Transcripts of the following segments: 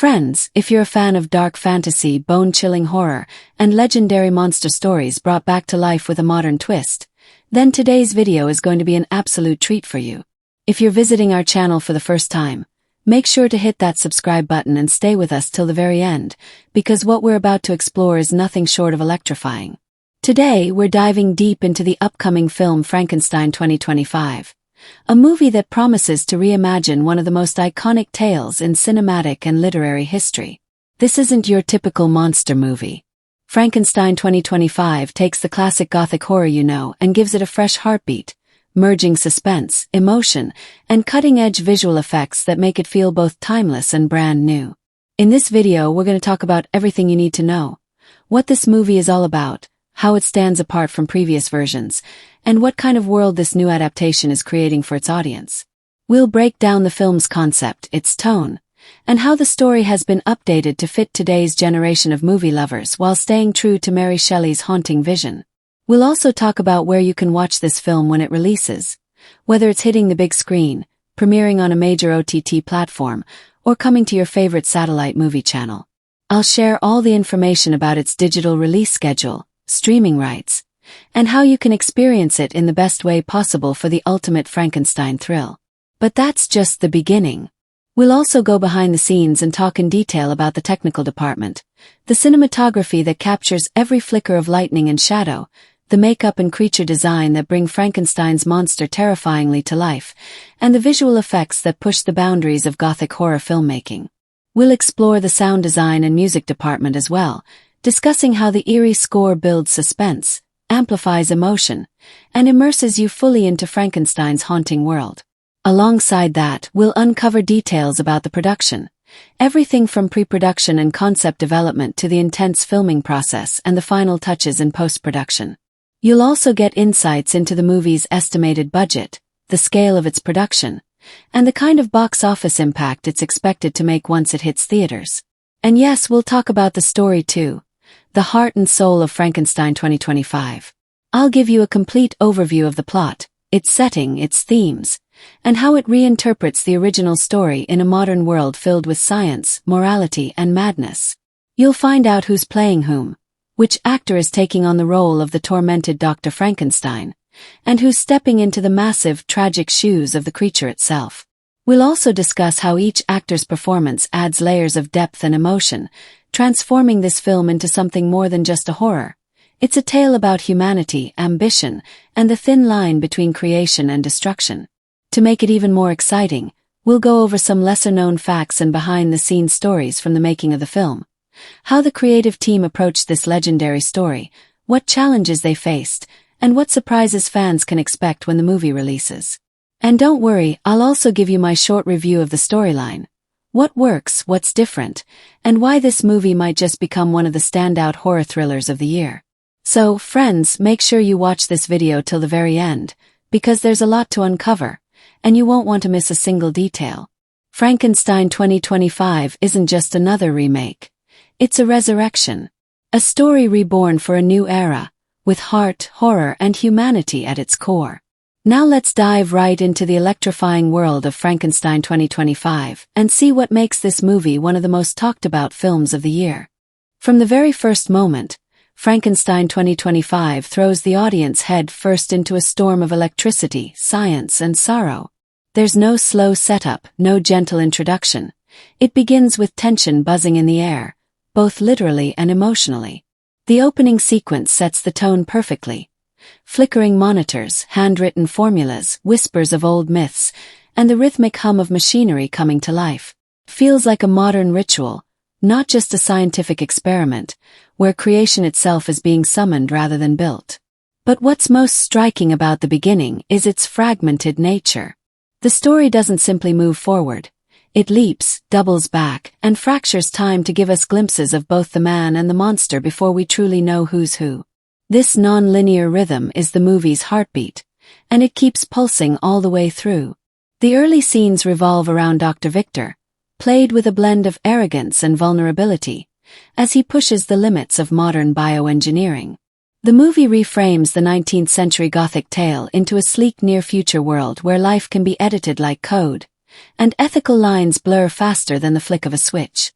Friends, if you're a fan of dark fantasy, bone-chilling horror, and legendary monster stories brought back to life with a modern twist, then today's video is going to be an absolute treat for you. If you're visiting our channel for the first time, make sure to hit that subscribe button and stay with us till the very end, because what we're about to explore is nothing short of electrifying. Today, we're diving deep into the upcoming film Frankenstein 2025. A movie that promises to reimagine one of the most iconic tales in cinematic and literary history. This isn't your typical monster movie. Frankenstein 2025 takes the classic Gothic horror and gives it a fresh heartbeat, merging suspense, emotion, and cutting-edge visual effects that make it feel both timeless and brand new. In this video, we're going to talk about everything you need to know, what this movie is all about, how it stands apart from previous versions, and what kind of world this new adaptation is creating for its audience. We'll break down the film's concept, its tone, and how the story has been updated to fit today's generation of movie lovers while staying true to Mary Shelley's haunting vision. We'll also talk about where you can watch this film when it releases, whether it's hitting the big screen, premiering on a major OTT platform, or coming to your favorite satellite movie channel. I'll share all the information about its digital release schedule, streaming rights, and how you can experience it in the best way possible for the ultimate Frankenstein thrill. But that's just the beginning. We'll also go behind the scenes and talk in detail about the technical department, the cinematography that captures every flicker of lightning and shadow, the makeup and creature design that bring Frankenstein's monster terrifyingly to life, and the visual effects that push the boundaries of Gothic horror filmmaking. We'll explore the sound design and music department as well, discussing how the eerie score builds suspense, amplifies emotion, and immerses you fully into Frankenstein's haunting world. Alongside that, we'll uncover details about the production, everything from pre-production and concept development to the intense filming process and the final touches in post-production. You'll also get insights into the movie's estimated budget, the scale of its production, and the kind of box office impact it's expected to make once it hits theaters. And yes, we'll talk about the story too, the heart and soul of Frankenstein 2025. I'll give you a complete overview of the plot, its setting, its themes, and how it reinterprets the original story in a modern world filled with science, morality, and madness. You'll find out who's playing whom, which actor is taking on the role of the tormented Dr. Frankenstein, and who's stepping into the massive, tragic shoes of the creature itself. We'll also discuss how each actor's performance adds layers of depth and emotion, transforming this film into something more than just a horror. It's a tale about humanity, ambition, and the thin line between creation and destruction. To make it even more exciting, we'll go over some lesser-known facts and behind-the-scenes stories from the making of the film, how the creative team approached this legendary story, what challenges they faced, and what surprises fans can expect when the movie releases. And don't worry, I'll also give you my short review of the storyline, what works, what's different, and why this movie might just become one of the standout horror thrillers of the year. So, friends, make sure you watch this video till the very end, because there's a lot to uncover, and you won't want to miss a single detail. Frankenstein 2025 isn't just another remake. It's a resurrection. A story reborn for a new era, with heart, horror, and humanity at its core. Now let's dive right into the electrifying world of Frankenstein 2025 and see what makes this movie one of the most talked about films of the year. From the very first moment, Frankenstein 2025 throws the audience head first into a storm of electricity, science, and sorrow. There's no slow setup, no gentle introduction. It begins with tension buzzing in the air, both literally and emotionally. The opening sequence sets the tone perfectly. Flickering monitors, handwritten formulas, whispers of old myths, and the rhythmic hum of machinery coming to life. Feels like a modern ritual, not just a scientific experiment, where creation itself is being summoned rather than built. But what's most striking about the beginning is its fragmented nature. The story doesn't simply move forward. It leaps, doubles back, and fractures time to give us glimpses of both the man and the monster before we truly know who's who. This non-linear rhythm is the movie's heartbeat, and it keeps pulsing all the way through. The early scenes revolve around Dr. Victor, played with a blend of arrogance and vulnerability, as he pushes the limits of modern bioengineering. The movie reframes the 19th century Gothic tale into a sleek near-future world where life can be edited like code, and ethical lines blur faster than the flick of a switch.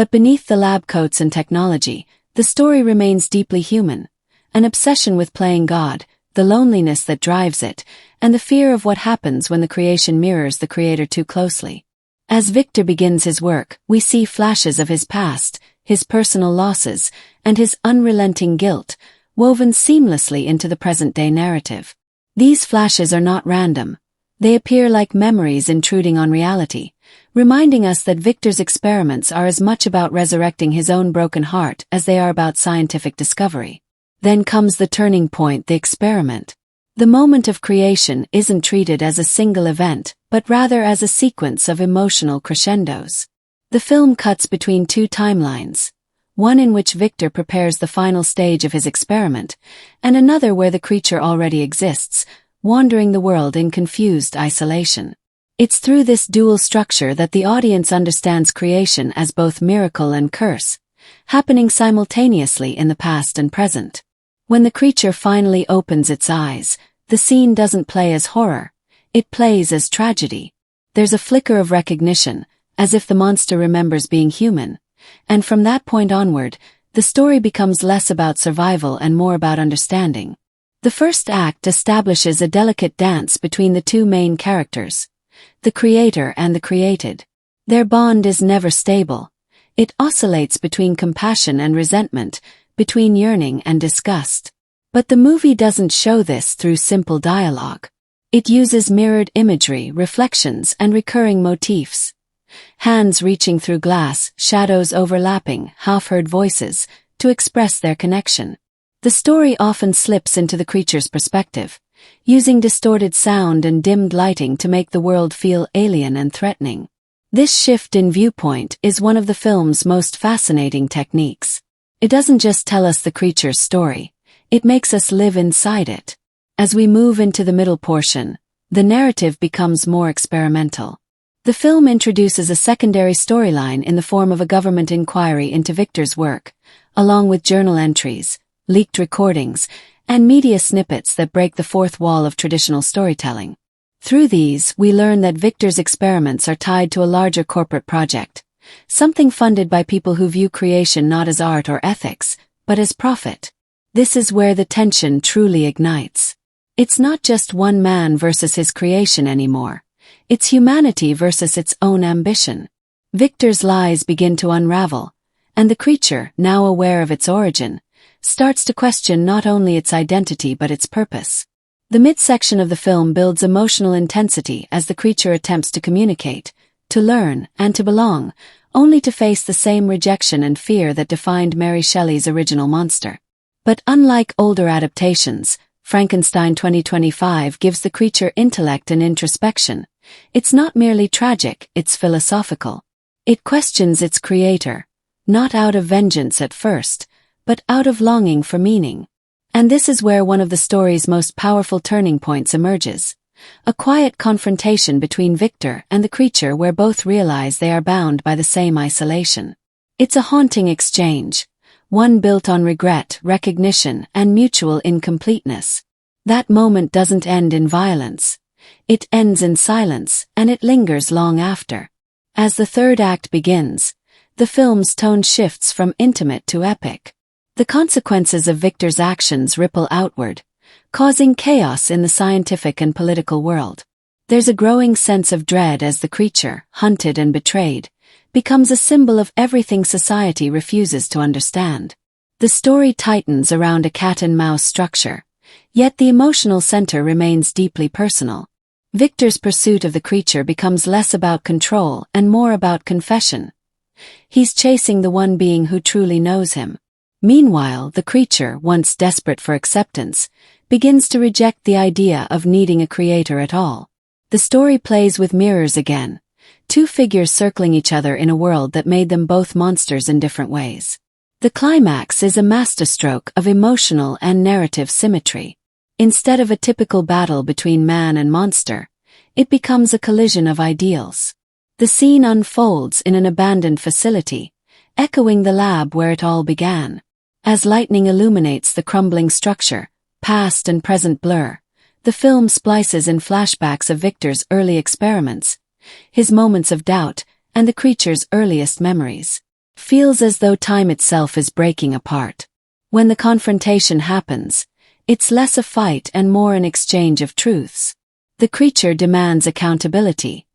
But beneath the lab coats and technology, the story remains deeply human. An obsession with playing God, the loneliness that drives it, and the fear of what happens when the creation mirrors the creator too closely. As Victor begins his work, we see flashes of his past, his personal losses, and his unrelenting guilt, woven seamlessly into the present-day narrative. These flashes are not random. They appear like memories intruding on reality, reminding us that Victor's experiments are as much about resurrecting his own broken heart as they are about scientific discovery. Then comes the turning point, the experiment. The moment of creation isn't treated as a single event, but rather as a sequence of emotional crescendos. The film cuts between two timelines, one in which Victor prepares the final stage of his experiment, and another where the creature already exists, wandering the world in confused isolation. It's through this dual structure that the audience understands creation as both miracle and curse, happening simultaneously in the past and present. When the creature finally opens its eyes, the scene doesn't play as horror, it plays as tragedy. There's a flicker of recognition, as if the monster remembers being human, and from that point onward, the story becomes less about survival and more about understanding. The first act establishes a delicate dance between the two main characters, the creator and the created. Their bond is never stable. It oscillates between compassion and resentment, between yearning and disgust. But the movie doesn't show this through simple dialogue. It uses mirrored imagery, reflections, and recurring motifs. Hands reaching through glass, shadows overlapping, half-heard voices, to express their connection. The story often slips into the creature's perspective, using distorted sound and dimmed lighting to make the world feel alien and threatening. This shift in viewpoint is one of the film's most fascinating techniques. It doesn't just tell us the creature's story, it makes us live inside it. As we move into the middle portion, the narrative becomes more experimental. The film introduces a secondary storyline in the form of a government inquiry into Victor's work, along with journal entries, leaked recordings, and media snippets that break the fourth wall of traditional storytelling. Through these, we learn that Victor's experiments are tied to a larger corporate project, something funded by people who view creation not as art or ethics, but as profit. This is where the tension truly ignites. It's not just one man versus his creation anymore. It's humanity versus its own ambition. Victor's lies begin to unravel, and the creature, now aware of its origin, starts to question not only its identity but its purpose. The midsection of the film builds emotional intensity as the creature attempts to communicate, to learn, and to belong, only to face the same rejection and fear that defined Mary Shelley's original monster. But unlike older adaptations, Frankenstein 2025 gives the creature intellect and introspection. It's not merely tragic, it's philosophical. It questions its creator, not out of vengeance at first, but out of longing for meaning. And this is where one of the story's most powerful turning points emerges. A quiet confrontation between Victor and the creature where both realize they are bound by the same isolation. It's a haunting exchange, one built on regret, recognition, and mutual incompleteness. That moment doesn't end in violence. It ends in silence, and it lingers long after. As the third act begins, the film's tone shifts from intimate to epic. The consequences of Victor's actions ripple outward, causing chaos in the scientific and political world. There's a growing sense of dread as the creature, hunted and betrayed, becomes a symbol of everything society refuses to understand. The story tightens around a cat-and-mouse structure, yet the emotional center remains deeply personal. Victor's pursuit of the creature becomes less about control and more about confession. He's chasing the one being who truly knows him. Meanwhile, the creature, once desperate for acceptance, begins to reject the idea of needing a creator at all. The story plays with mirrors again, two figures circling each other in a world that made them both monsters in different ways. The climax is a masterstroke of emotional and narrative symmetry. Instead of a typical battle between man and monster, it becomes a collision of ideals. The scene unfolds in an abandoned facility, echoing the lab where it all began. As lightning illuminates the crumbling structure, past and present blur, the film splices in flashbacks of Victor's early experiments, his moments of doubt, and the creature's earliest memories. feels as though time itself is breaking apart. When the confrontation happens, it's less a fight and more an exchange of truths. The creature demands accountability.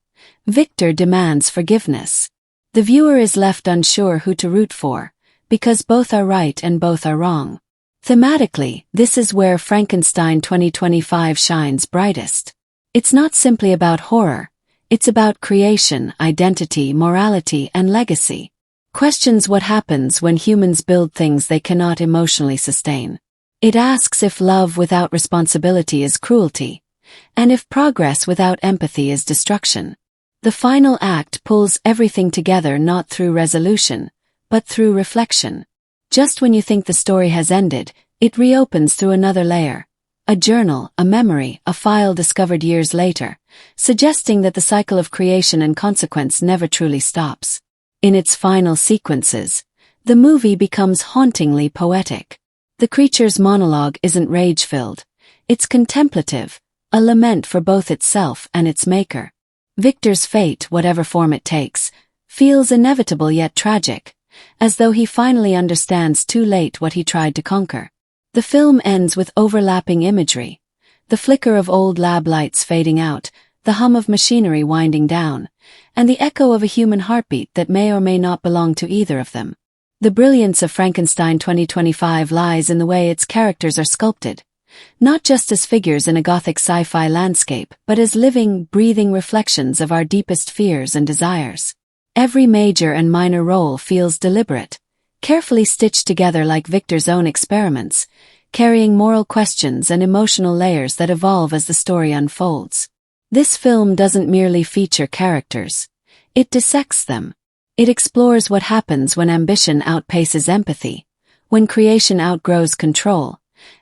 Victor demands forgiveness. The viewer is left unsure who to root for, because both are right and both are wrong. Thematically, this is where Frankenstein 2025 shines brightest. It's not simply about horror, it's about creation, identity, morality, and legacy. Questions what happens when humans build things they cannot emotionally sustain. It asks if love without responsibility is cruelty, and if progress without empathy is destruction. The final act pulls everything together not through resolution, but through reflection. Just when you think the story has ended, it reopens through another layer. A journal, a memory, a file discovered years later, suggesting that the cycle of creation and consequence never truly stops. In its final sequences, the movie becomes hauntingly poetic. The creature's monologue isn't rage-filled. It's contemplative, a lament for both itself and its maker. Victor's fate, whatever form it takes, feels inevitable yet tragic, as though he finally understands too late what he tried to conquer. The film ends with overlapping imagery, the flicker of old lab lights fading out, the hum of machinery winding down, and the echo of a human heartbeat that may or may not belong to either of them. The brilliance of Frankenstein 2025 lies in the way its characters are sculpted, not just as figures in a Gothic sci-fi landscape, but as living, breathing reflections of our deepest fears and desires. Every major and minor role feels deliberate, carefully stitched together like Victor's own experiments, carrying moral questions and emotional layers that evolve as the story unfolds. This film doesn't merely feature characters. It dissects them. It explores what happens when ambition outpaces empathy, when creation outgrows control,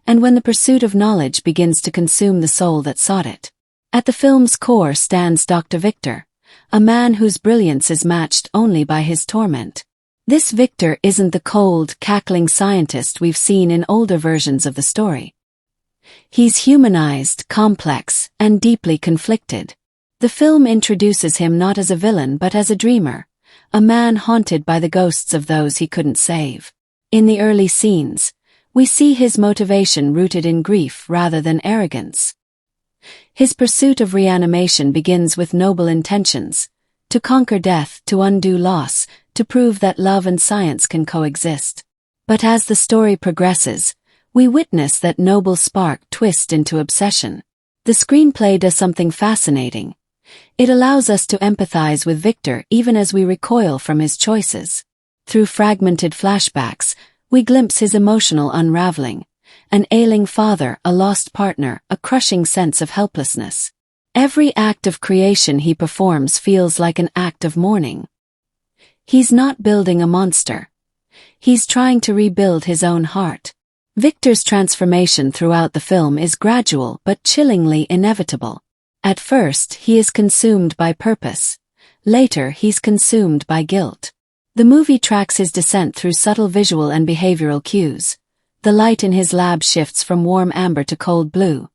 and when the pursuit of knowledge begins to consume the soul that sought it. At the film's core stands Dr. Victor, a man whose brilliance is matched only by his torment. This Victor isn't the cold, cackling scientist we've seen in older versions of the story. He's humanized, complex, and deeply conflicted. The film introduces him not as a villain but as a dreamer, a man haunted by the ghosts of those he couldn't save. In the early scenes, we see his motivation rooted in grief rather than arrogance. His pursuit of reanimation begins with noble intentions, to conquer death, to undo loss, to prove that love and science can coexist. But as the story progresses, we witness that noble spark twist into obsession. The screenplay does something fascinating. It allows us to empathize with Victor even as we recoil from his choices. Through fragmented flashbacks, we glimpse his emotional unraveling. An ailing father, a lost partner, a crushing sense of helplessness. Every act of creation he performs feels like an act of mourning. He's not building a monster. He's trying to rebuild his own heart. Victor's transformation throughout the film is gradual but chillingly inevitable. At first, he is consumed by purpose. Later, he's consumed by guilt. The movie tracks his descent through subtle visual and behavioral cues. The light in his lab shifts from warm amber to cold blue.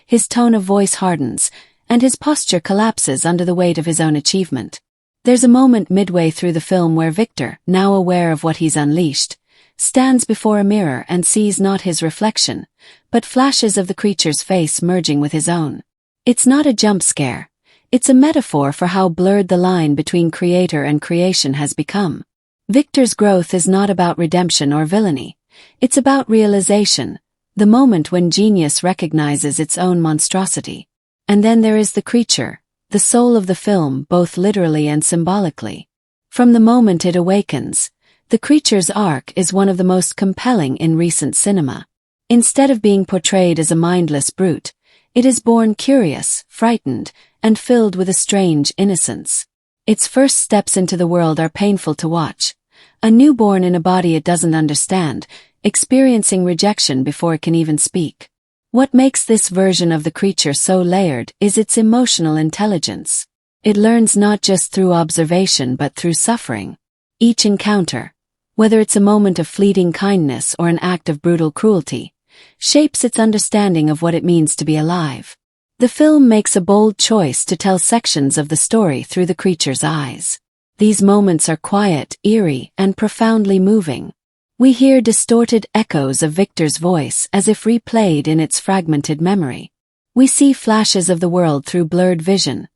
His tone of voice hardens, and his posture collapses under the weight of his own achievement. There's a moment midway through the film where Victor, now aware of what he's unleashed, stands before a mirror and sees not his reflection, but flashes of the creature's face merging with his own. It's not a jump scare. It's a metaphor for how blurred the line between creator and creation has become. Victor's growth is not about redemption or villainy. It's about realization, the moment when genius recognizes its own monstrosity. And then there is the creature, the soul of the film, both literally and symbolically. From the moment it awakens, the creature's arc is one of the most compelling in recent cinema. Instead of being portrayed as a mindless brute, it is born curious, frightened, and filled with a strange innocence. Its first steps into the world are painful to watch. A newborn in a body it doesn't understand, experiencing rejection before it can even speak. What makes this version of the creature so layered is its emotional intelligence. It learns not just through observation but through suffering. Each encounter, whether it's a moment of fleeting kindness or an act of brutal cruelty, shapes its understanding of what it means to be alive. The film makes a bold choice to tell sections of the story through the creature's eyes. These moments are quiet, eerie, and profoundly moving. We hear distorted echoes of Victor's voice as if replayed in its fragmented memory. We see flashes of the world through blurred vision,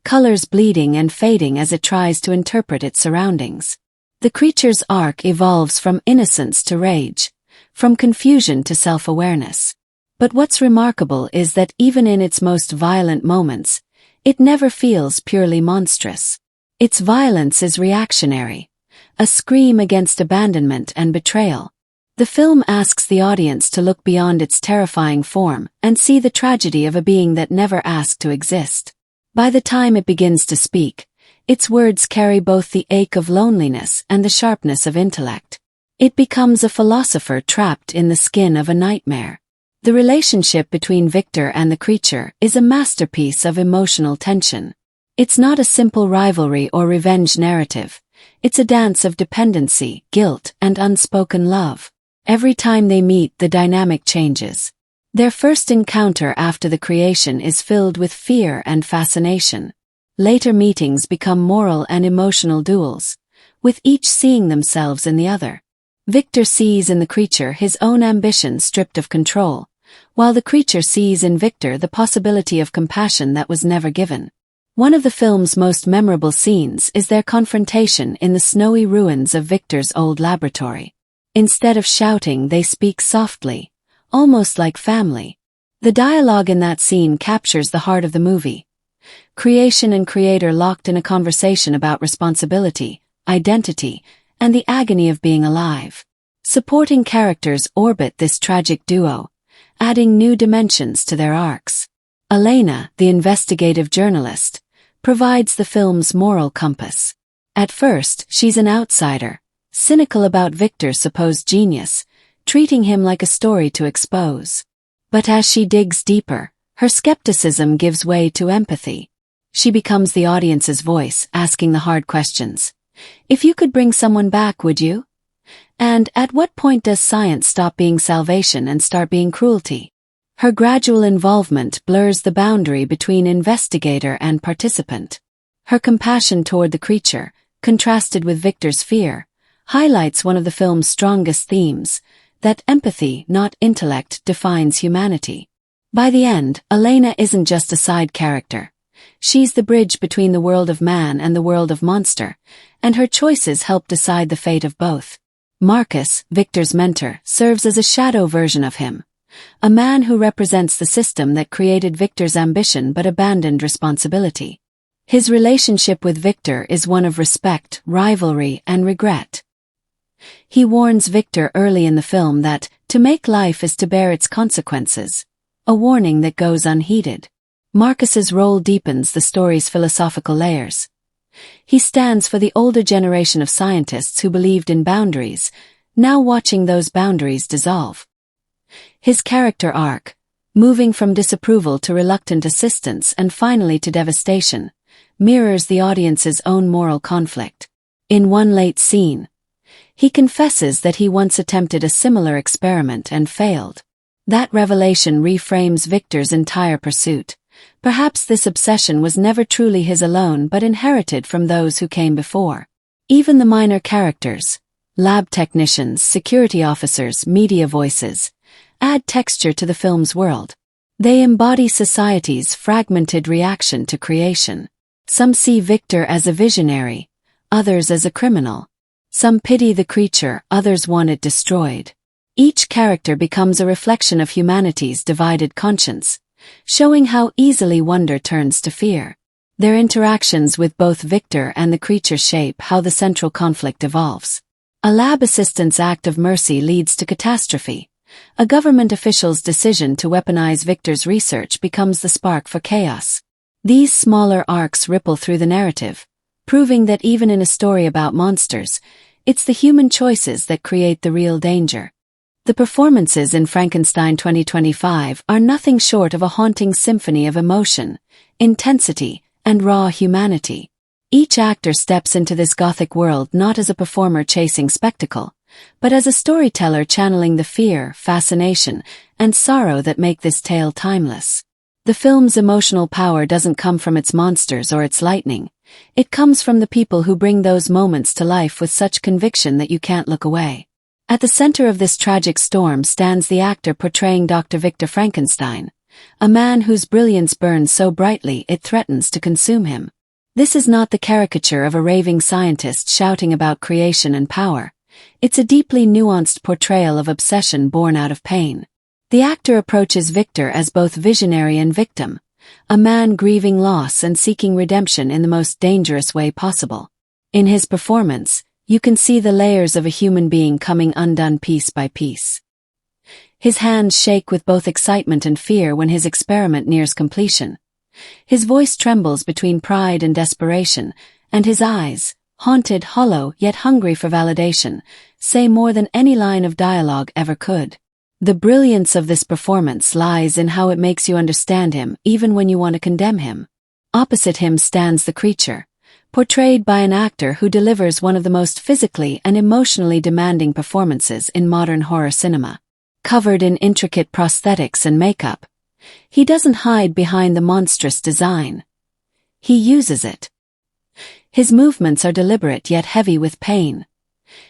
colors bleeding and fading as it tries to interpret its surroundings. The creature's arc evolves from innocence to rage, from confusion to self-awareness. But what's remarkable is that even in its most violent moments, it never feels purely monstrous. Its violence is reactionary, a scream against abandonment and betrayal. The film asks the audience to look beyond its terrifying form and see the tragedy of a being that never asked to exist. By the time it begins to speak, its words carry both the ache of loneliness and the sharpness of intellect. It becomes a philosopher trapped in the skin of a nightmare. The relationship between Victor and the creature is a masterpiece of emotional tension. It's not a simple rivalry or revenge narrative. It's a dance of dependency, guilt, and unspoken love. Every time they meet, the dynamic changes. Their first encounter after the creation is filled with fear and fascination. Later meetings become moral and emotional duels, with each seeing themselves in the other. Victor sees in the creature his own ambition stripped of control, while the creature sees in Victor the possibility of compassion that was never given. One of the film's most memorable scenes is their confrontation in the snowy ruins of Victor's old laboratory. Instead of shouting, they speak softly, almost like family. The dialogue in that scene captures the heart of the movie. Creation and creator locked in a conversation about responsibility, identity, and the agony of being alive. Supporting characters orbit this tragic duo, adding new dimensions to their arcs. Elena, the investigative journalist, provides the film's moral compass. At first, she's an outsider, cynical about Victor's supposed genius, treating him like a story to expose. But as she digs deeper, her skepticism gives way to empathy. She becomes the audience's voice, asking the hard questions. If you could bring someone back, would you? And at what point does science stop being salvation and start being cruelty? Her gradual involvement blurs the boundary between investigator and participant. Her compassion toward the creature, contrasted with Victor's fear, highlights one of the film's strongest themes, that empathy, not intellect, defines humanity. By the end, Elena isn't just a side character. She's the bridge between the world of man and the world of monster, and her choices help decide the fate of both. Marcus, Victor's mentor, serves as a shadow version of him, a man who represents the system that created Victor's ambition but abandoned responsibility. His relationship with Victor is one of respect, rivalry, and regret. He warns Victor early in the film that, to make life is to bear its consequences, a warning that goes unheeded. Marcus's role deepens the story's philosophical layers. He stands for the older generation of scientists who believed in boundaries, now watching those boundaries dissolve. His character arc, moving from disapproval to reluctant assistance and finally to devastation, mirrors the audience's own moral conflict. In one late scene, he confesses that he once attempted a similar experiment and failed. That revelation reframes Victor's entire pursuit. Perhaps this obsession was never truly his alone but inherited from those who came before. Even the minor characters, lab technicians, security officers, media voices, add texture to the film's world. They embody society's fragmented reaction to creation. Some see Victor as a visionary, others as a criminal. Some pity the creature, others want it destroyed. Each character becomes a reflection of humanity's divided conscience, showing how easily wonder turns to fear. Their interactions with both Victor and the creature shape how the central conflict evolves. A lab assistant's act of mercy leads to catastrophe. A government official's decision to weaponize Victor's research becomes the spark for chaos. These smaller arcs ripple through the narrative, proving that even in a story about monsters, it's the human choices that create the real danger. The performances in Frankenstein 2025 are nothing short of a haunting symphony of emotion, intensity, and raw humanity. Each actor steps into this Gothic world not as a performer chasing spectacle, but as a storyteller channeling the fear, fascination, and sorrow that make this tale timeless. The film's emotional power doesn't come from its monsters or its lightning. It comes from the people who bring those moments to life with such conviction that you can't look away. At the center of this tragic storm stands the actor portraying Dr. Victor Frankenstein, a man whose brilliance burns so brightly it threatens to consume him. This is not the caricature of a raving scientist shouting about creation and power. It's a deeply nuanced portrayal of obsession born out of pain. The actor approaches Victor as both visionary and victim, a man grieving loss and seeking redemption in the most dangerous way possible. In his performance, you can see the layers of a human being coming undone piece by piece. His hands shake with both excitement and fear when his experiment nears completion. His voice trembles between pride and desperation, and his eyes, haunted, hollow, yet hungry for validation, say more than any line of dialogue ever could. The brilliance of this performance lies in how it makes you understand him even when you want to condemn him. Opposite him stands the creature, portrayed by an actor who delivers one of the most physically and emotionally demanding performances in modern horror cinema. Covered in intricate prosthetics and makeup, he doesn't hide behind the monstrous design. He uses it. His movements are deliberate yet heavy with pain.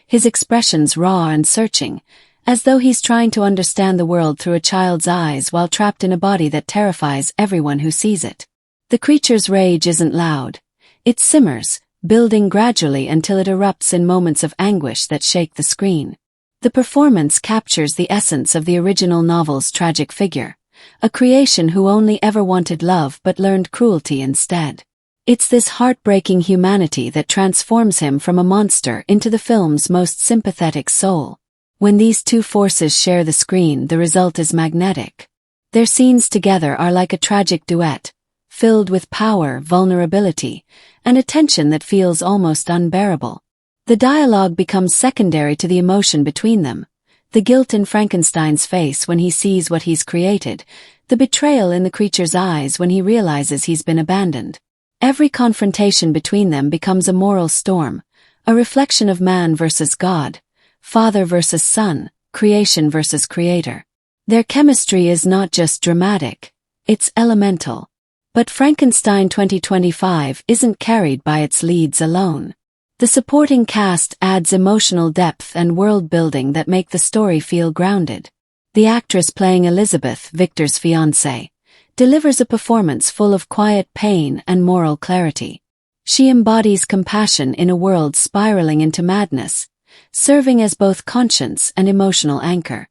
His expressions raw and searching, as though he's trying to understand the world through a child's eyes while trapped in a body that terrifies everyone who sees it. The creature's rage isn't loud. It simmers, building gradually until it erupts in moments of anguish that shake the screen. The performance captures the essence of the original novel's tragic figure, a creation who only ever wanted love but learned cruelty instead. It's this heartbreaking humanity that transforms him from a monster into the film's most sympathetic soul. When these two forces share the screen, the result is magnetic. Their scenes together are like a tragic duet, filled with power, vulnerability, and a tension that feels almost unbearable. The dialogue becomes secondary to the emotion between them. The guilt in Frankenstein's face when he sees what he's created, the betrayal in the creature's eyes when he realizes he's been abandoned. Every confrontation between them becomes a moral storm, a reflection of man versus God, father versus son, creation versus creator. Their chemistry is not just dramatic, it's elemental. But Frankenstein 2025 isn't carried by its leads alone. The supporting cast adds emotional depth and world-building that make the story feel grounded. The actress playing Elizabeth, Victor's fiancée, delivers a performance full of quiet pain and moral clarity. She embodies compassion in a world spiraling into madness, serving as both conscience and emotional anchor.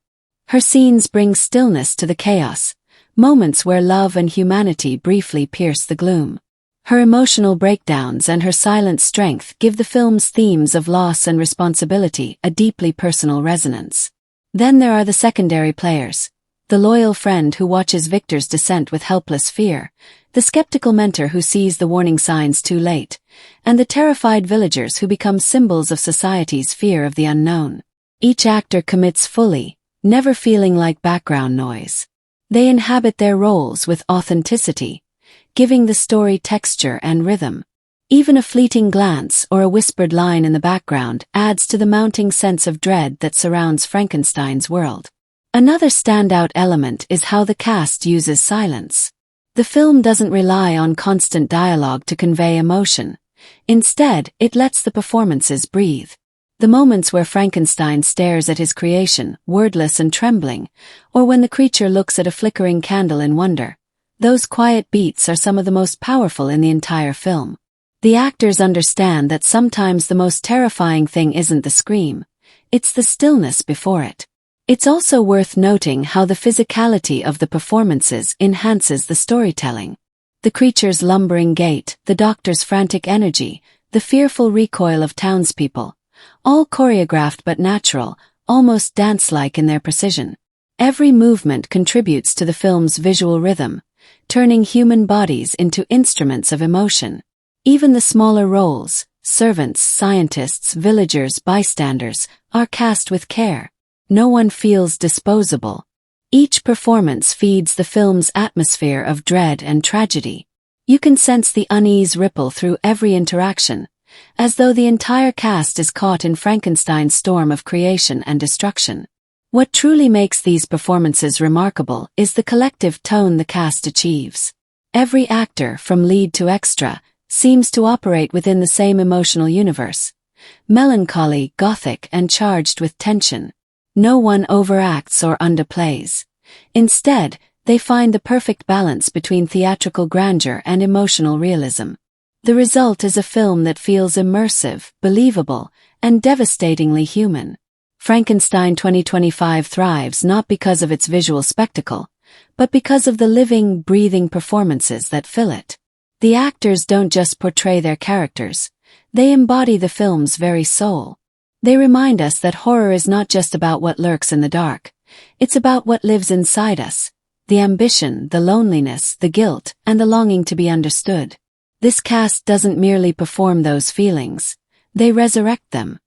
Her scenes bring stillness to the chaos, moments where love and humanity briefly pierce the gloom. Her emotional breakdowns and her silent strength give the film's themes of loss and responsibility a deeply personal resonance. Then there are the secondary players, the loyal friend who watches Victor's descent with helpless fear, the skeptical mentor who sees the warning signs too late, and the terrified villagers who become symbols of society's fear of the unknown. Each actor commits fully, never feeling like background noise. They inhabit their roles with authenticity, giving the story texture and rhythm. Even a fleeting glance or a whispered line in the background adds to the mounting sense of dread that surrounds Frankenstein's world. Another standout element is how the cast uses silence. The film doesn't rely on constant dialogue to convey emotion. Instead, it lets the performances breathe. The moments where Frankenstein stares at his creation, wordless and trembling, or when the creature looks at a flickering candle in wonder, those quiet beats are some of the most powerful in the entire film. The actors understand that sometimes the most terrifying thing isn't the scream, it's the stillness before it. It's also worth noting how the physicality of the performances enhances the storytelling. The creature's lumbering gait, the doctor's frantic energy, the fearful recoil of townspeople, all choreographed but natural, almost dance-like in their precision. Every movement contributes to the film's visual rhythm, turning human bodies into instruments of emotion. Even the smaller roles, servants, scientists, villagers, bystanders, are cast with care. No one feels disposable. Each performance feeds the film's atmosphere of dread and tragedy. You can sense the unease ripple through every interaction, as though the entire cast is caught in Frankenstein's storm of creation and destruction. What truly makes these performances remarkable is the collective tone the cast achieves. Every actor, from lead to extra, seems to operate within the same emotional universe. Melancholy, Gothic, and charged with tension. No one overacts or underplays. Instead, they find the perfect balance between theatrical grandeur and emotional realism. The result is a film that feels immersive, believable, and devastatingly human. Frankenstein 2025 thrives not because of its visual spectacle, but because of the living, breathing performances that fill it. The actors don't just portray their characters, they embody the film's very soul. They remind us that horror is not just about what lurks in the dark, it's about what lives inside us, the ambition, the loneliness, the guilt, and the longing to be understood. This cast doesn't merely perform those feelings, they resurrect them.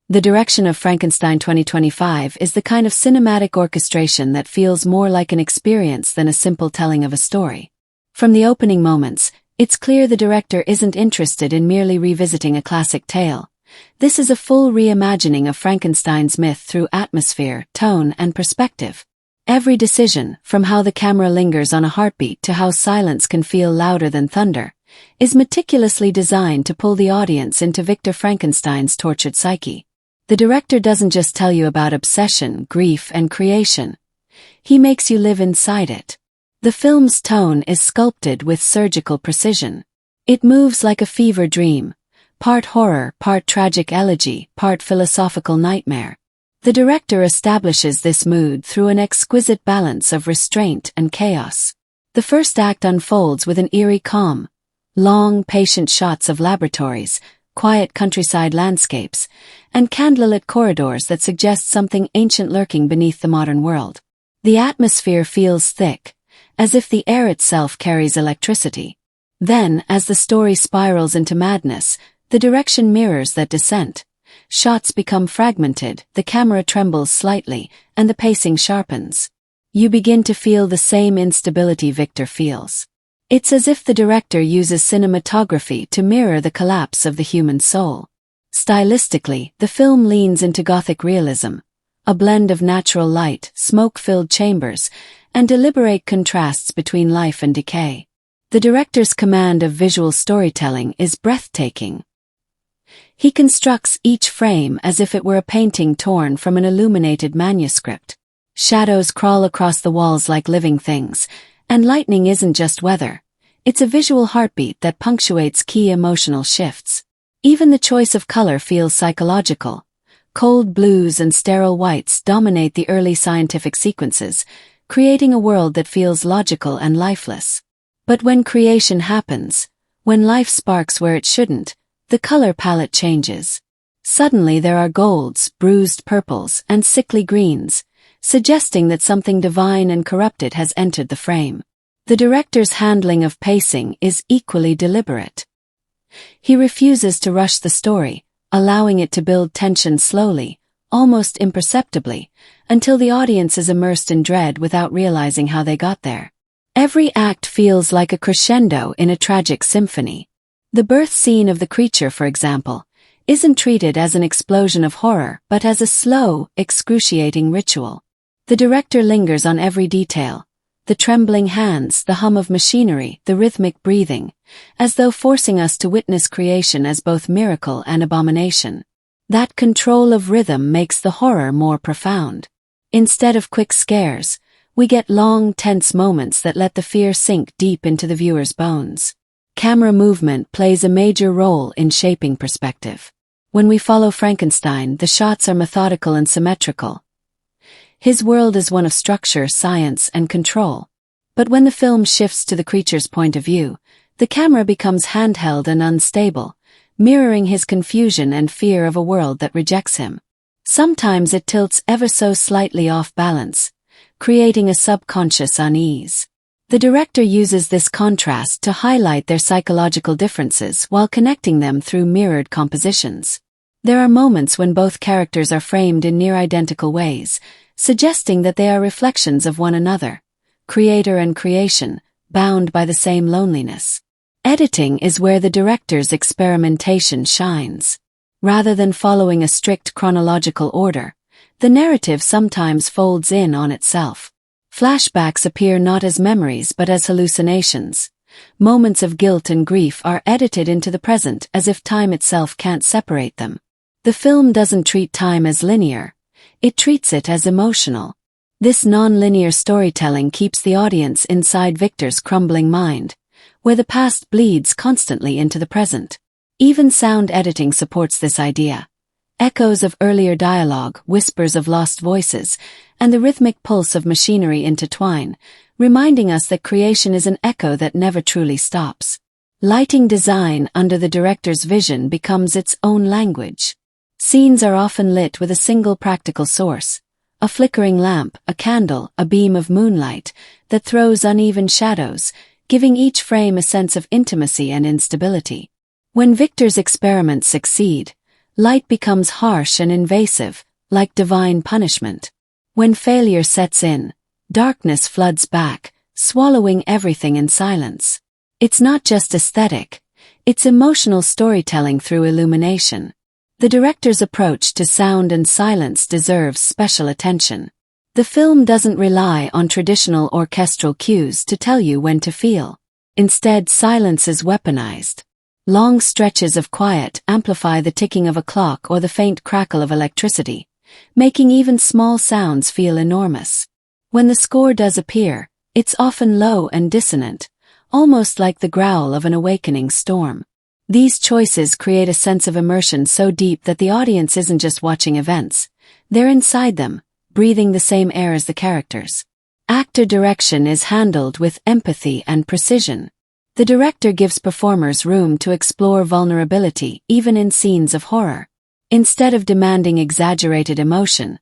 The direction of Frankenstein 2025 is the kind of cinematic orchestration that feels more like an experience than a simple telling of a story. From the opening moments, it's clear the director isn't interested in merely revisiting a classic tale. This is a full reimagining of Frankenstein's myth through atmosphere, tone, and perspective. Every decision, from how the camera lingers on a heartbeat to how silence can feel louder than thunder, is meticulously designed to pull the audience into Victor Frankenstein's tortured psyche. The director doesn't just tell you about obsession, grief, and creation. He makes you live inside it. The film's tone is sculpted with surgical precision. It moves like a fever dream, part horror, part tragic elegy, part philosophical nightmare. The director establishes this mood through an exquisite balance of restraint and chaos. The first act unfolds with an eerie calm. Long, patient shots of laboratories, quiet countryside landscapes, and candlelit corridors that suggest something ancient lurking beneath the modern world. The atmosphere feels thick, as if the air itself carries electricity. Then, as the story spirals into madness, the direction mirrors that descent. Shots become fragmented, the camera trembles slightly, and the pacing sharpens. You begin to feel the same instability Victor feels. It's as if the director uses cinematography to mirror the collapse of the human soul. Stylistically, the film leans into Gothic realism, a blend of natural light, smoke-filled chambers, and deliberate contrasts between life and decay. The director's command of visual storytelling is breathtaking. He constructs each frame as if it were a painting torn from an illuminated manuscript. Shadows crawl across the walls like living things, and lightning isn't just weather. It's a visual heartbeat that punctuates key emotional shifts. Even the choice of color feels psychological. Cold blues and sterile whites dominate the early scientific sequences, creating a world that feels logical and lifeless. But when creation happens, when life sparks where it shouldn't, the color palette changes. Suddenly there are golds, bruised purples, and sickly greens, suggesting that something divine and corrupted has entered the frame. The director's handling of pacing is equally deliberate. He refuses to rush the story, allowing it to build tension slowly, almost imperceptibly, until the audience is immersed in dread without realizing how they got there. Every act feels like a crescendo in a tragic symphony. The birth scene of the creature, for example, isn't treated as an explosion of horror but as a slow, excruciating ritual. The director lingers on every detail, the trembling hands, the hum of machinery, the rhythmic breathing, as though forcing us to witness creation as both miracle and abomination. That control of rhythm makes the horror more profound. Instead of quick scares, we get long, tense moments that let the fear sink deep into the viewer's bones. Camera movement plays a major role in shaping perspective. When we follow Frankenstein, the shots are methodical and symmetrical. His world is one of structure, science, and control. But when the film shifts to the creature's point of view, the camera becomes handheld and unstable, mirroring his confusion and fear of a world that rejects him. Sometimes it tilts ever so slightly off balance, creating a subconscious unease. The director uses this contrast to highlight their psychological differences while connecting them through mirrored compositions. There are moments when both characters are framed in near-identical ways, suggesting that they are reflections of one another, creator and creation, bound by the same loneliness. Editing is where the director's experimentation shines. Rather than following a strict chronological order, the narrative sometimes folds in on itself. Flashbacks appear not as memories but as hallucinations, Moments of guilt and grief are edited into the present as if time itself can't separate them. The film doesn't treat time as linear. It treats it as emotional. This non-linear storytelling keeps the audience inside Victor's crumbling mind, where the past bleeds constantly into the present. Even sound editing supports this idea. Echoes of earlier dialogue, whispers of lost voices, and the rhythmic pulse of machinery intertwine, reminding us that creation is an echo that never truly stops. Lighting design under the director's vision becomes its own language. Scenes are often lit with a single practical source, a flickering lamp, a candle, a beam of moonlight that throws uneven shadows, giving each frame a sense of intimacy and instability. When Victor's experiments succeed, light becomes harsh and invasive, like divine punishment. When failure sets in, darkness floods back, swallowing everything in silence. It's not just aesthetic, it's emotional storytelling through illumination. The director's approach to sound and silence deserves special attention. The film doesn't rely on traditional orchestral cues to tell you when to feel. Instead, silence is weaponized. Long stretches of quiet amplify the ticking of a clock or the faint crackle of electricity, making even small sounds feel enormous. When the score does appear, it's often low and dissonant, almost like the growl of an awakening storm. These choices create a sense of immersion so deep that the audience isn't just watching events, they're inside them, breathing the same air as the characters. Actor direction is handled with empathy and precision. The director gives performers room to explore vulnerability even in scenes of horror. Instead of demanding exaggerated emotion,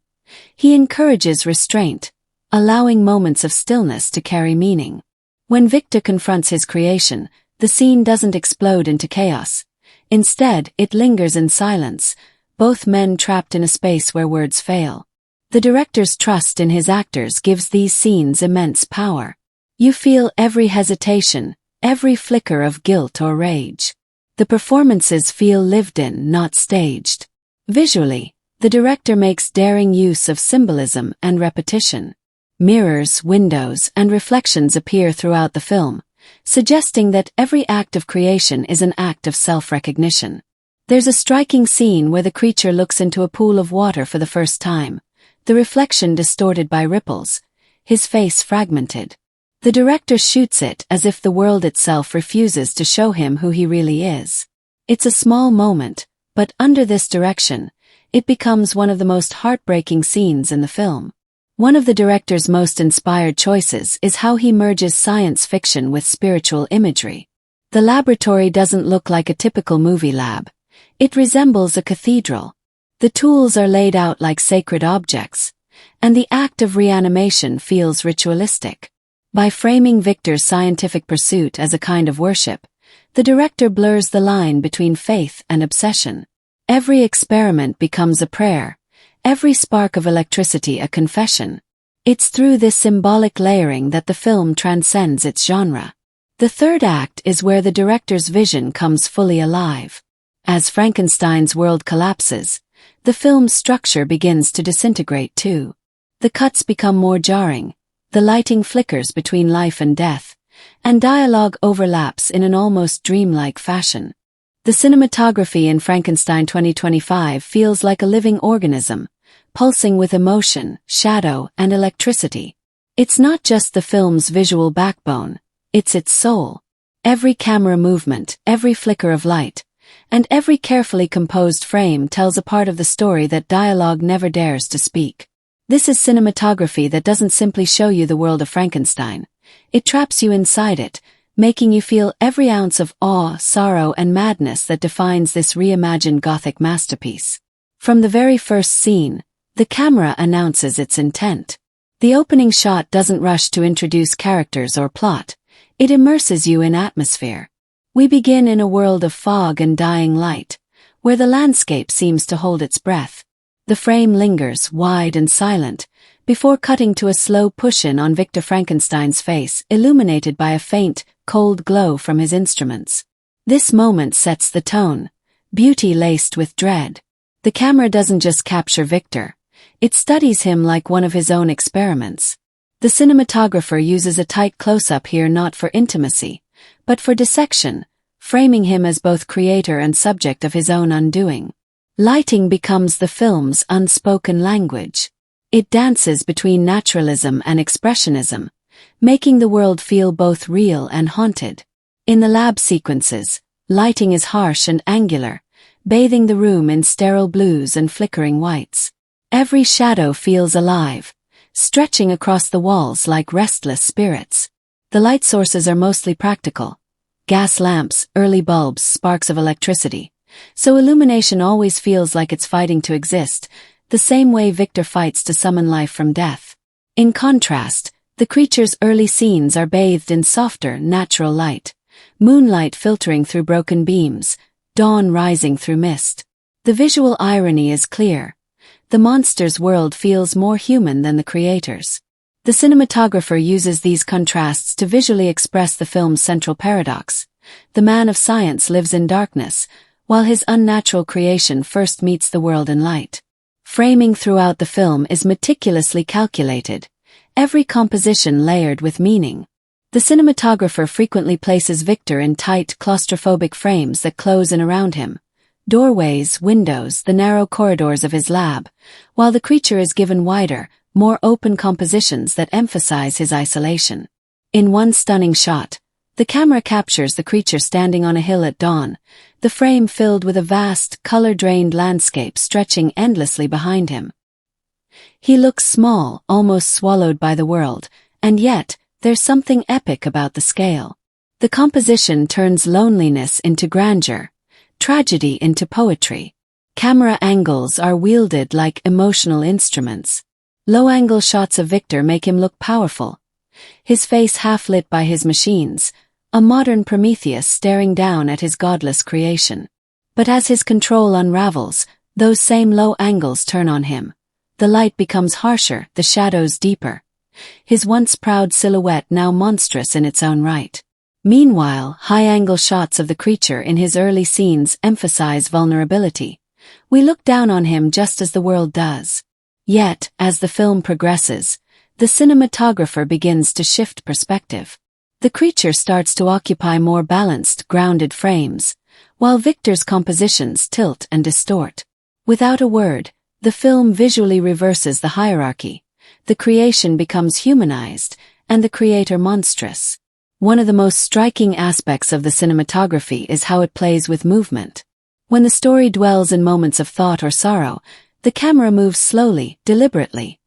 he encourages restraint, allowing moments of stillness to carry meaning. When Victor confronts his creation, the scene doesn't explode into chaos. Instead, it lingers in silence, both men trapped in a space where words fail. The director's trust in his actors gives these scenes immense power. You feel every hesitation, every flicker of guilt or rage. The performances feel lived in, not staged. Visually, the director makes daring use of symbolism and repetition. Mirrors, windows, and reflections appear throughout the film, suggesting that every act of creation is an act of self-recognition. There's a striking scene where the creature looks into a pool of water for the first time, the reflection distorted by ripples, his face fragmented. The director shoots it as if the world itself refuses to show him who he really is. It's a small moment, but under this direction, it becomes one of the most heartbreaking scenes in the film. One of the director's most inspired choices is how he merges science fiction with spiritual imagery. The laboratory doesn't look like a typical movie lab. It resembles a cathedral. The tools are laid out like sacred objects, and the act of reanimation feels ritualistic. By framing Victor's scientific pursuit as a kind of worship, the director blurs the line between faith and obsession. Every experiment becomes a prayer, every spark of electricity a confession. It's through this symbolic layering that the film transcends its genre. The third act is where the director's vision comes fully alive. As Frankenstein's world collapses, the film's structure begins to disintegrate too. The cuts become more jarring, the lighting flickers between life and death, and dialogue overlaps in an almost dreamlike fashion. The cinematography in Frankenstein 2025 feels like a living organism, pulsing with emotion, shadow, and electricity. It's not just the film's visual backbone, it's its soul. Every camera movement, every flicker of light, and every carefully composed frame tells a part of the story that dialogue never dares to speak. This is cinematography that doesn't simply show you the world of Frankenstein. It traps you inside it, making you feel every ounce of awe, sorrow, and madness that defines this reimagined Gothic masterpiece. From the very first scene, the camera announces its intent. The opening shot doesn't rush to introduce characters or plot. It immerses you in atmosphere. We begin in a world of fog and dying light, where the landscape seems to hold its breath. The frame lingers, wide and silent, before cutting to a slow push-in on Victor Frankenstein's face, illuminated by a faint, cold glow from his instruments. This moment sets the tone, beauty laced with dread. The camera doesn't just capture Victor. It studies him like one of his own experiments. The cinematographer uses a tight close-up here not for intimacy, but for dissection, framing him as both creator and subject of his own undoing. Lighting becomes the film's unspoken language. It dances between naturalism and expressionism, making the world feel both real and haunted. In the lab sequences, lighting is harsh and angular, bathing the room in sterile blues and flickering whites. Every shadow feels alive, stretching across the walls like restless spirits. The light sources are mostly practical. Gas lamps, early bulbs, sparks of electricity. So illumination always feels like it's fighting to exist, the same way Victor fights to summon life from death. In contrast, the creature's early scenes are bathed in softer, natural light. Moonlight filtering through broken beams, dawn rising through mist. The visual irony is clear. The monster's world feels more human than the creator's. The cinematographer uses these contrasts to visually express the film's central paradox. The man of science lives in darkness, while his unnatural creation first meets the world in light. Framing throughout the film is meticulously calculated, every composition layered with meaning. The cinematographer frequently places Victor in tight, claustrophobic frames that close in around him. Doorways, windows, the narrow corridors of his lab, while the creature is given wider, more open compositions that emphasize his isolation. In one stunning shot, the camera captures the creature standing on a hill at dawn, the frame filled with a vast, color-drained landscape stretching endlessly behind him. He looks small, almost swallowed by the world, and yet, there's something epic about the scale. The composition turns loneliness into grandeur, tragedy into poetry. Camera angles are wielded like emotional instruments. Low-angle shots of Victor make him look powerful, his face half-lit by his machines, a modern Prometheus staring down at his godless creation. But as his control unravels, those same low angles turn on him. The light becomes harsher, the shadows deeper. His once proud silhouette now monstrous in its own right. Meanwhile, high-angle shots of the creature in his early scenes emphasize vulnerability. We look down on him just as the world does. Yet, as the film progresses, the cinematographer begins to shift perspective. The creature starts to occupy more balanced, grounded frames, while Victor's compositions tilt and distort. Without a word, the film visually reverses the hierarchy. The creation becomes humanized, and the creator monstrous. One of the most striking aspects of the cinematography is how it plays with movement. When the story dwells in moments of thought or sorrow, the camera moves slowly, deliberately.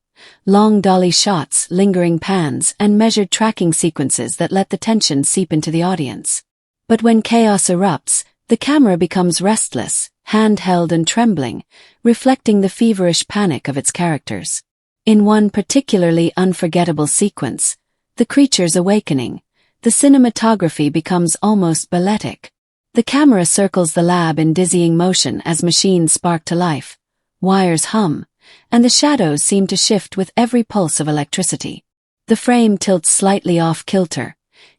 Long dolly shots, lingering pans, and measured tracking sequences that let the tension seep into the audience. But when chaos erupts, the camera becomes restless, handheld and trembling, reflecting the feverish panic of its characters. In one particularly unforgettable sequence, the creature's awakening, the cinematography becomes almost balletic. The camera circles the lab in dizzying motion as machines spark to life, wires hum, and the shadows seem to shift with every pulse of electricity. The frame tilts slightly off-kilter,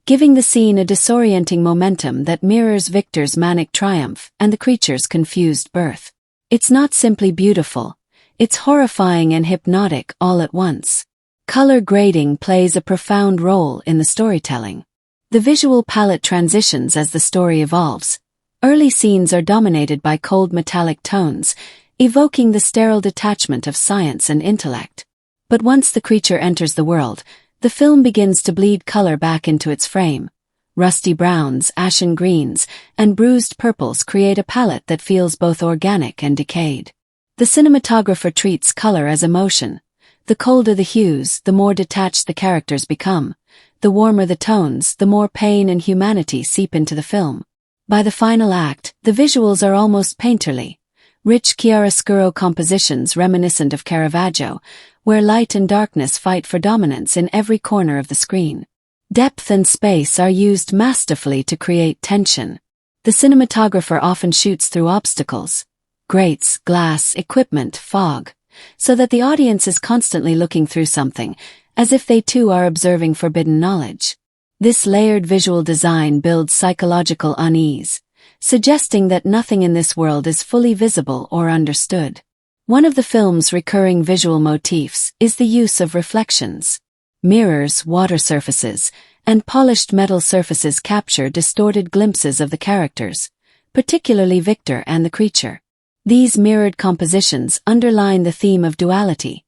giving the scene a disorienting momentum that mirrors Victor's manic triumph and the creature's confused birth. It's not simply beautiful, it's horrifying and hypnotic all at once. Color grading plays a profound role in the storytelling. The visual palette transitions as the story evolves. Early scenes are dominated by cold metallic tones, evoking the sterile detachment of science and intellect. But once the creature enters the world, the film begins to bleed color back into its frame. Rusty browns, ashen greens, and bruised purples create a palette that feels both organic and decayed. The cinematographer treats color as emotion. The colder the hues, the more detached the characters become. The warmer the tones, the more pain and humanity seep into the film. By the final act, the visuals are almost painterly. Rich chiaroscuro compositions reminiscent of Caravaggio, where light and darkness fight for dominance in every corner of the screen. Depth and space are used masterfully to create tension. The cinematographer often shoots through obstacles, grates, glass, equipment, fog, so that the audience is constantly looking through something, as if they too are observing forbidden knowledge. This layered visual design builds psychological unease, suggesting that nothing in this world is fully visible or understood. One of the film's recurring visual motifs is the use of reflections. Mirrors, water surfaces, and polished metal surfaces capture distorted glimpses of the characters, particularly Victor and the creature. These mirrored compositions underline the theme of duality,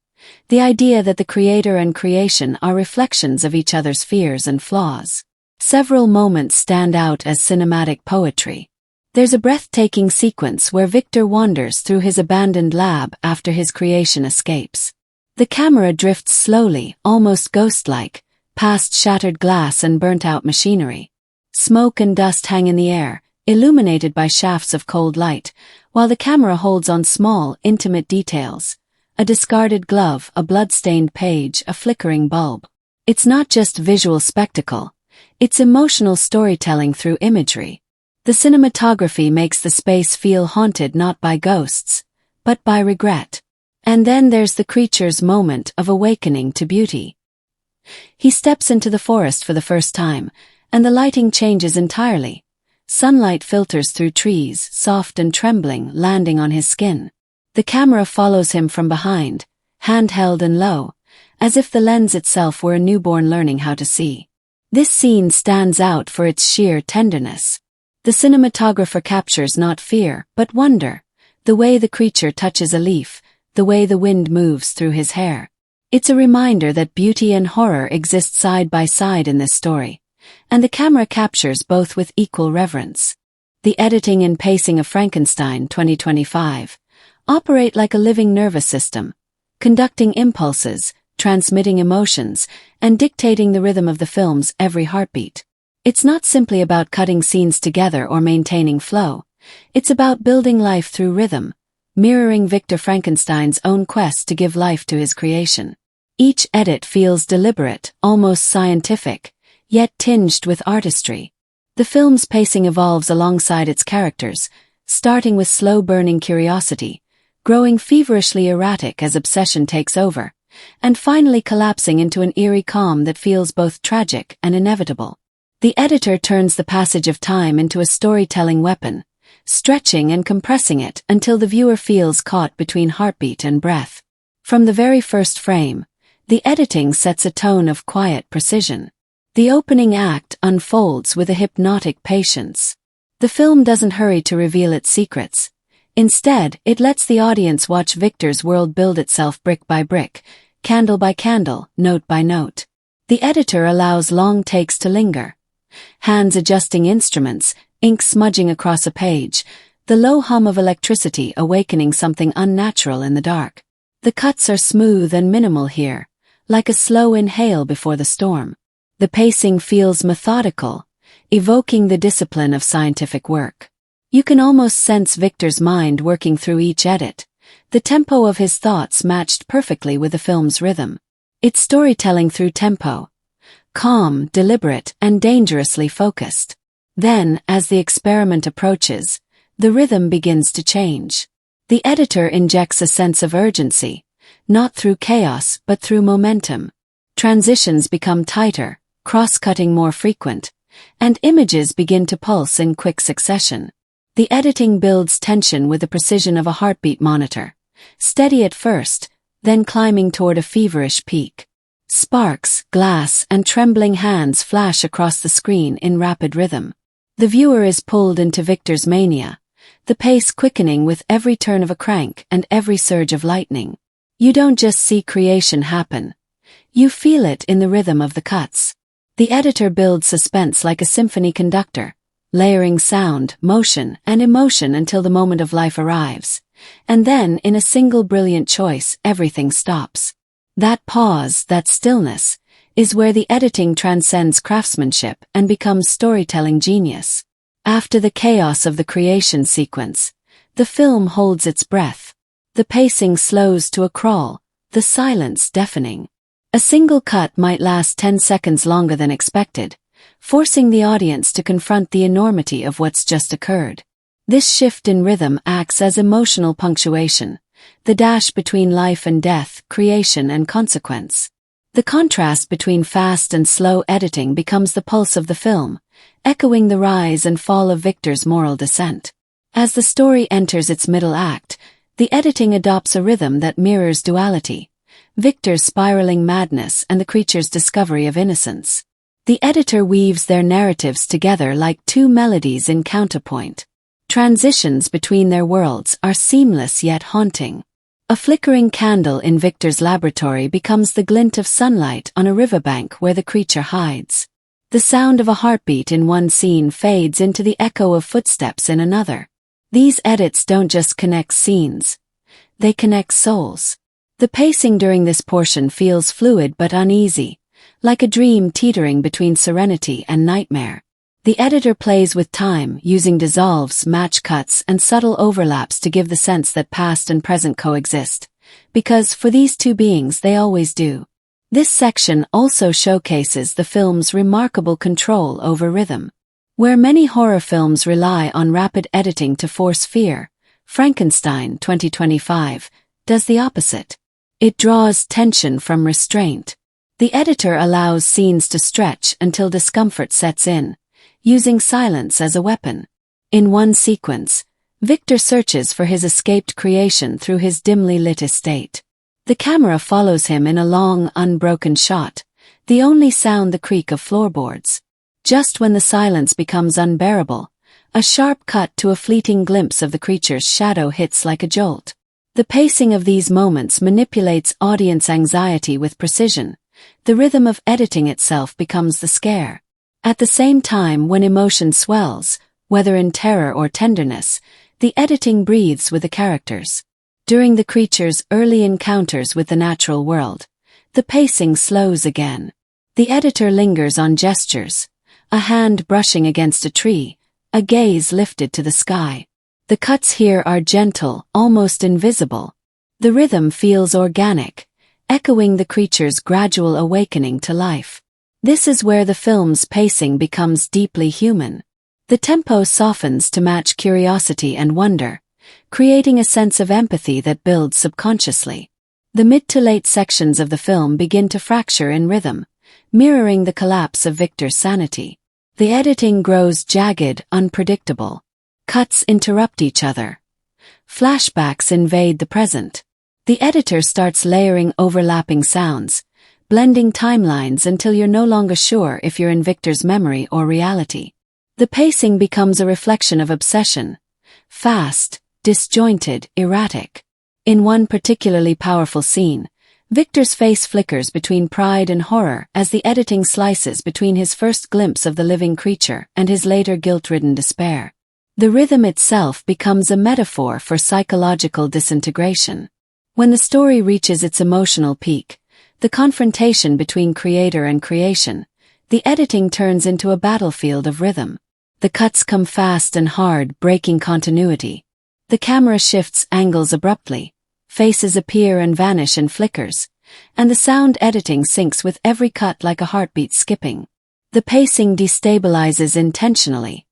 the idea that the creator and creation are reflections of each other's fears and flaws. Several moments stand out as cinematic poetry. There's a breathtaking sequence where Victor wanders through his abandoned lab after his creation escapes. The camera drifts slowly, almost ghost-like, past shattered glass and burnt-out machinery. Smoke and dust hang in the air, illuminated by shafts of cold light, while the camera holds on small, intimate details. A discarded glove, a blood-stained page, a flickering bulb. It's not just visual spectacle. It's emotional storytelling through imagery. The cinematography makes the space feel haunted not by ghosts, but by regret. And then there's the creature's moment of awakening to beauty. He steps into the forest for the first time, and the lighting changes entirely. Sunlight filters through trees, soft and trembling, landing on his skin. The camera follows him from behind, handheld and low, as if the lens itself were a newborn learning how to see. This scene stands out for its sheer tenderness. The cinematographer captures not fear, but wonder, the way the creature touches a leaf, the way the wind moves through his hair. It's a reminder that beauty and horror exist side by side in this story, and the camera captures both with equal reverence. The editing and pacing of Frankenstein 2025 operate like a living nervous system, conducting impulses, transmitting emotions, and dictating the rhythm of the film's every heartbeat. It's not simply about cutting scenes together or maintaining flow. It's about building life through rhythm, mirroring Victor Frankenstein's own quest to give life to his creation. Each edit feels deliberate, almost scientific, yet tinged with artistry. The film's pacing evolves alongside its characters, starting with slow-burning curiosity, growing feverishly erratic as obsession takes over, and finally collapsing into an eerie calm that feels both tragic and inevitable. The editor turns the passage of time into a storytelling weapon, stretching and compressing it until the viewer feels caught between heartbeat and breath. From the very first frame, the editing sets a tone of quiet precision. The opening act unfolds with a hypnotic patience. The film doesn't hurry to reveal its secrets. Instead, it lets the audience watch Victor's world build itself brick by brick, candle by candle, note by note. The editor allows long takes to linger. Hands adjusting instruments, ink smudging across a page, the low hum of electricity awakening something unnatural in the dark. The cuts are smooth and minimal here, like a slow inhale before the storm. The pacing feels methodical, evoking the discipline of scientific work. You can almost sense Victor's mind working through each edit, the tempo of his thoughts matched perfectly with the film's rhythm. It's storytelling through tempo, calm, deliberate, and dangerously focused. Then, as the experiment approaches, the rhythm begins to change. The editor injects a sense of urgency, not through chaos but through momentum. Transitions become tighter, cross-cutting more frequent, and images begin to pulse in quick succession. The editing builds tension with the precision of a heartbeat monitor, steady at first, then climbing toward a feverish peak. Sparks, glass, and trembling hands flash across the screen in rapid rhythm. The viewer is pulled into Victor's mania, the pace quickening with every turn of a crank and every surge of lightning. You don't just see creation happen. You feel it in the rhythm of the cuts. The editor builds suspense like a symphony conductor, layering sound, motion, and emotion until the moment of life arrives. And then, in a single brilliant choice, everything stops. That pause, that stillness, is where the editing transcends craftsmanship and becomes storytelling genius. After the chaos of the creation sequence, the film holds its breath. The pacing slows to a crawl, the silence deafening. A single cut might last 10 seconds longer than expected, forcing the audience to confront the enormity of what's just occurred. This shift in rhythm acts as emotional punctuation, the dash between life and death, creation and consequence. The contrast between fast and slow editing becomes the pulse of the film, echoing the rise and fall of Victor's moral descent. As the story enters its middle act, the editing adopts a rhythm that mirrors duality, Victor's spiraling madness and the creature's discovery of innocence. The editor weaves their narratives together like two melodies in counterpoint. Transitions between their worlds are seamless yet haunting. A flickering candle in Victor's laboratory becomes the glint of sunlight on a riverbank where the creature hides. The sound of a heartbeat in one scene fades into the echo of footsteps in another. These edits don't just connect scenes. They connect souls. The pacing during this portion feels fluid but uneasy, like a dream teetering between serenity and nightmare. The editor plays with time, using dissolves, match cuts, and subtle overlaps to give the sense that past and present coexist, because for these two beings they always do. This section also showcases the film's remarkable control over rhythm. Where many horror films rely on rapid editing to force fear, Frankenstein 2025 does the opposite. It draws tension from restraint. The editor allows scenes to stretch until discomfort sets in, using silence as a weapon. In one sequence, Victor searches for his escaped creation through his dimly lit estate. The camera follows him in a long, unbroken shot, the only sound the creak of floorboards. Just when the silence becomes unbearable, a sharp cut to a fleeting glimpse of the creature's shadow hits like a jolt. The pacing of these moments manipulates audience anxiety with precision. The rhythm of editing itself becomes the scare. At the same time, when emotion swells, whether in terror or tenderness, the editing breathes with the characters. During the creature's early encounters with the natural world, the pacing slows again. The editor lingers on gestures, a hand brushing against a tree, a gaze lifted to the sky. The cuts here are gentle, almost invisible. The rhythm feels organic, echoing the creature's gradual awakening to life. This is where the film's pacing becomes deeply human. The tempo softens to match curiosity and wonder, creating a sense of empathy that builds subconsciously. The mid to late sections of the film begin to fracture in rhythm, mirroring the collapse of Victor's sanity. The editing grows jagged, unpredictable. Cuts interrupt each other. Flashbacks invade the present. The editor starts layering overlapping sounds, blending timelines until you're no longer sure if you're in Victor's memory or reality. The pacing becomes a reflection of obsession. Fast, disjointed, erratic. In one particularly powerful scene, Victor's face flickers between pride and horror as the editing slices between his first glimpse of the living creature and his later guilt-ridden despair. The rhythm itself becomes a metaphor for psychological disintegration. When the story reaches its emotional peak, the confrontation between creator and creation, the editing turns into a battlefield of rhythm. The cuts come fast and hard, breaking continuity. The camera shifts angles abruptly, faces appear and vanish in flickers, and the sound editing syncs with every cut like a heartbeat skipping. The pacing destabilizes intentionally.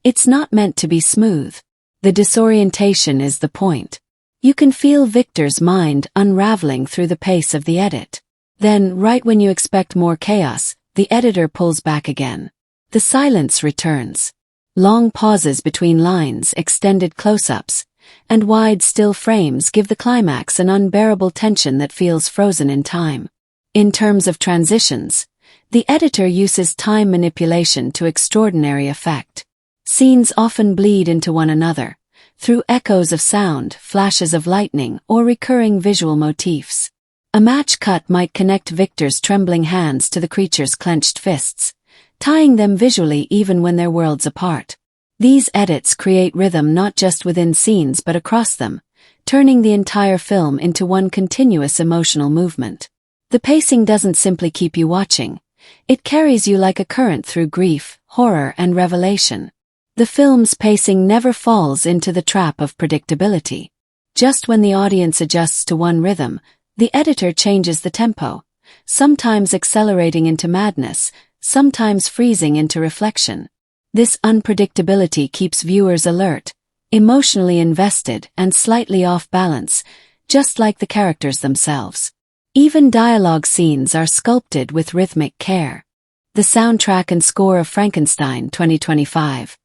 It's not meant to be smooth. The disorientation is the point. You can feel Victor's mind unraveling through the pace of the edit. Then, right when you expect more chaos, the editor pulls back again. The silence returns. Long pauses between lines, extended close-ups, and wide still frames give the climax an unbearable tension that feels frozen in time. In terms of transitions, the editor uses time manipulation to extraordinary effect. Scenes often bleed into one another, through echoes of sound, flashes of lightning, or recurring visual motifs. A match cut might connect Victor's trembling hands to the creature's clenched fists, tying them visually even when they're worlds apart. These edits create rhythm not just within scenes but across them, turning the entire film into one continuous emotional movement. The pacing doesn't simply keep you watching. It carries you like a current through grief, horror, and revelation. The film's pacing never falls into the trap of predictability. Just when the audience adjusts to one rhythm, the editor changes the tempo, sometimes accelerating into madness, sometimes freezing into reflection. This unpredictability keeps viewers alert, emotionally invested, and slightly off balance, just like the characters themselves. Even dialogue scenes are sculpted with rhythmic care. The soundtrack and score of Frankenstein 2025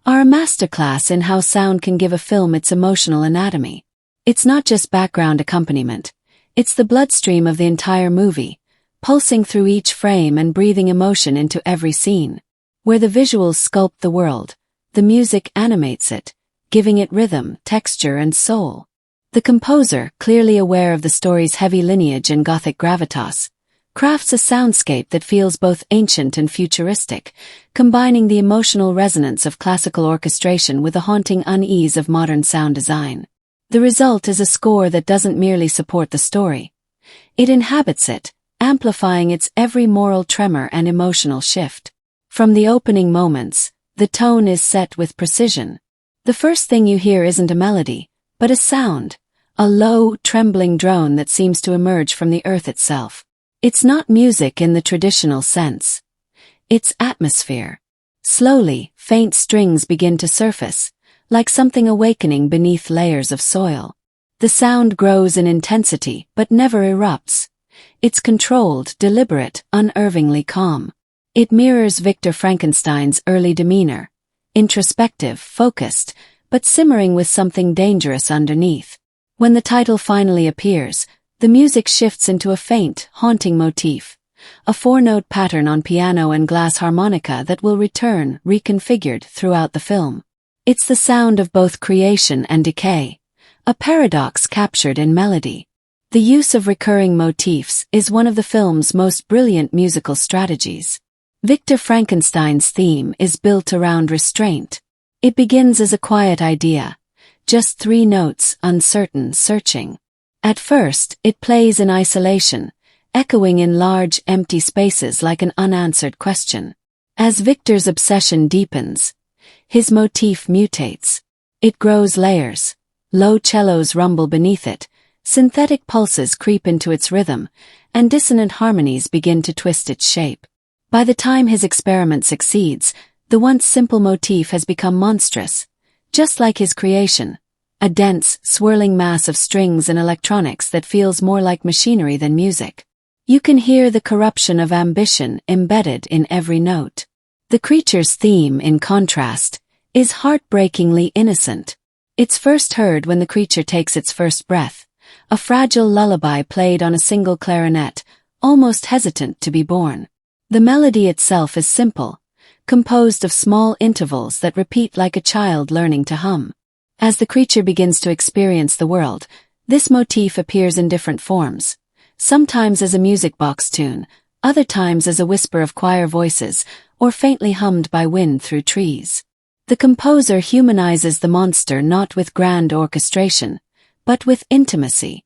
are a masterclass in how sound can give a film its emotional anatomy. It's not just background accompaniment, it's the bloodstream of the entire movie, pulsing through each frame and breathing emotion into every scene. Where the visuals sculpt the world, the music animates it, giving it rhythm, texture, and soul. The composer, clearly aware of the story's heavy lineage and Gothic gravitas, crafts a soundscape that feels both ancient and futuristic, combining the emotional resonance of classical orchestration with the haunting unease of modern sound design. The result is a score that doesn't merely support the story. It inhabits it, amplifying its every moral tremor and emotional shift. From the opening moments, the tone is set with precision. The first thing you hear isn't a melody, but a sound, a low, trembling drone that seems to emerge from the earth itself. It's not music in the traditional sense. It's atmosphere. Slowly, faint strings begin to surface, like something awakening beneath layers of soil. The sound grows in intensity but never erupts. It's controlled, deliberate, unervingly calm. It mirrors Victor Frankenstein's early demeanor, introspective, focused, but simmering with something dangerous underneath. When the title finally appears, the music shifts into a faint, haunting motif, a four-note pattern on piano and glass harmonica that will return, reconfigured, throughout the film. It's the sound of both creation and decay, a paradox captured in melody. The use of recurring motifs is one of the film's most brilliant musical strategies. Victor Frankenstein's theme is built around restraint. It begins as a quiet idea, just 3 notes, uncertain, searching. At first, it plays in isolation, echoing in large, empty spaces like an unanswered question. As Victor's obsession deepens, his motif mutates. It grows layers. Low cellos rumble beneath it, synthetic pulses creep into its rhythm, and dissonant harmonies begin to twist its shape. By the time his experiment succeeds, the once simple motif has become monstrous, just like his creation, a dense, swirling mass of strings and electronics that feels more like machinery than music. You can hear the corruption of ambition embedded in every note. The creature's theme, in contrast, is heartbreakingly innocent. It's first heard when the creature takes its first breath, a fragile lullaby played on a single clarinet, almost hesitant to be born. The melody itself is simple, composed of small intervals that repeat like a child learning to hum. As the creature begins to experience the world, this motif appears in different forms, sometimes as a music box tune, other times as a whisper of choir voices, or faintly hummed by wind through trees. The composer humanizes the monster not with grand orchestration, but with intimacy.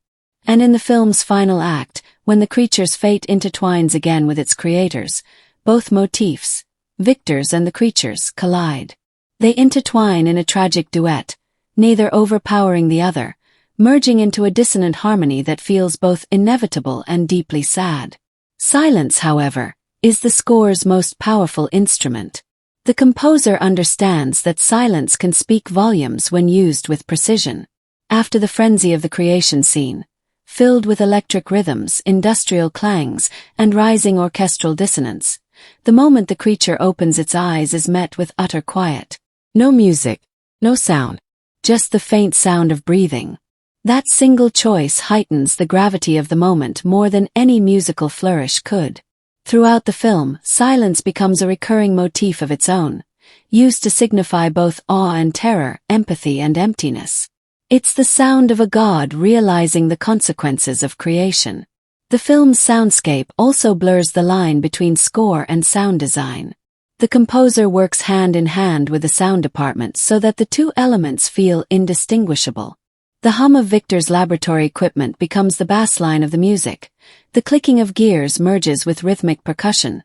And in the film's final act, when the creature's fate intertwines again with its creators, both motifs, Victor's and the creature's, collide. They intertwine in a tragic duet, neither overpowering the other, merging into a dissonant harmony that feels both inevitable and deeply sad. Silence, however, is the score's most powerful instrument. The composer understands that silence can speak volumes when used with precision. After the frenzy of the creation scene, filled with electric rhythms, industrial clangs, and rising orchestral dissonance, the moment the creature opens its eyes is met with utter quiet. No music, no sound, just the faint sound of breathing. That single choice heightens the gravity of the moment more than any musical flourish could. Throughout the film, silence becomes a recurring motif of its own, used to signify both awe and terror, empathy and emptiness. It's the sound of a god realizing the consequences of creation. The film's soundscape also blurs the line between score and sound design. The composer works hand in hand with the sound department so that the two elements feel indistinguishable. The hum of Victor's laboratory equipment becomes the bassline of the music. The clicking of gears merges with rhythmic percussion.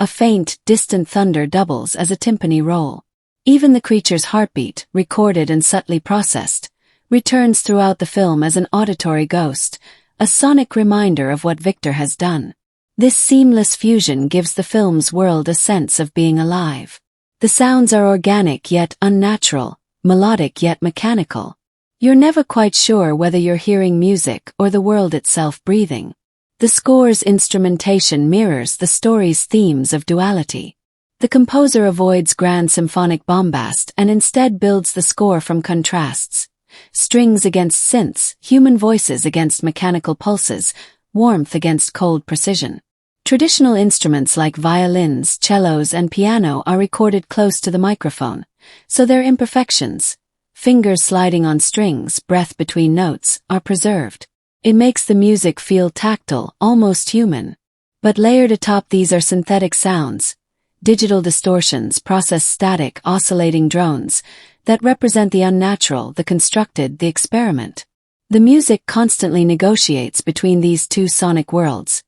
A faint, distant thunder doubles as a timpani roll. Even the creature's heartbeat, recorded and subtly processed, returns throughout the film as an auditory ghost, a sonic reminder of what Victor has done. This seamless fusion gives the film's world a sense of being alive. The sounds are organic yet unnatural, melodic yet mechanical. You're never quite sure whether you're hearing music or the world itself breathing. The score's instrumentation mirrors the story's themes of duality. The composer avoids grand symphonic bombast and instead builds the score from contrasts. Strings against synths, human voices against mechanical pulses, warmth against cold precision. Traditional instruments like violins, cellos, and piano are recorded close to the microphone, so their imperfections, fingers sliding on strings, breath between notes, are preserved. It makes the music feel tactile, almost human. But layered atop these are synthetic sounds, digital distortions, processed static, oscillating drones, that represent the unnatural, the constructed, the experiment. The music constantly negotiates between these two sonic worlds,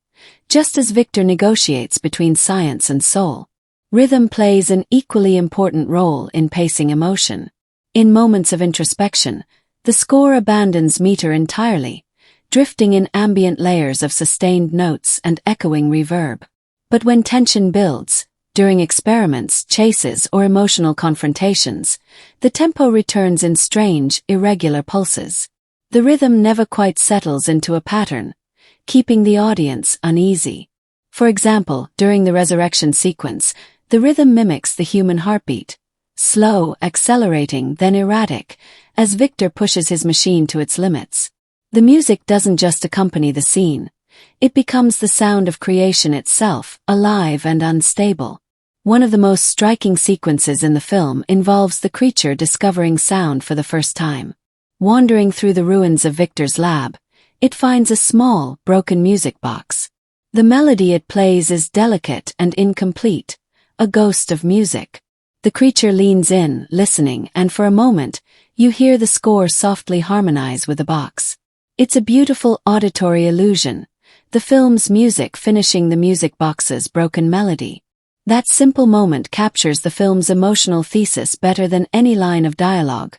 just as Victor negotiates between science and soul. Rhythm plays an equally important role in pacing emotion. In moments of introspection, the score abandons meter entirely, drifting in ambient layers of sustained notes and echoing reverb. But when tension builds, during experiments, chases, or emotional confrontations, the tempo returns in strange, irregular pulses. The rhythm never quite settles into a pattern, keeping the audience uneasy. For example, during the resurrection sequence, the rhythm mimics the human heartbeat, slow, accelerating, then erratic, as Victor pushes his machine to its limits. The music doesn't just accompany the scene, it becomes the sound of creation itself, alive and unstable. One of the most striking sequences in the film involves the creature discovering sound for the first time. Wandering through the ruins of Victor's lab, it finds a small, broken music box. The melody it plays is delicate and incomplete, a ghost of music. The creature leans in, listening, and for a moment, you hear the score softly harmonize with the box. It's a beautiful auditory illusion, the film's music finishing the music box's broken melody. That simple moment captures the film's emotional thesis better than any line of dialogue.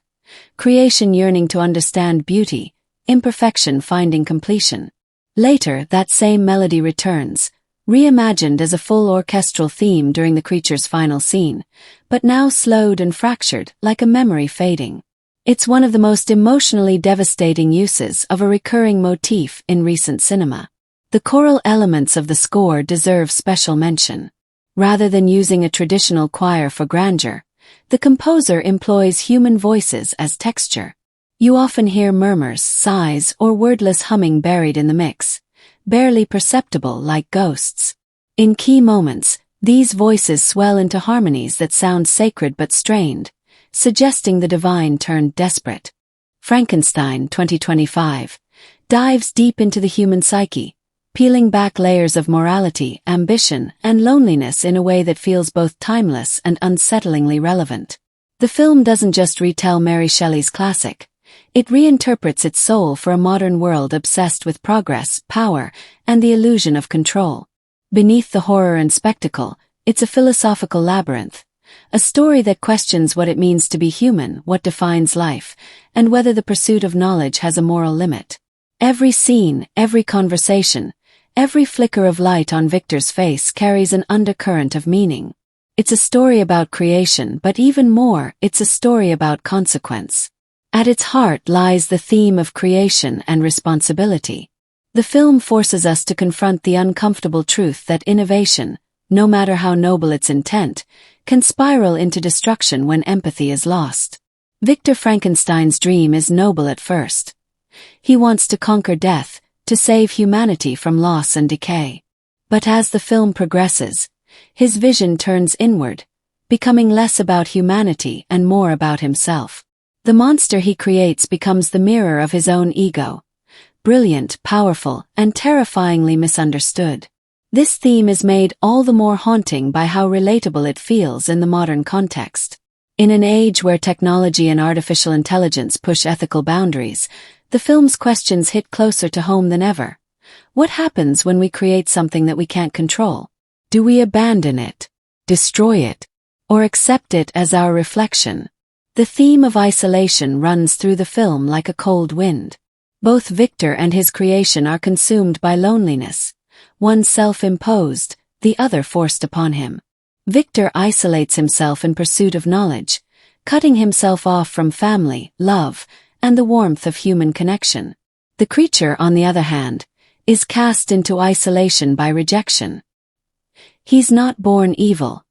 Creation yearning to understand beauty, imperfection finding completion. Later, that same melody returns, reimagined as a full orchestral theme during the creature's final scene, but now slowed and fractured, like a memory fading. It's one of the most emotionally devastating uses of a recurring motif in recent cinema. The choral elements of the score deserve special mention. Rather than using a traditional choir for grandeur, the composer employs human voices as texture. You often hear murmurs, sighs, or wordless humming buried in the mix, barely perceptible like ghosts. In key moments, these voices swell into harmonies that sound sacred but strained, suggesting the divine turned desperate. Frankenstein 2025 dives deep into the human psyche, peeling back layers of morality, ambition, and loneliness in a way that feels both timeless and unsettlingly relevant. The film doesn't just retell Mary Shelley's classic, it reinterprets its soul for a modern world obsessed with progress, power, and the illusion of control. Beneath the horror and spectacle, it's a philosophical labyrinth, a story that questions what it means to be human, what defines life, and whether the pursuit of knowledge has a moral limit. Every scene, every conversation, every flicker of light on Victor's face carries an undercurrent of meaning. It's a story about creation, but even more, it's a story about consequence. At its heart lies the theme of creation and responsibility. The film forces us to confront the uncomfortable truth that innovation, no matter how noble its intent, can spiral into destruction when empathy is lost. Victor Frankenstein's dream is noble at first. He wants to conquer death, to save humanity from loss and decay. But as the film progresses, his vision turns inward, becoming less about humanity and more about himself. The monster he creates becomes the mirror of his own ego, brilliant, powerful, and terrifyingly misunderstood. This theme is made all the more haunting by how relatable it feels in the modern context. In an age where technology and artificial intelligence push ethical boundaries, the film's questions hit closer to home than ever. What happens when we create something that we can't control? Do we abandon it, destroy it, or accept it as our reflection? The theme of isolation runs through the film like a cold wind. Both Victor and his creation are consumed by loneliness, one self-imposed, the other forced upon him. Victor isolates himself in pursuit of knowledge, cutting himself off from family, love, and the warmth of human connection. The creature, on the other hand, is cast into isolation by rejection. He's not born evil.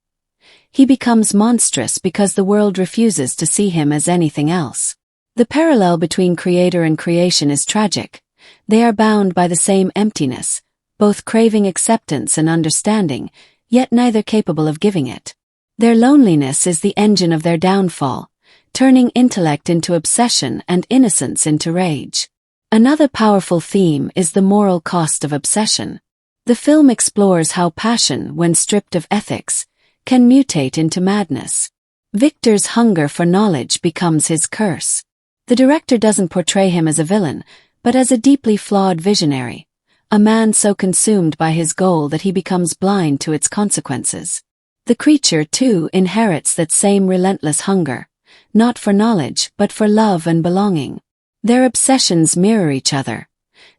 He becomes monstrous because the world refuses to see him as anything else. The parallel between creator and creation is tragic. They are bound by the same emptiness, both craving acceptance and understanding, yet neither capable of giving it. Their loneliness is the engine of their downfall, turning intellect into obsession and innocence into rage. Another powerful theme is the moral cost of obsession. The film explores how passion, when stripped of ethics, can mutate into madness. Victor's hunger for knowledge becomes his curse. The director doesn't portray him as a villain, but as a deeply flawed visionary, a man so consumed by his goal that he becomes blind to its consequences. The creature, too, inherits that same relentless hunger, not for knowledge but for love and belonging. Their obsessions mirror each other.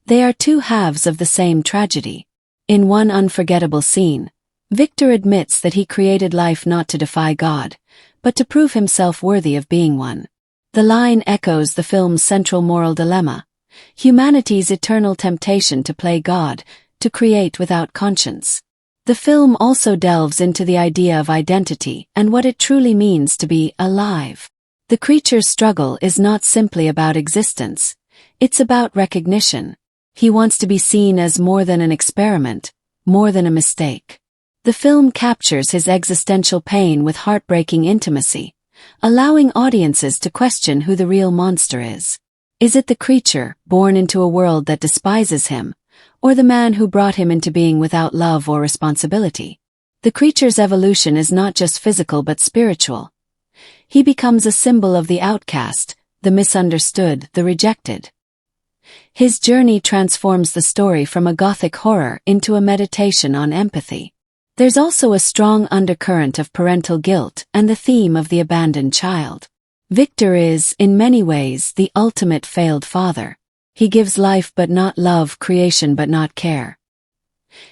They are two halves of the same tragedy. In one unforgettable scene, Victor admits that he created life not to defy God, but to prove himself worthy of being one. The line echoes the film's central moral dilemma: humanity's eternal temptation to play God, to create without conscience. The film also delves into the idea of identity and what it truly means to be alive. The creature's struggle is not simply about existence, it's about recognition. He wants to be seen as more than an experiment, more than a mistake. The film captures his existential pain with heartbreaking intimacy, allowing audiences to question who the real monster is. Is it the creature, born into a world that despises him, or the man who brought him into being without love or responsibility? The creature's evolution is not just physical but spiritual. He becomes a symbol of the outcast, the misunderstood, the rejected. His journey transforms the story from a Gothic horror into a meditation on empathy. There's also a strong undercurrent of parental guilt and the theme of the abandoned child. Victor is, in many ways, the ultimate failed father. He gives life but not love, creation but not care.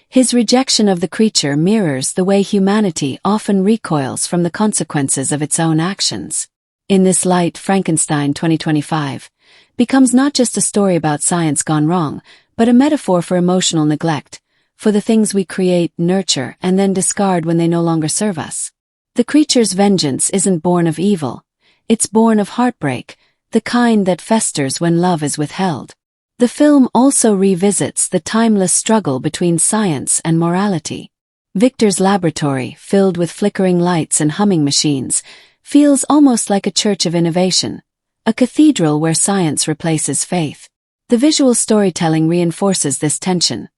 His rejection of the creature mirrors the way humanity often recoils from the consequences of its own actions. In this light, Frankenstein 2025 becomes not just a story about science gone wrong, but a metaphor for emotional neglect, for the things we create, nurture, and then discard when they no longer serve us. The creature's vengeance isn't born of evil. It's born of heartbreak, the kind that festers when love is withheld. The film also revisits the timeless struggle between science and morality. Victor's laboratory, filled with flickering lights and humming machines, feels almost like a church of innovation, a cathedral where science replaces faith. The visual storytelling reinforces this tension.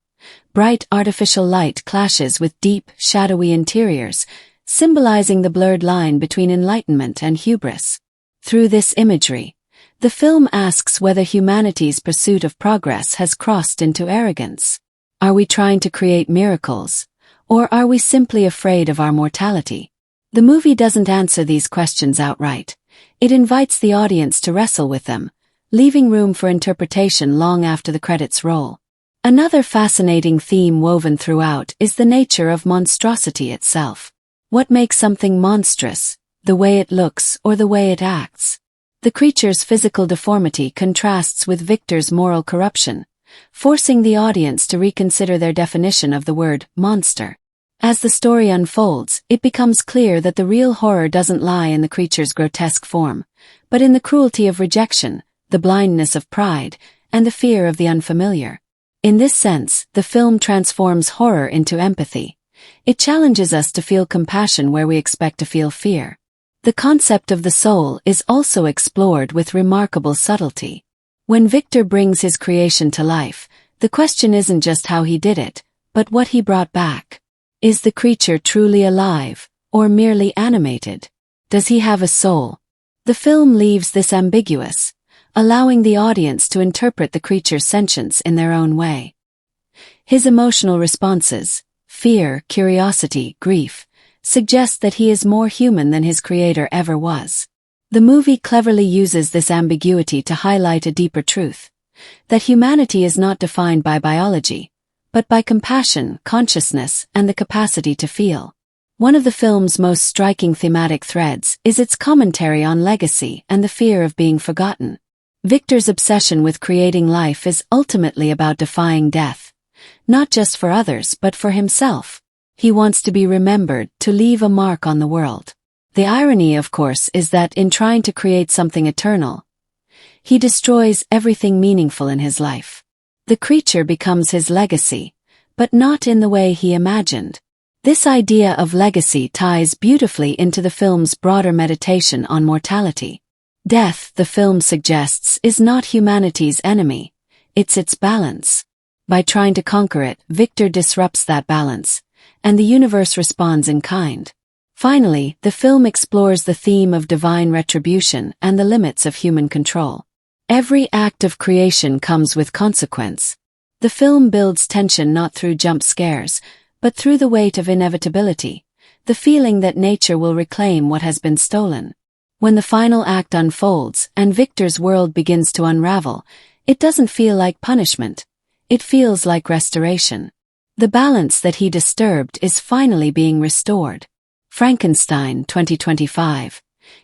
Bright artificial light clashes with deep, shadowy interiors, symbolizing the blurred line between enlightenment and hubris. Through this imagery, the film asks whether humanity's pursuit of progress has crossed into arrogance. Are we trying to create miracles, or are we simply afraid of our mortality? The movie doesn't answer these questions outright. It invites the audience to wrestle with them, leaving room for interpretation long after the credits roll. Another fascinating theme woven throughout is the nature of monstrosity itself. What makes something monstrous, the way it looks or the way it acts? The creature's physical deformity contrasts with Victor's moral corruption, forcing the audience to reconsider their definition of the word monster. As the story unfolds, it becomes clear that the real horror doesn't lie in the creature's grotesque form, but in the cruelty of rejection, the blindness of pride, and the fear of the unfamiliar. In this sense, the film transforms horror into empathy. It challenges us to feel compassion where we expect to feel fear. The concept of the soul is also explored with remarkable subtlety. When Victor brings his creation to life, the question isn't just how he did it, but what he brought back. Is the creature truly alive, or merely animated? Does he have a soul? The film leaves this ambiguous, allowing the audience to interpret the creature's sentience in their own way. His emotional responses, fear, curiosity, grief, suggest that he is more human than his creator ever was. The movie cleverly uses this ambiguity to highlight a deeper truth, that humanity is not defined by biology, but by compassion, consciousness, and the capacity to feel. One of the film's most striking thematic threads is its commentary on legacy and the fear of being forgotten. Victor's obsession with creating life is ultimately about defying death, not just for others but for himself. He wants to be remembered, to leave a mark on the world. The irony, of course, is that in trying to create something eternal, he destroys everything meaningful in his life. The creature becomes his legacy, but not in the way he imagined. This idea of legacy ties beautifully into the film's broader meditation on mortality. Death, the film suggests, is not humanity's enemy, it's its balance. By trying to conquer it, Victor disrupts that balance, and the universe responds in kind. Finally, the film explores the theme of divine retribution and the limits of human control. Every act of creation comes with consequence. The film builds tension not through jump scares, but through the weight of inevitability, the feeling that nature will reclaim what has been stolen. When the final act unfolds and Victor's world begins to unravel, it doesn't feel like punishment. It feels like restoration. The balance that he disturbed is finally being restored. Frankenstein 2025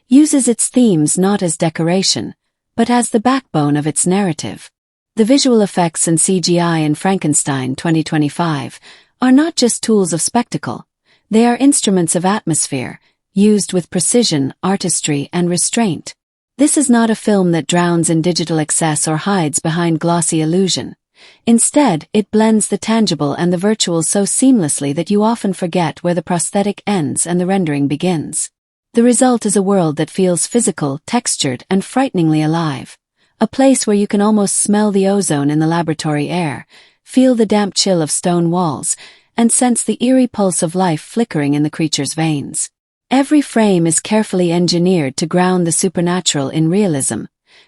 uses its themes not as decoration, but as the backbone of its narrative. The visual effects and CGI in Frankenstein 2025 are not just tools of spectacle, they are instruments of atmosphere, used with precision, artistry, and restraint. This is not a film that drowns in digital excess or hides behind glossy illusion. Instead, it blends the tangible and the virtual so seamlessly that you often forget where the prosthetic ends and the rendering begins. The result is a world that feels physical, textured, and frighteningly alive. A place where you can almost smell the ozone in the laboratory air, feel the damp chill of stone walls, and sense the eerie pulse of life flickering in the creature's veins. Every frame is carefully engineered to ground the supernatural in realism,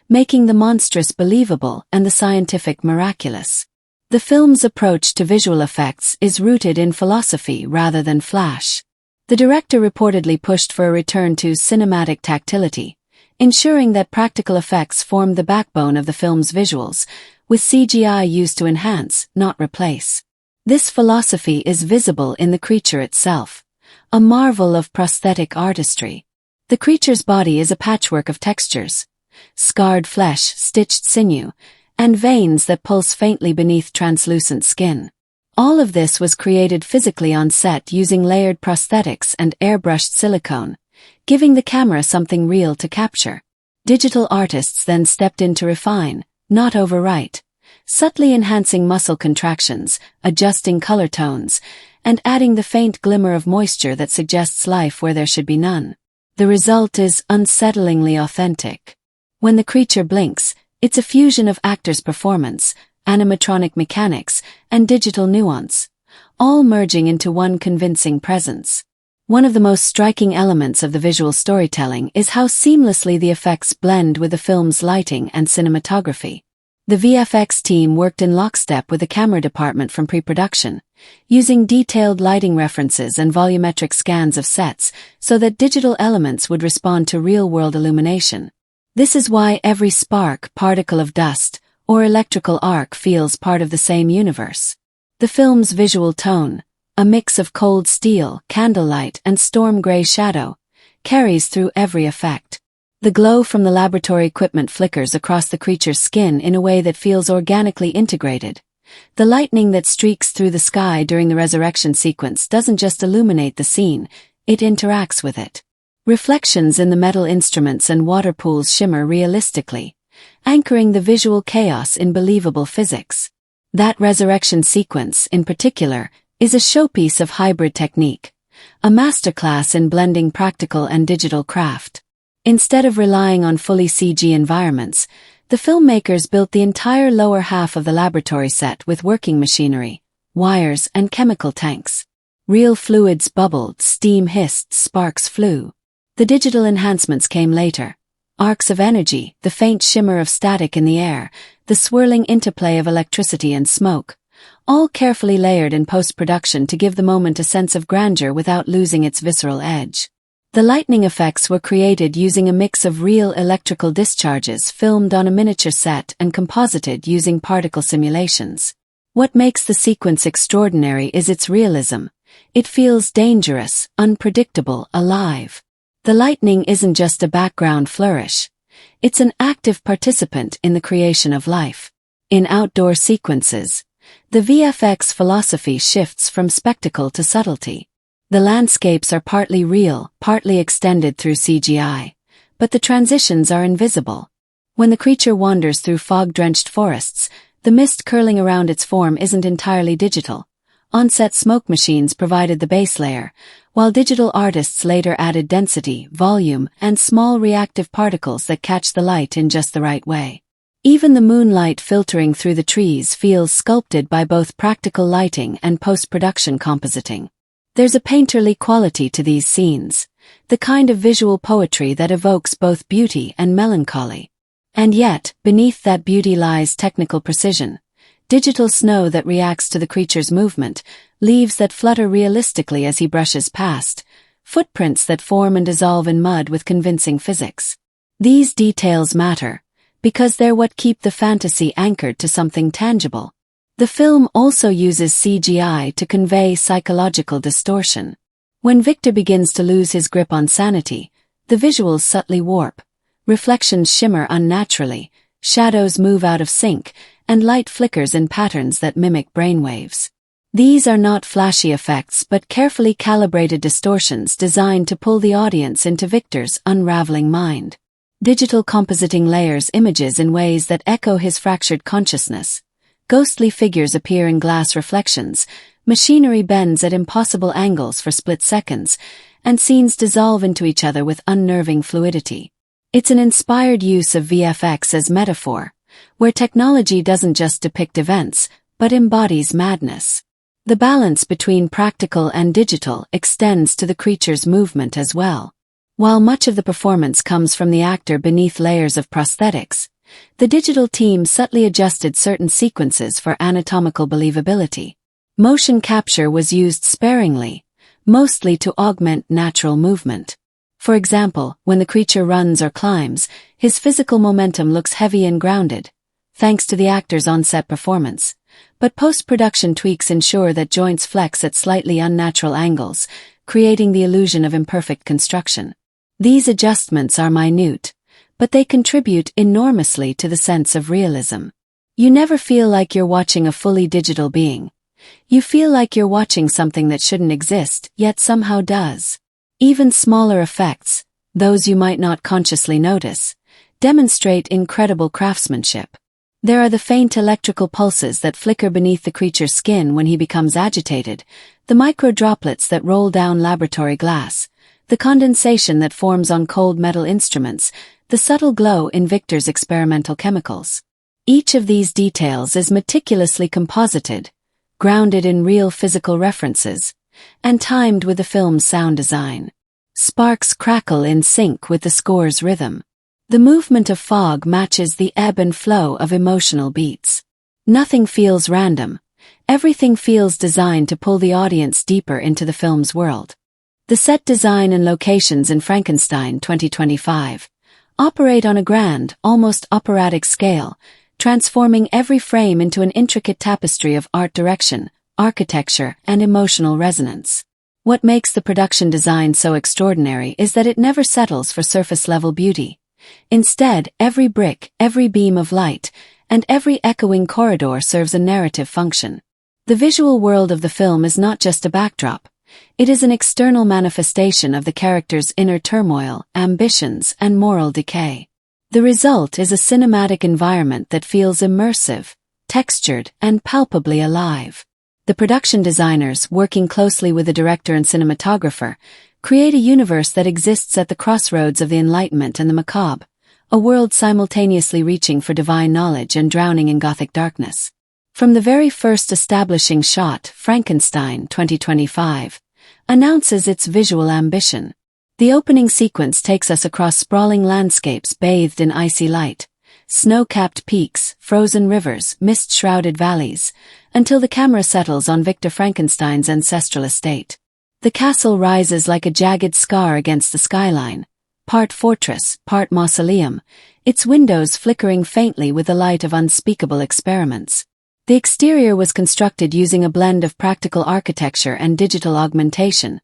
making the monstrous believable and the scientific miraculous. The film's approach to visual effects is rooted in philosophy rather than flash. The director reportedly pushed for a return to cinematic tactility, ensuring that practical effects formed the backbone of the film's visuals, with CGI used to enhance, not replace. This philosophy is visible in the creature itself, a marvel of prosthetic artistry. The creature's body is a patchwork of textures: scarred flesh, stitched sinew, and veins that pulse faintly beneath translucent skin. All of this was created physically on set using layered prosthetics and airbrushed silicone, giving the camera something real to capture. Digital artists then stepped in to refine, not overwrite, subtly enhancing muscle contractions, adjusting color tones, and adding the faint glimmer of moisture that suggests life where there should be none. The result is unsettlingly authentic. When the creature blinks, it's a fusion of actors' performance, animatronic mechanics, and digital nuance, all merging into one convincing presence. One of the most striking elements of the visual storytelling is how seamlessly the effects blend with the film's lighting and cinematography. The VFX team worked in lockstep with the camera department from pre-production, using detailed lighting references and volumetric scans of sets so that digital elements would respond to real-world illumination. This is why every spark, particle of dust, or electrical arc feels part of the same universe. The film's visual tone, a mix of cold steel, candlelight, and storm gray shadow, carries through every effect. The glow from the laboratory equipment flickers across the creature's skin in a way that feels organically integrated. The lightning that streaks through the sky during the resurrection sequence doesn't just illuminate the scene, it interacts with it. Reflections in the metal instruments and water pools shimmer realistically, anchoring the visual chaos in believable physics. That resurrection sequence, in particular, is a showpiece of hybrid technique, a masterclass in blending practical and digital craft. Instead of relying on fully CG environments, the filmmakers built the entire lower half of the laboratory set with working machinery, wires, and chemical tanks. Real fluids bubbled, steam hissed, sparks flew. The digital enhancements came later. Arcs of energy, the faint shimmer of static in the air, the swirling interplay of electricity and smoke, all carefully layered in post-production to give the moment a sense of grandeur without losing its visceral edge. The lightning effects were created using a mix of real electrical discharges filmed on a miniature set and composited using particle simulations. What makes the sequence extraordinary is its realism. It feels dangerous, unpredictable, alive. The lightning isn't just a background flourish. It's an active participant in the creation of life. In outdoor sequences, the VFX philosophy shifts from spectacle to subtlety. The landscapes are partly real, partly extended through CGI, but the transitions are invisible. When the creature wanders through fog-drenched forests, the mist curling around its form isn't entirely digital. On-set smoke machines provided the base layer, while digital artists later added density, volume, and small reactive particles that catch the light in just the right way. Even the moonlight filtering through the trees feels sculpted by both practical lighting and post-production compositing. There's a painterly quality to these scenes, the kind of visual poetry that evokes both beauty and melancholy. And yet, beneath that beauty lies technical precision. Digital snow that reacts to the creature's movement, leaves that flutter realistically as he brushes past, footprints that form and dissolve in mud with convincing physics. These details matter, because they're what keep the fantasy anchored to something tangible. The film also uses CGI to convey psychological distortion. When Victor begins to lose his grip on sanity, the visuals subtly warp, reflections shimmer unnaturally, shadows move out of sync, and light flickers in patterns that mimic brainwaves. These are not flashy effects but carefully calibrated distortions designed to pull the audience into Victor's unraveling mind. Digital compositing layers images in ways that echo his fractured consciousness. Ghostly figures appear in glass reflections, machinery bends at impossible angles for split seconds, and scenes dissolve into each other with unnerving fluidity. It's an inspired use of VFX as metaphor, where technology doesn't just depict events, but embodies madness. The balance between practical and digital extends to the creature's movement as well. While much of the performance comes from the actor beneath layers of prosthetics, the digital team subtly adjusted certain sequences for anatomical believability. Motion capture was used sparingly, mostly to augment natural movement. For example, when the creature runs or climbs, his physical momentum looks heavy and grounded, thanks to the actor's on-set performance. But post-production tweaks ensure that joints flex at slightly unnatural angles, creating the illusion of imperfect construction. These adjustments are minute, but they contribute enormously to the sense of realism. You never feel like you're watching a fully digital being. You feel like you're watching something that shouldn't exist, yet somehow does. Even smaller effects, those you might not consciously notice, demonstrate incredible craftsmanship. There are the faint electrical pulses that flicker beneath the creature's skin when he becomes agitated, the micro droplets that roll down laboratory glass, the condensation that forms on cold metal instruments, the subtle glow in Victor's experimental chemicals. Each of these details is meticulously composited, grounded in real physical references, and timed with the film's sound design. Sparks crackle in sync with the score's rhythm. The movement of fog matches the ebb and flow of emotional beats. Nothing feels random. Everything feels designed to pull the audience deeper into the film's world. The set design and locations in Frankenstein 2025 operate on a grand, almost operatic scale, transforming every frame into an intricate tapestry of art direction, architecture, and emotional resonance. What makes the production design so extraordinary is that it never settles for surface-level beauty. Instead, every brick, every beam of light, and every echoing corridor serves a narrative function. The visual world of the film is not just a backdrop. It is an external manifestation of the character's inner turmoil, ambitions, and moral decay. The result is a cinematic environment that feels immersive, textured, and palpably alive. The production designers, working closely with the director and cinematographer, create a universe that exists at the crossroads of the Enlightenment and the macabre, a world simultaneously reaching for divine knowledge and drowning in Gothic darkness. From the very first establishing shot, Frankenstein 2025 announces its visual ambition. The opening sequence takes us across sprawling landscapes bathed in icy light, snow-capped peaks, frozen rivers, mist-shrouded valleys, until the camera settles on Victor Frankenstein's ancestral estate. The castle rises like a jagged scar against the skyline, part fortress, part mausoleum, its windows flickering faintly with the light of unspeakable experiments. The exterior was constructed using a blend of practical architecture and digital augmentation,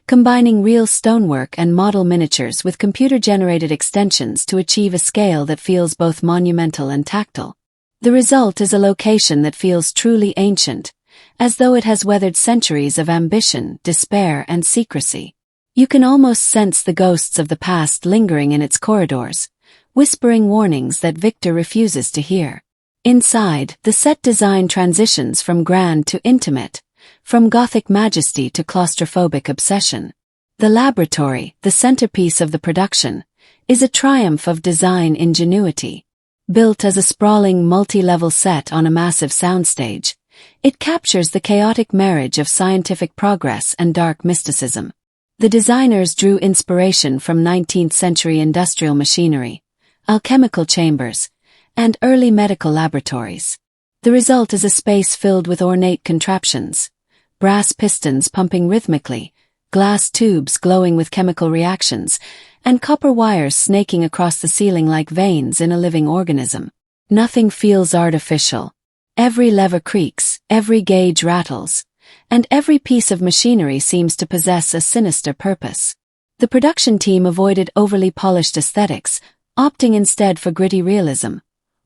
combining real stonework and model miniatures with computer-generated extensions to achieve a scale that feels both monumental and tactile. The result is a location that feels truly ancient, as though it has weathered centuries of ambition, despair, and secrecy. You can almost sense the ghosts of the past lingering in its corridors, whispering warnings that Victor refuses to hear. Inside, the set design transitions from grand to intimate, from Gothic majesty to claustrophobic obsession. The laboratory, the centerpiece of the production, is a triumph of design ingenuity. Built as a sprawling multi-level set on a massive soundstage, it captures the chaotic marriage of scientific progress and dark mysticism. The designers drew inspiration from 19th-century industrial machinery, alchemical chambers, and early medical laboratories. The result is a space filled with ornate contraptions, brass pistons pumping rhythmically, glass tubes glowing with chemical reactions, and copper wires snaking across the ceiling like veins in a living organism. Nothing feels artificial. Every lever creaks, every gauge rattles, and every piece of machinery seems to possess a sinister purpose. The production team avoided overly polished aesthetics, opting instead for gritty realism.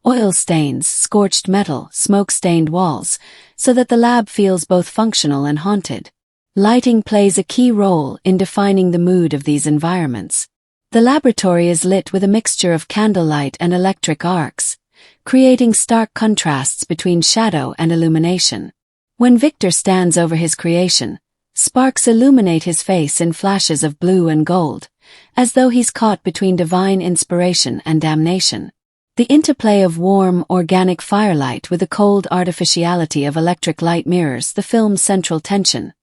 Oil stains, scorched metal, smoke-stained walls, so that the lab feels both functional and haunted. Lighting plays a key role in defining the mood of these environments. The laboratory is lit with a mixture of candlelight and electric arcs, creating stark contrasts between shadow and illumination. When Victor stands over his creation, sparks illuminate his face in flashes of blue and gold, as though he's caught between divine inspiration and damnation. The interplay of warm, organic firelight with the cold artificiality of electric light mirrors the film's central tension,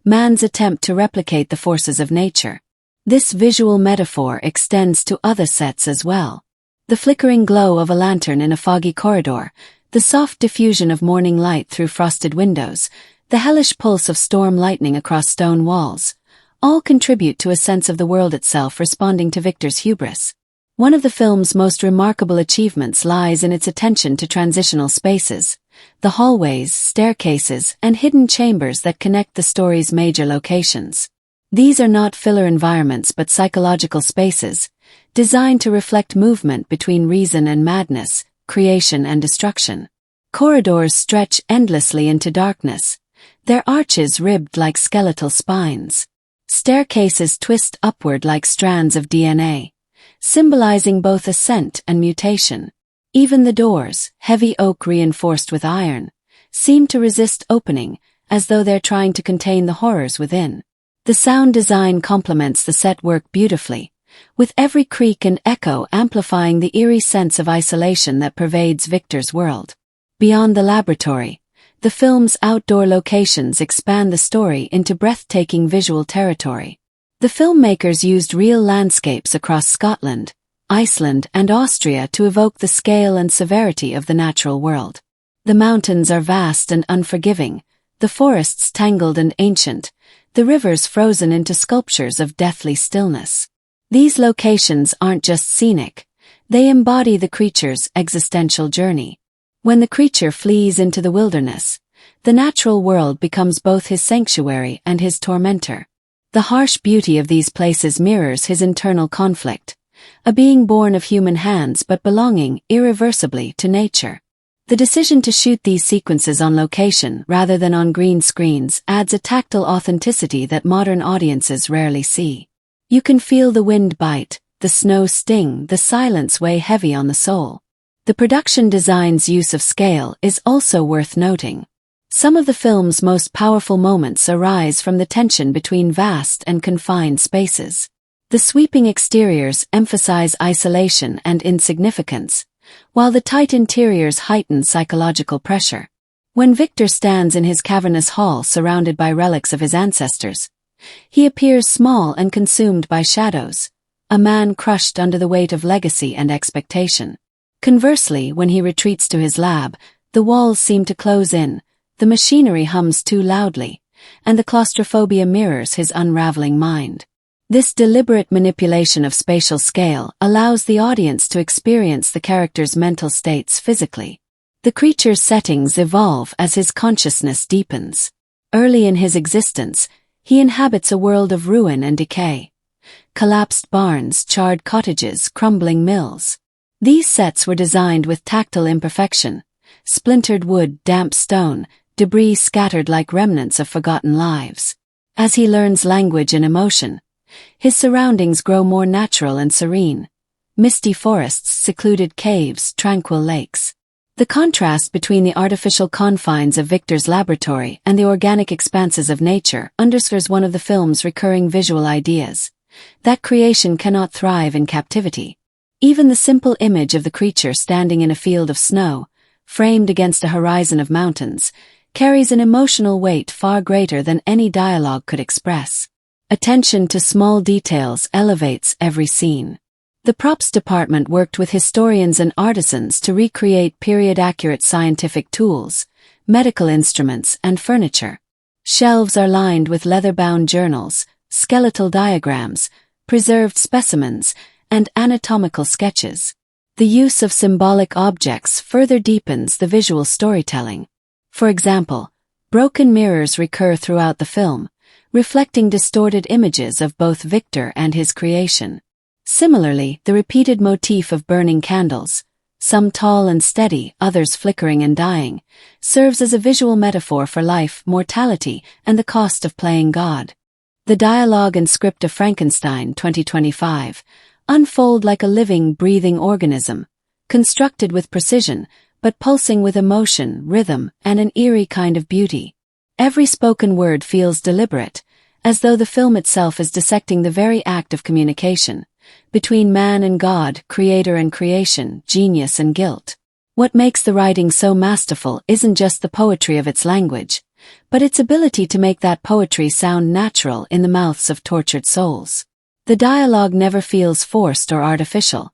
man's attempt to replicate the forces of nature. This visual metaphor extends to other sets as well. The flickering glow of a lantern in a foggy corridor, the soft diffusion of morning light through frosted windows, the hellish pulse of storm lightning across stone walls, all contribute to a sense of the world itself responding to Victor's hubris. One of the film's most remarkable achievements lies in its attention to transitional spaces, the hallways, staircases, and hidden chambers that connect the story's major locations. These are not filler environments but psychological spaces, designed to reflect movement between reason and madness, creation and destruction. Corridors stretch endlessly into darkness, their arches ribbed like skeletal spines. Staircases twist upward like strands of DNA, symbolizing both ascent and mutation. Even the doors, heavy oak reinforced with iron, seem to resist opening, as though they're trying to contain the horrors within. The sound design complements the set work beautifully, with every creak and echo amplifying the eerie sense of isolation that pervades Victor's world. Beyond the laboratory, the film's outdoor locations expand the story into breathtaking visual territory. The filmmakers used real landscapes across Scotland, Iceland, and Austria to evoke the scale and severity of the natural world. The mountains are vast and unforgiving, the forests tangled and ancient, the rivers frozen into sculptures of deathly stillness. These locations aren't just scenic, they embody the creature's existential journey. When the creature flees into the wilderness, the natural world becomes both his sanctuary and his tormentor. The harsh beauty of these places mirrors his internal conflict, a being born of human hands but belonging irreversibly to nature. The decision to shoot these sequences on location rather than on green screens adds a tactile authenticity that modern audiences rarely see. You can feel the wind bite, the snow sting, the silence weigh heavy on the soul. The production design's use of scale is also worth noting. Some of the film's most powerful moments arise from the tension between vast and confined spaces. The sweeping exteriors emphasize isolation and insignificance, while the tight interiors heighten psychological pressure. When Victor stands in his cavernous hall surrounded by relics of his ancestors, he appears small and consumed by shadows, a man crushed under the weight of legacy and expectation. Conversely, when he retreats to his lab, the walls seem to close in, the machinery hums too loudly, and the claustrophobia mirrors his unraveling mind. This deliberate manipulation of spatial scale allows the audience to experience the character's mental states physically. The creature's settings evolve as his consciousness deepens. Early in his existence, he inhabits a world of ruin and decay. Collapsed barns, charred cottages, crumbling mills. These sets were designed with tactile imperfection, splintered wood, damp stone, debris scattered like remnants of forgotten lives. As he learns language and emotion, his surroundings grow more natural and serene. Misty forests, secluded caves, tranquil lakes. The contrast between the artificial confines of Victor's laboratory and the organic expanses of nature underscores one of the film's recurring visual ideas: that creation cannot thrive in captivity. Even the simple image of the creature standing in a field of snow, framed against a horizon of mountains, carries an emotional weight far greater than any dialogue could express. Attention to small details elevates every scene. The props department worked with historians and artisans to recreate period-accurate scientific tools, medical instruments, and furniture. Shelves are lined with leather-bound journals, skeletal diagrams, preserved specimens, and anatomical sketches. The use of symbolic objects further deepens the visual storytelling. For example, broken mirrors recur throughout the film, reflecting distorted images of both Victor and his creation. Similarly, the repeated motif of burning candles, some tall and steady, others flickering and dying, serves as a visual metaphor for life, mortality, and the cost of playing God. The dialogue and script of Frankenstein 2025 unfold like a living, breathing organism, constructed with precision, but pulsing with emotion, rhythm, and an eerie kind of beauty. Every spoken word feels deliberate, as though the film itself is dissecting the very act of communication, between man and God, creator and creation, genius and guilt. What makes the writing so masterful isn't just the poetry of its language, but its ability to make that poetry sound natural in the mouths of tortured souls. The dialogue never feels forced or artificial.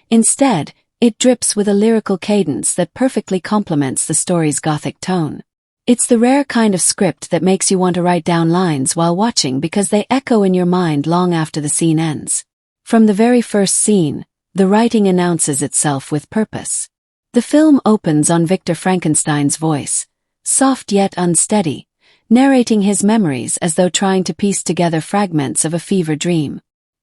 Instead, it drips with a lyrical cadence that perfectly complements the story's Gothic tone. It's the rare kind of script that makes you want to write down lines while watching because they echo in your mind long after the scene ends. From the very first scene, the writing announces itself with purpose. The film opens on Victor Frankenstein's voice, soft yet unsteady, narrating his memories as though trying to piece together fragments of a fever dream.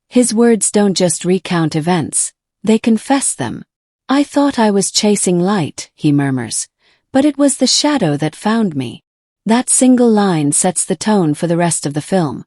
His words don't just recount events, they confess them. "I thought I was chasing light," he murmurs, "but it was the shadow that found me." That single line sets the tone for the rest of the film,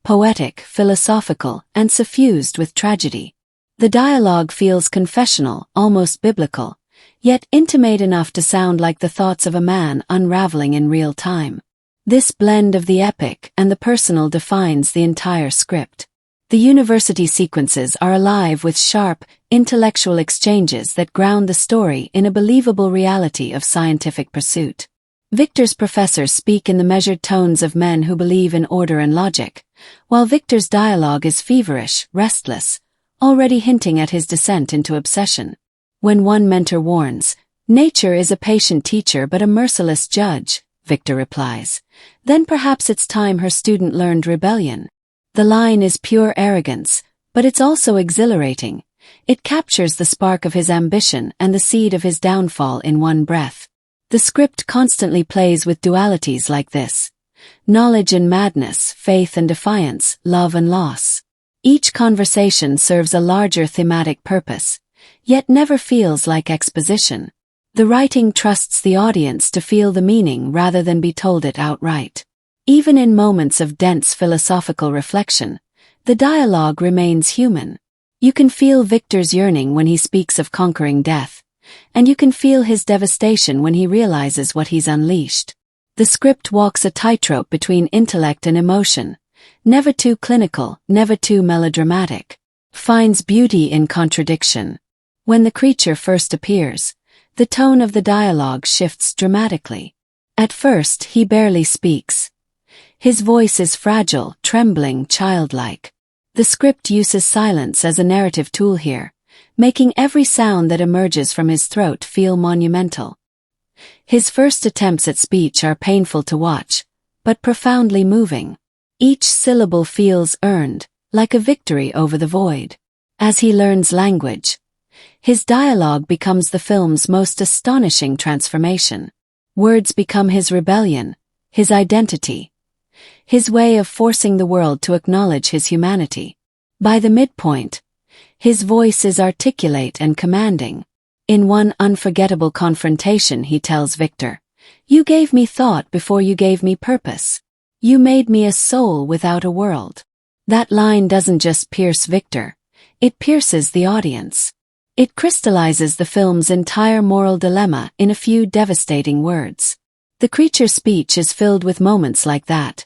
poetic, philosophical, and suffused with tragedy. The dialogue feels confessional, almost biblical, yet intimate enough to sound like the thoughts of a man unraveling in real time. This blend of the epic and the personal defines the entire script. The university sequences are alive with sharp, intellectual exchanges that ground the story in a believable reality of scientific pursuit. Victor's professors speak in the measured tones of men who believe in order and logic, while Victor's dialogue is feverish, restless, already hinting at his descent into obsession. When one mentor warns, "Nature is a patient teacher but a merciless judge," Victor replies, "then perhaps it's time her student learned rebellion." The line is pure arrogance, but it's also exhilarating. It captures the spark of his ambition and the seed of his downfall in one breath. The script constantly plays with dualities like this: knowledge and madness, faith and defiance, love and loss. Each conversation serves a larger thematic purpose, yet never feels like exposition. The writing trusts the audience to feel the meaning rather than be told it outright. Even in moments of dense philosophical reflection, the dialogue remains human. You can feel Victor's yearning when he speaks of conquering death, and you can feel his devastation when he realizes what he's unleashed. The script walks a tightrope between intellect and emotion, never too clinical, never too melodramatic, finds beauty in contradiction. When the creature first appears, the tone of the dialogue shifts dramatically. At first, he barely speaks. His voice is fragile, trembling, childlike. The script uses silence as a narrative tool here, making every sound that emerges from his throat feel monumental. His first attempts at speech are painful to watch, but profoundly moving. Each syllable feels earned, like a victory over the void. As he learns language, his dialogue becomes the film's most astonishing transformation. Words become his rebellion, his identity, his way of forcing the world to acknowledge his humanity. By the midpoint, his voice is articulate and commanding. In one unforgettable confrontation he tells Victor, "You gave me thought before you gave me purpose. You made me a soul without a world." That line doesn't just pierce Victor, it pierces the audience. It crystallizes the film's entire moral dilemma in a few devastating words. The creature's speech is filled with moments like that.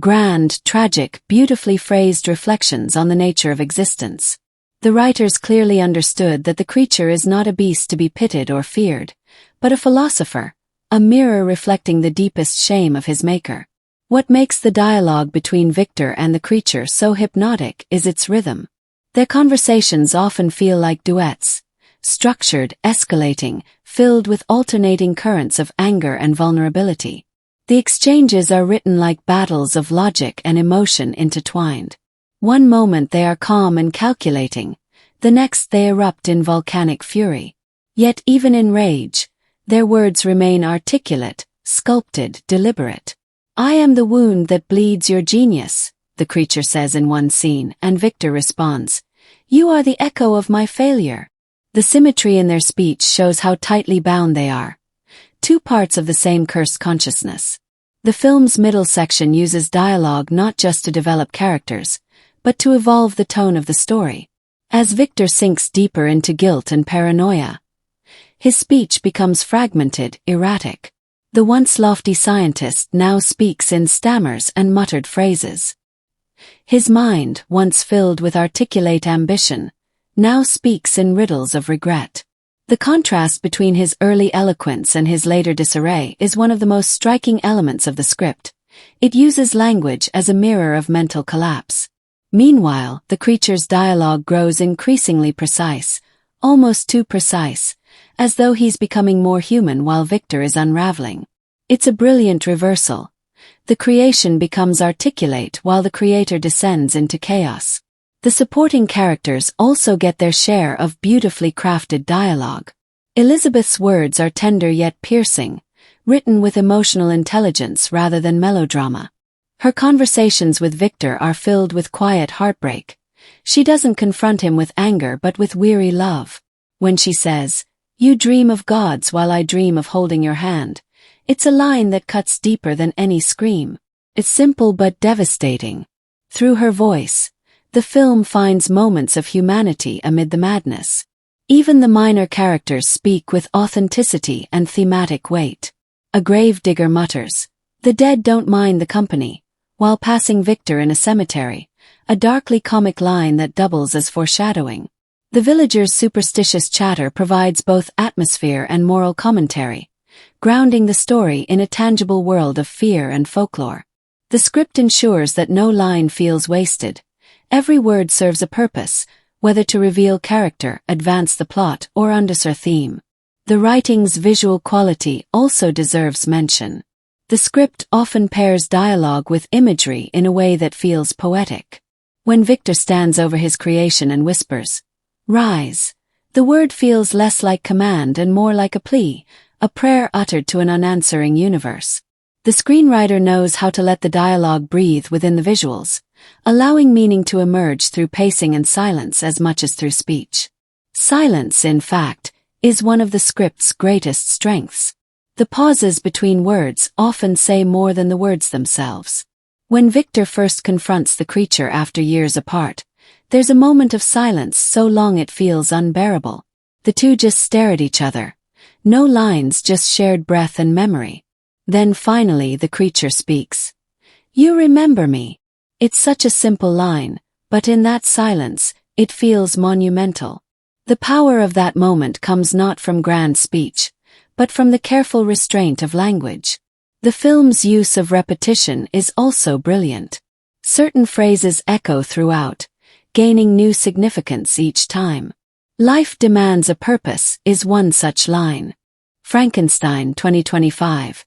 Grand, tragic, beautifully phrased reflections on the nature of existence. The writers clearly understood that the creature is not a beast to be pitied or feared, but a philosopher, a mirror reflecting the deepest shame of his maker. What makes the dialogue between Victor and the creature so hypnotic is its rhythm. Their conversations often feel like duets, structured, escalating, filled with alternating currents of anger and vulnerability. The exchanges are written like battles of logic and emotion intertwined. One moment they are calm and calculating, the next they erupt in volcanic fury. Yet even in rage, their words remain articulate, sculpted, deliberate. "I am the wound that bleeds your genius," the creature says in one scene, and Victor responds, "You are the echo of my failure." The symmetry in their speech shows how tightly bound they are. Two parts of the same cursed consciousness. The film's middle section uses dialogue not just to develop characters, but to evolve the tone of the story. As Victor sinks deeper into guilt and paranoia, his speech becomes fragmented, erratic. The once lofty scientist now speaks in stammers and muttered phrases. His mind, once filled with articulate ambition, now speaks in riddles of regret. The contrast between his early eloquence and his later disarray is one of the most striking elements of the script. It uses language as a mirror of mental collapse. Meanwhile, the creature's dialogue grows increasingly precise, almost too precise, as though he's becoming more human while Victor is unraveling. It's a brilliant reversal. The creation becomes articulate while the creator descends into chaos. The supporting characters also get their share of beautifully crafted dialogue. Elizabeth's words are tender yet piercing, written with emotional intelligence rather than melodrama. Her conversations with Victor are filled with quiet heartbreak. She doesn't confront him with anger but with weary love. When she says, "You dream of gods while I dream of holding your hand," it's a line that cuts deeper than any scream. It's simple but devastating. Through her voice, the film finds moments of humanity amid the madness. Even the minor characters speak with authenticity and thematic weight. A gravedigger mutters, "The dead don't mind the company," while passing Victor in a cemetery, a darkly comic line that doubles as foreshadowing. The villagers' superstitious chatter provides both atmosphere and moral commentary, grounding the story in a tangible world of fear and folklore. The script ensures that no line feels wasted. Every word serves a purpose, whether to reveal character, advance the plot, or underscore theme. The writing's visual quality also deserves mention. The script often pairs dialogue with imagery in a way that feels poetic. When Victor stands over his creation and whispers, "Rise," the word feels less like command and more like a plea, a prayer uttered to an unanswering universe. The screenwriter knows how to let the dialogue breathe within the visuals, allowing meaning to emerge through pacing and silence as much as through speech. Silence, in fact, is one of the script's greatest strengths. The pauses between words often say more than the words themselves. When Victor first confronts the creature after years apart, there's a moment of silence so long it feels unbearable. The two just stare at each other. No lines, just shared breath and memory. Then finally the creature speaks. "You remember me." It's such a simple line, but in that silence, it feels monumental. The power of that moment comes not from grand speech, but from the careful restraint of language. The film's use of repetition is also brilliant. Certain phrases echo throughout, gaining new significance each time. "Life demands a purpose" is one such line. Frankenstein 2025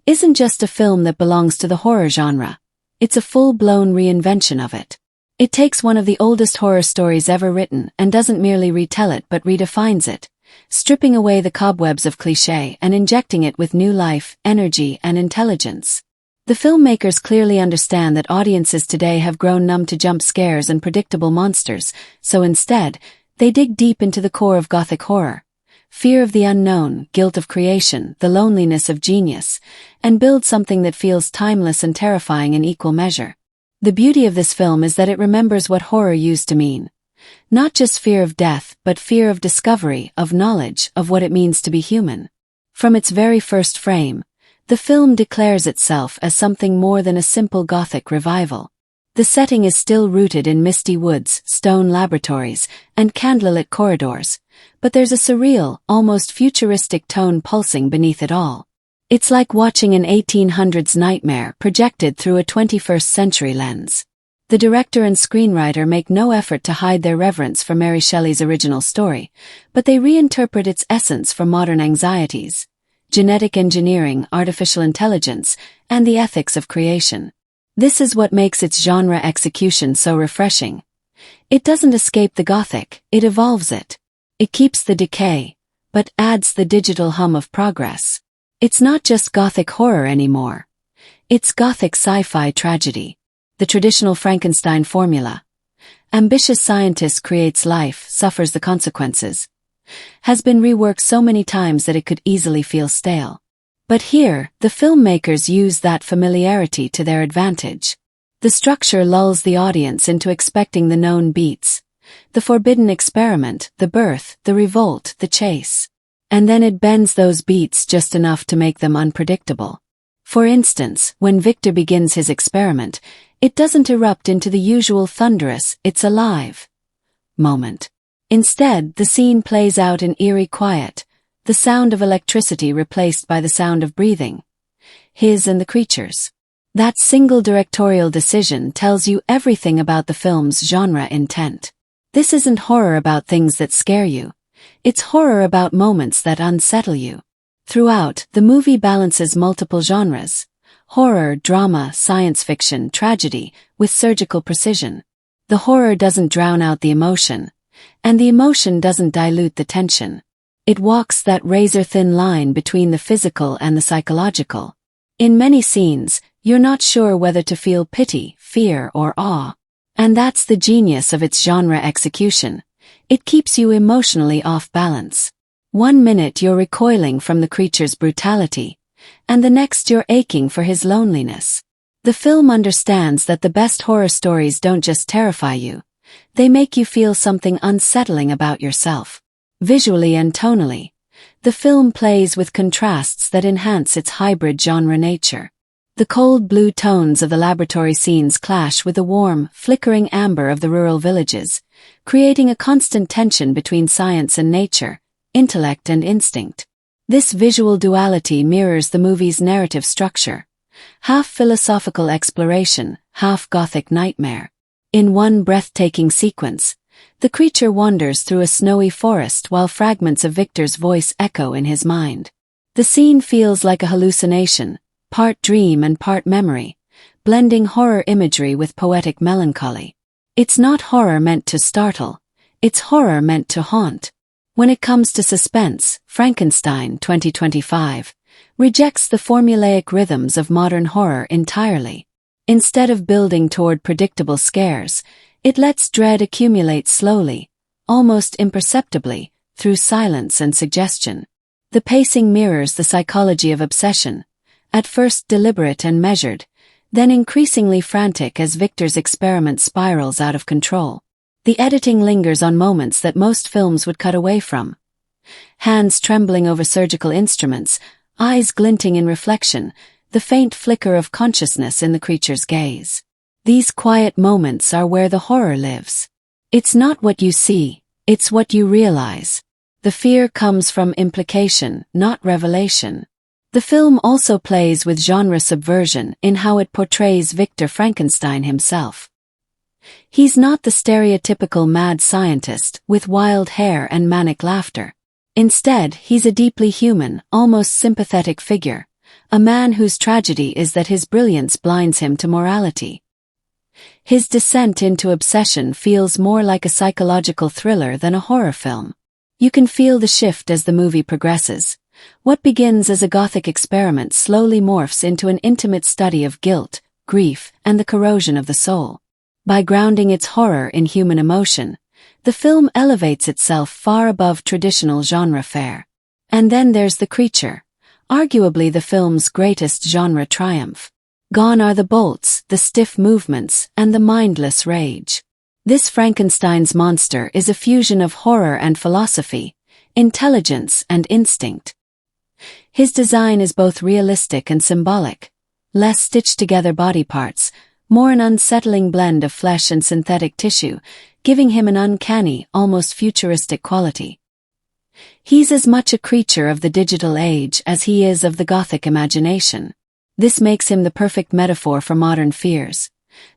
isn't just a film that belongs to the horror genre. It's a full-blown reinvention of it. It takes one of the oldest horror stories ever written and doesn't merely retell it but redefines it, stripping away the cobwebs of cliché and injecting it with new life, energy, and intelligence. The filmmakers clearly understand that audiences today have grown numb to jump scares and predictable monsters, so instead, they dig deep into the core of Gothic horror. Fear of the unknown, guilt of creation, the loneliness of genius, and build something that feels timeless and terrifying in equal measure. The beauty of this film is that it remembers what horror used to mean. Not just fear of death, but fear of discovery, of knowledge, of what it means to be human. From its very first frame, the film declares itself as something more than a simple Gothic revival. The setting is still rooted in misty woods, stone laboratories, and candlelit corridors, but there's a surreal, almost futuristic tone pulsing beneath it all. It's like watching an 1800s nightmare projected through a 21st century lens. The director and screenwriter make no effort to hide their reverence for Mary Shelley's original story, but they reinterpret its essence for modern anxieties: genetic engineering, artificial intelligence, and the ethics of creation. This is what makes its genre execution so refreshing. It doesn't escape the Gothic, it evolves it. It keeps the decay, but adds the digital hum of progress. It's not just Gothic horror anymore. It's Gothic sci-fi tragedy. The traditional Frankenstein formula. Ambitious scientist creates life, suffers the consequences. Has been reworked so many times that it could easily feel stale. But here, the filmmakers use that familiarity to their advantage. The structure lulls the audience into expecting the known beats. The forbidden experiment, the birth, the revolt, the chase. And then it bends those beats just enough to make them unpredictable. For instance, when Victor begins his experiment, it doesn't erupt into the usual thunderous, "it's alive" moment. Instead, the scene plays out in eerie quiet, the sound of electricity replaced by the sound of breathing. His and the creature's. That single directorial decision tells you everything about the film's genre intent. This isn't horror about things that scare you. It's horror about moments that unsettle you. Throughout, the movie balances multiple genres: horror, drama, science fiction, tragedy, with surgical precision. The horror doesn't drown out the emotion, and the emotion doesn't dilute the tension. It walks that razor-thin line between the physical and the psychological. In many scenes, you're not sure whether to feel pity, fear, or awe. And that's the genius of its genre execution. It keeps you emotionally off balance. One minute you're recoiling from the creature's brutality, and the next you're aching for his loneliness. The film understands that the best horror stories don't just terrify you, they make you feel something unsettling about yourself. Visually and tonally, the film plays with contrasts that enhance its hybrid genre nature. The cold blue tones of the laboratory scenes clash with the warm, flickering amber of the rural villages, creating a constant tension between science and nature, intellect and instinct. This visual duality mirrors the movie's narrative structure: half philosophical exploration, half Gothic nightmare. In one breathtaking sequence, the creature wanders through a snowy forest while fragments of Victor's voice echo in his mind. The scene feels like a hallucination, part dream and part memory, blending horror imagery with poetic melancholy. It's not horror meant to startle, it's horror meant to haunt. When it comes to suspense, Frankenstein 2025 rejects the formulaic rhythms of modern horror entirely. Instead of building toward predictable scares, it lets dread accumulate slowly, almost imperceptibly, through silence and suggestion. The pacing mirrors the psychology of obsession, at first deliberate and measured, then increasingly frantic as Victor's experiment spirals out of control. The editing lingers on moments that most films would cut away from. Hands trembling over surgical instruments, eyes glinting in reflection, the faint flicker of consciousness in the creature's gaze. These quiet moments are where the horror lives. It's not what you see, it's what you realize. The fear comes from implication, not revelation. The film also plays with genre subversion in how it portrays Victor Frankenstein himself. He's not the stereotypical mad scientist with wild hair and manic laughter. Instead, he's a deeply human, almost sympathetic figure, a man whose tragedy is that his brilliance blinds him to morality. His descent into obsession feels more like a psychological thriller than a horror film. You can feel the shift as the movie progresses. What begins as a Gothic experiment slowly morphs into an intimate study of guilt, grief, and the corrosion of the soul. By grounding its horror in human emotion, the film elevates itself far above traditional genre fare. And then there's the creature, arguably the film's greatest genre triumph. Gone are the bolts, the stiff movements, and the mindless rage. This Frankenstein's monster is a fusion of horror and philosophy, intelligence and instinct. His design is both realistic and symbolic, less stitched-together body parts, more an unsettling blend of flesh and synthetic tissue, giving him an uncanny, almost futuristic quality. He's as much a creature of the digital age as he is of the Gothic imagination. This makes him the perfect metaphor for modern fears.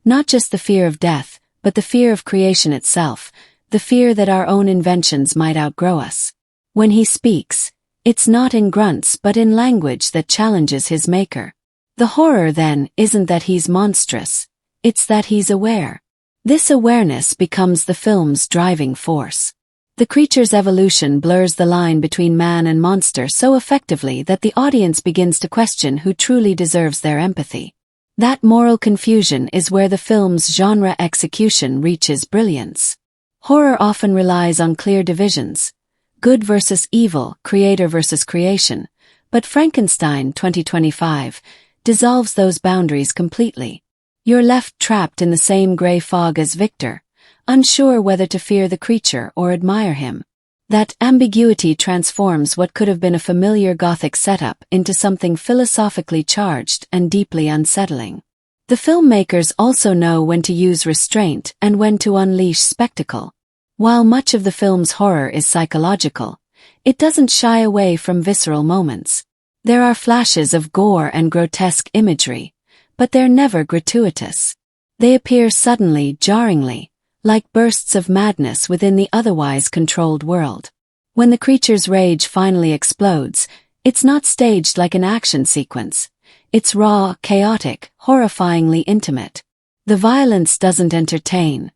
Not just the fear of death, but the fear of creation itself, the fear that our own inventions might outgrow us. When he speaks, it's not in grunts but in language that challenges his maker. The horror, then, isn't that he's monstrous, it's that he's aware. This awareness becomes the film's driving force. The creature's evolution blurs the line between man and monster so effectively that the audience begins to question who truly deserves their empathy. That moral confusion is where the film's genre execution reaches brilliance. Horror often relies on clear divisions, good versus evil, creator versus creation, but Frankenstein 2025 dissolves those boundaries completely. You're left trapped in the same gray fog as Victor, unsure whether to fear the creature or admire him. That ambiguity transforms what could have been a familiar Gothic setup into something philosophically charged and deeply unsettling. The filmmakers also know when to use restraint and when to unleash spectacle. While much of the film's horror is psychological, it doesn't shy away from visceral moments. There are flashes of gore and grotesque imagery, but they're never gratuitous. They appear suddenly, jarringly, like bursts of madness within the otherwise controlled world. When the creature's rage finally explodes, it's not staged like an action sequence. It's raw, chaotic, horrifyingly intimate. The violence doesn't entertain.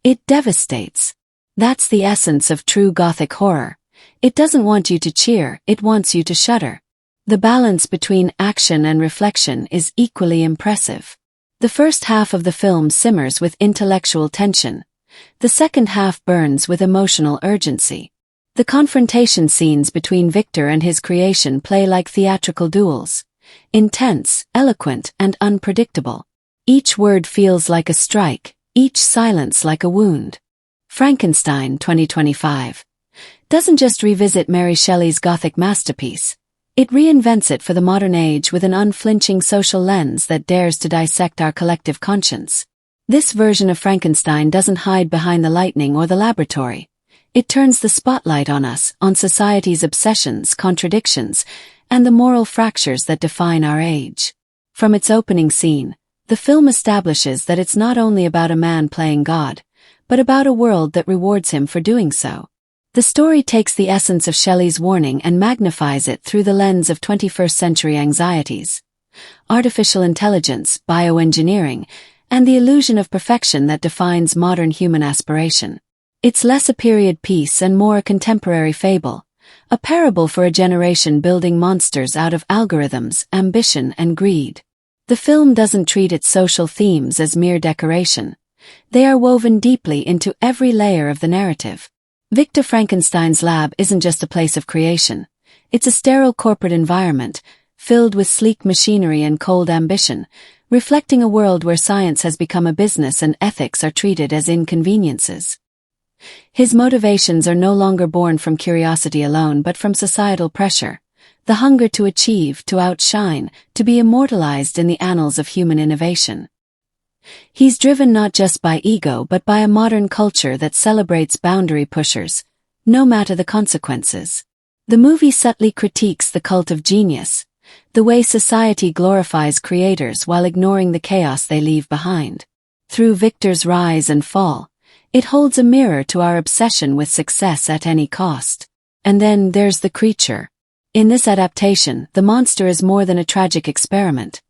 It devastates. That's the essence of true Gothic horror. It doesn't want you to cheer, it wants you to shudder. The balance between action and reflection is equally impressive. The first half of the film simmers with intellectual tension. The second half burns with emotional urgency. The confrontation scenes between Victor and his creation play like theatrical duels. Intense, eloquent, and unpredictable. Each word feels like a strike, each silence like a wound. Frankenstein 2025 doesn't just revisit Mary Shelley's Gothic masterpiece. It reinvents it for the modern age with an unflinching social lens that dares to dissect our collective conscience. This version of Frankenstein doesn't hide behind the lightning or the laboratory. It turns the spotlight on us, on society's obsessions, contradictions, and the moral fractures that define our age. From its opening scene, the film establishes that it's not only about a man playing God, but about a world that rewards him for doing so. The story takes the essence of Shelley's warning and magnifies it through the lens of 21st-century anxieties. Artificial intelligence, bioengineering, and the illusion of perfection that defines modern human aspiration. It's less a period piece and more a contemporary fable, a parable for a generation building monsters out of algorithms, ambition, and greed. The film doesn't treat its social themes as mere decoration. They are woven deeply into every layer of the narrative. Victor Frankenstein's lab isn't just a place of creation. It's a sterile corporate environment, filled with sleek machinery and cold ambition, reflecting a world where science has become a business and ethics are treated as inconveniences. His motivations are no longer born from curiosity alone but from societal pressure, the hunger to achieve, to outshine, to be immortalized in the annals of human innovation. He's driven not just by ego but by a modern culture that celebrates boundary pushers, no matter the consequences. The movie subtly critiques the cult of genius, the way society glorifies creators while ignoring the chaos they leave behind. Through Victor's rise and fall, it holds a mirror to our obsession with success at any cost. And then there's the creature. In this adaptation, the monster is more than a tragic experiment.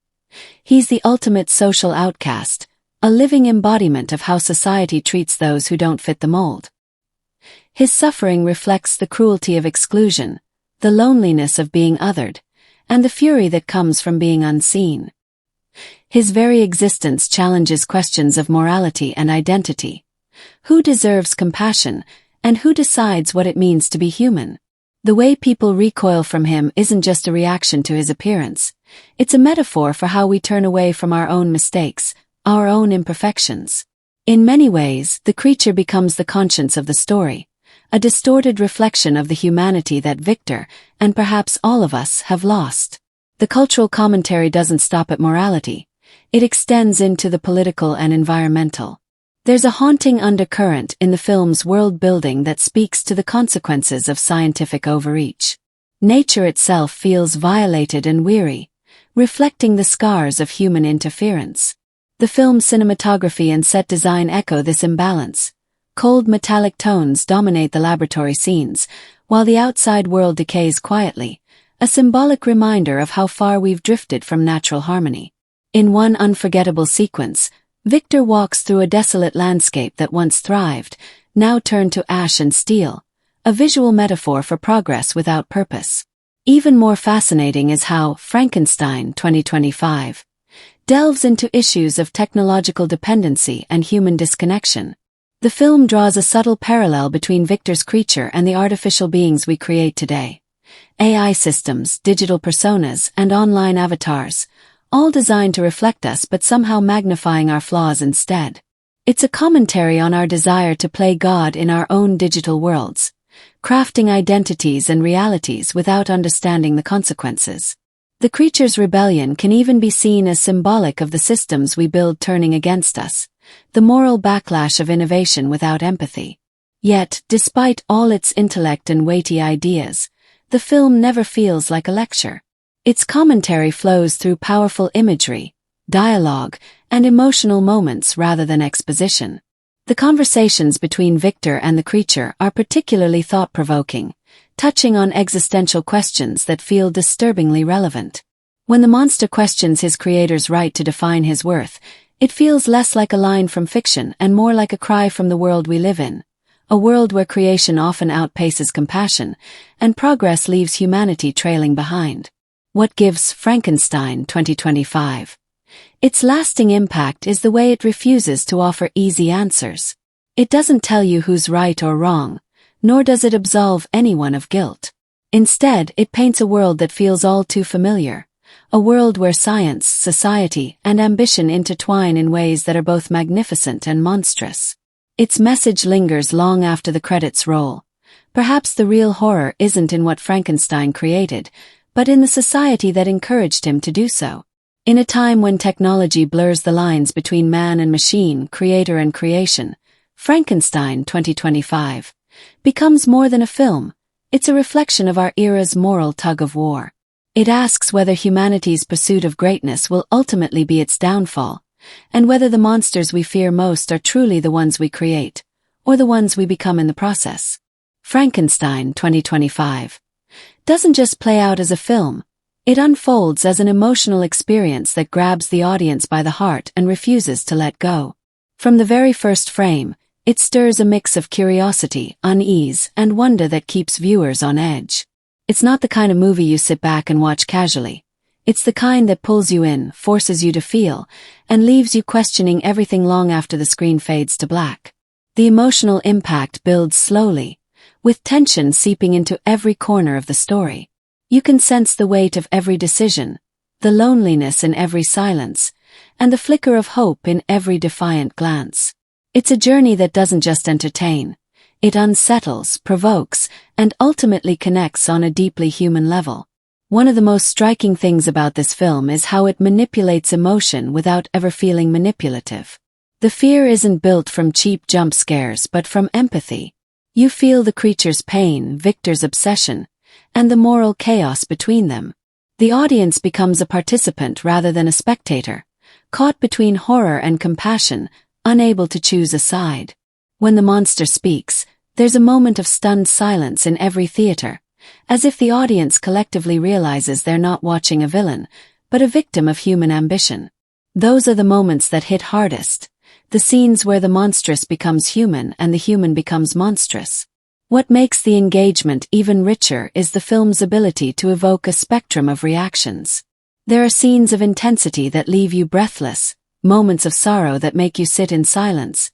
He's the ultimate social outcast, a living embodiment of how society treats those who don't fit the mold. His suffering reflects the cruelty of exclusion, the loneliness of being othered, and the fury that comes from being unseen. His very existence challenges questions of morality and identity. Who deserves compassion, and who decides what it means to be human? The way people recoil from him isn't just a reaction to his appearance. It's a metaphor for how we turn away from our own mistakes, our own imperfections. In many ways, the creature becomes the conscience of the story, a distorted reflection of the humanity that Victor, and perhaps all of us, have lost. The cultural commentary doesn't stop at morality. It extends into the political and environmental. There's a haunting undercurrent in the film's world building that speaks to the consequences of scientific overreach. Nature itself feels violated and weary, reflecting the scars of human interference. The film's cinematography and set design echo this imbalance. Cold metallic tones dominate the laboratory scenes, while the outside world decays quietly, a symbolic reminder of how far we've drifted from natural harmony. In one unforgettable sequence, Victor walks through a desolate landscape that once thrived, now turned to ash and steel, a visual metaphor for progress without purpose. Even more fascinating is how Frankenstein 2025 delves into issues of technological dependency and human disconnection. The film draws a subtle parallel between Victor's creature and the artificial beings we create today. AI systems, digital personas, and online avatars, all designed to reflect us but somehow magnifying our flaws instead. It's a commentary on our desire to play God in our own digital worlds, crafting identities and realities without understanding the consequences. The creature's rebellion can even be seen as symbolic of the systems we build turning against us, the moral backlash of innovation without empathy. Yet, despite all its intellect and weighty ideas, the film never feels like a lecture. Its commentary flows through powerful imagery, dialogue, and emotional moments rather than exposition. The conversations between Victor and the creature are particularly thought-provoking, touching on existential questions that feel disturbingly relevant. When the monster questions his creator's right to define his worth, it feels less like a line from fiction and more like a cry from the world we live in, a world where creation often outpaces compassion, and progress leaves humanity trailing behind. What gives Frankenstein 2025 its lasting impact is the way it refuses to offer easy answers. It doesn't tell you who's right or wrong, nor does it absolve anyone of guilt. Instead, it paints a world that feels all too familiar, a world where science, society, and ambition intertwine in ways that are both magnificent and monstrous. Its message lingers long after the credits roll. Perhaps the real horror isn't in what Frankenstein created, but in the society that encouraged him to do so. In a time when technology blurs the lines between man and machine, creator and creation, Frankenstein 2025 becomes more than a film. It's a reflection of our era's moral tug-of-war. It asks whether humanity's pursuit of greatness will ultimately be its downfall, and whether the monsters we fear most are truly the ones we create, or the ones we become in the process. Frankenstein 2025 doesn't just play out as a film, it unfolds as an emotional experience that grabs the audience by the heart and refuses to let go. From the very first frame, it stirs a mix of curiosity, unease, and wonder that keeps viewers on edge. It's not the kind of movie you sit back and watch casually. It's the kind that pulls you in, forces you to feel, and leaves you questioning everything long after the screen fades to black. The emotional impact builds slowly, with tension seeping into every corner of the story. You can sense the weight of every decision, the loneliness in every silence, and the flicker of hope in every defiant glance. It's a journey that doesn't just entertain. It unsettles, provokes, and ultimately connects on a deeply human level. One of the most striking things about this film is how it manipulates emotion without ever feeling manipulative. The fear isn't built from cheap jump scares but from empathy. You feel the creature's pain, Victor's obsession, and the moral chaos between them. The audience becomes a participant rather than a spectator, caught between horror and compassion, unable to choose a side. When the monster speaks, there's a moment of stunned silence in every theater, as if the audience collectively realizes they're not watching a villain, but a victim of human ambition. Those are the moments that hit hardest, the scenes where the monstrous becomes human and the human becomes monstrous. What makes the engagement even richer is the film's ability to evoke a spectrum of reactions. There are scenes of intensity that leave you breathless, moments of sorrow that make you sit in silence,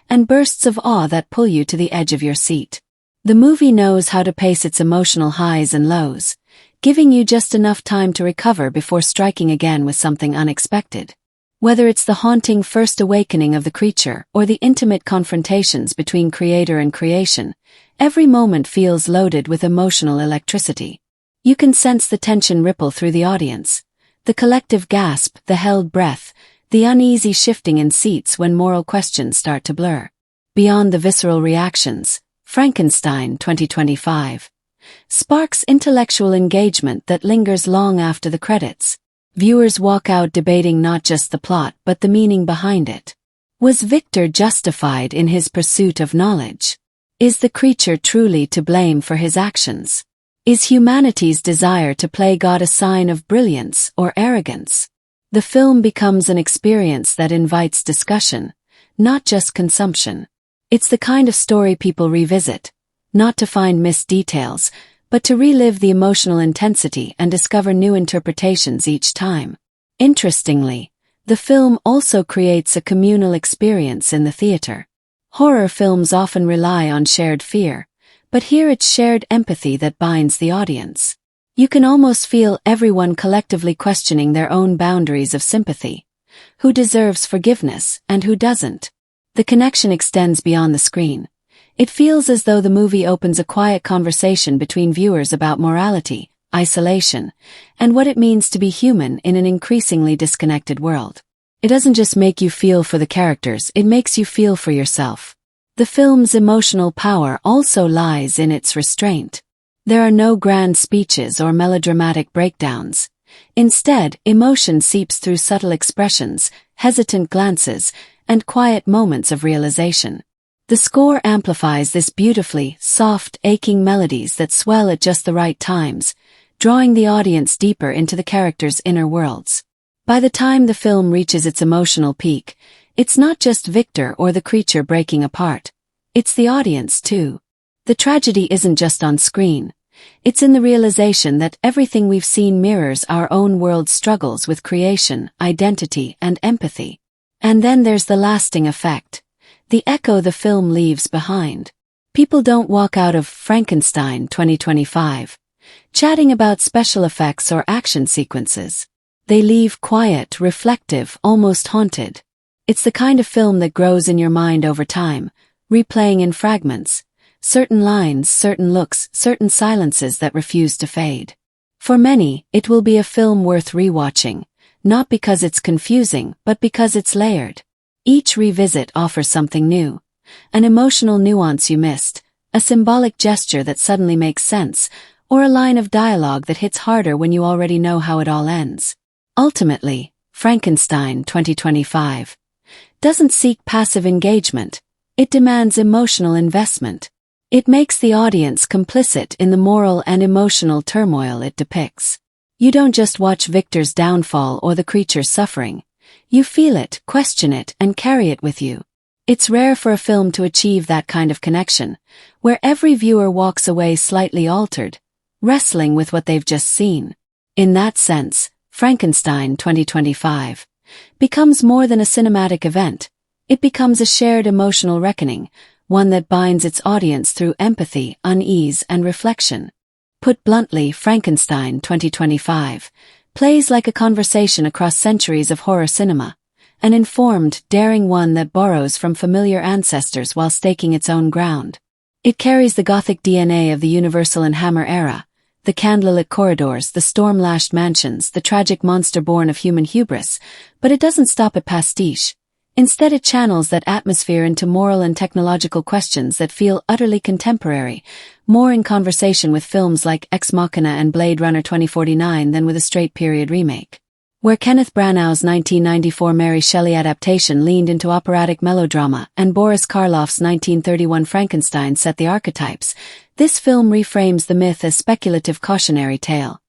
and bursts of awe that pull you to the edge of your seat. The movie knows how to pace its emotional highs and lows, giving you just enough time to recover before striking again with something unexpected. Whether it's the haunting first awakening of the creature or the intimate confrontations between creator and creation, every moment feels loaded with emotional electricity. You can sense the tension ripple through the audience, the collective gasp, the held breath, the uneasy shifting in seats when moral questions start to blur. Beyond the visceral reactions, Frankenstein 2025 sparks intellectual engagement that lingers long after the credits. Viewers walk out debating not just the plot but the meaning behind it. Was Victor justified in his pursuit of knowledge? Is the creature truly to blame for his actions? Is humanity's desire to play God a sign of brilliance or arrogance? The film becomes an experience that invites discussion, not just consumption. It's the kind of story people revisit, not to find missed details, but to relive the emotional intensity and discover new interpretations each time. Interestingly, the film also creates a communal experience in the theater. Horror films often rely on shared fear, but here it's shared empathy that binds the audience. You can almost feel everyone collectively questioning their own boundaries of sympathy. Who deserves forgiveness and who doesn't? The connection extends beyond the screen. It feels as though the movie opens a quiet conversation between viewers about morality, isolation, and what it means to be human in an increasingly disconnected world. It doesn't just make you feel for the characters, it makes you feel for yourself. The film's emotional power also lies in its restraint. There are no grand speeches or melodramatic breakdowns. Instead, emotion seeps through subtle expressions, hesitant glances, and quiet moments of realization. The score amplifies this beautifully, soft, aching melodies that swell at just the right times, drawing the audience deeper into the characters' inner worlds. By the time the film reaches its emotional peak, it's not just Victor or the creature breaking apart. It's the audience, too. The tragedy isn't just on screen. It's in the realization that everything we've seen mirrors our own world's struggles with creation, identity, and empathy. And then there's the lasting effect. The echo the film leaves behind. People don't walk out of Frankenstein 2025 chatting about special effects or action sequences. They leave quiet, reflective, almost haunted. It's the kind of film that grows in your mind over time, replaying in fragments, certain lines, certain looks, certain silences that refuse to fade. For many, it will be a film worth rewatching, not because it's confusing, but because it's layered. Each revisit offers something new, an emotional nuance you missed, a symbolic gesture that suddenly makes sense, or a line of dialogue that hits harder when you already know how it all ends. Ultimately, Frankenstein 2025 doesn't seek passive engagement, it demands emotional investment. It makes the audience complicit in the moral and emotional turmoil it depicts. You don't just watch Victor's downfall or the creature's suffering. You feel it, question it, and carry it with you. It's rare for a film to achieve that kind of connection, where every viewer walks away slightly altered, wrestling with what they've just seen. In that sense, Frankenstein 2025 becomes more than a cinematic event. It becomes a shared emotional reckoning, one that binds its audience through empathy, unease, and reflection. Put bluntly, Frankenstein 2025 plays like a conversation across centuries of horror cinema, an informed, daring one that borrows from familiar ancestors while staking its own ground. It carries the Gothic DNA of the Universal and Hammer era, the candlelit corridors, the storm-lashed mansions, the tragic monster born of human hubris, but it doesn't stop at pastiche. Instead, it channels that atmosphere into moral and technological questions that feel utterly contemporary, more in conversation with films like Ex Machina and Blade Runner 2049 than with a straight-period remake. Where Kenneth Branagh's 1994 Mary Shelley adaptation leaned into operatic melodrama and Boris Karloff's 1931 Frankenstein set the archetypes, this film reframes the myth as speculative cautionary tale.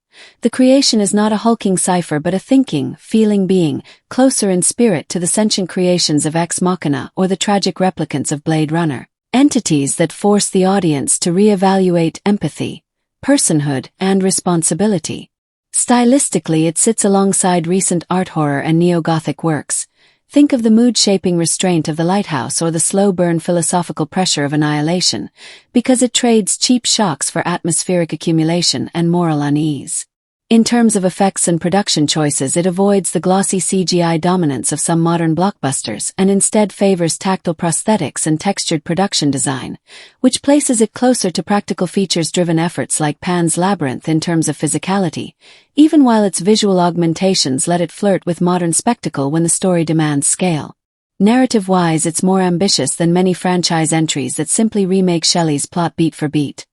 The creation is not a hulking cipher but a thinking, feeling being, closer in spirit to the sentient creations of Ex Machina or the tragic replicants of Blade Runner. Entities that force the audience to reevaluate empathy, personhood, and responsibility. Stylistically, it sits alongside recent art horror and neo-Gothic works. Think of the mood-shaping restraint of The Lighthouse or the slow-burn philosophical pressure of Annihilation, because it trades cheap shocks for atmospheric accumulation and moral unease. In terms of effects and production choices, it avoids the glossy CGI dominance of some modern blockbusters and instead favors tactile prosthetics and textured production design, which places it closer to practical features-driven efforts like Pan's Labyrinth in terms of physicality, even while its visual augmentations let it flirt with modern spectacle when the story demands scale. Narrative-wise, it's more ambitious than many franchise entries that simply remake Shelley's plot beat for beat.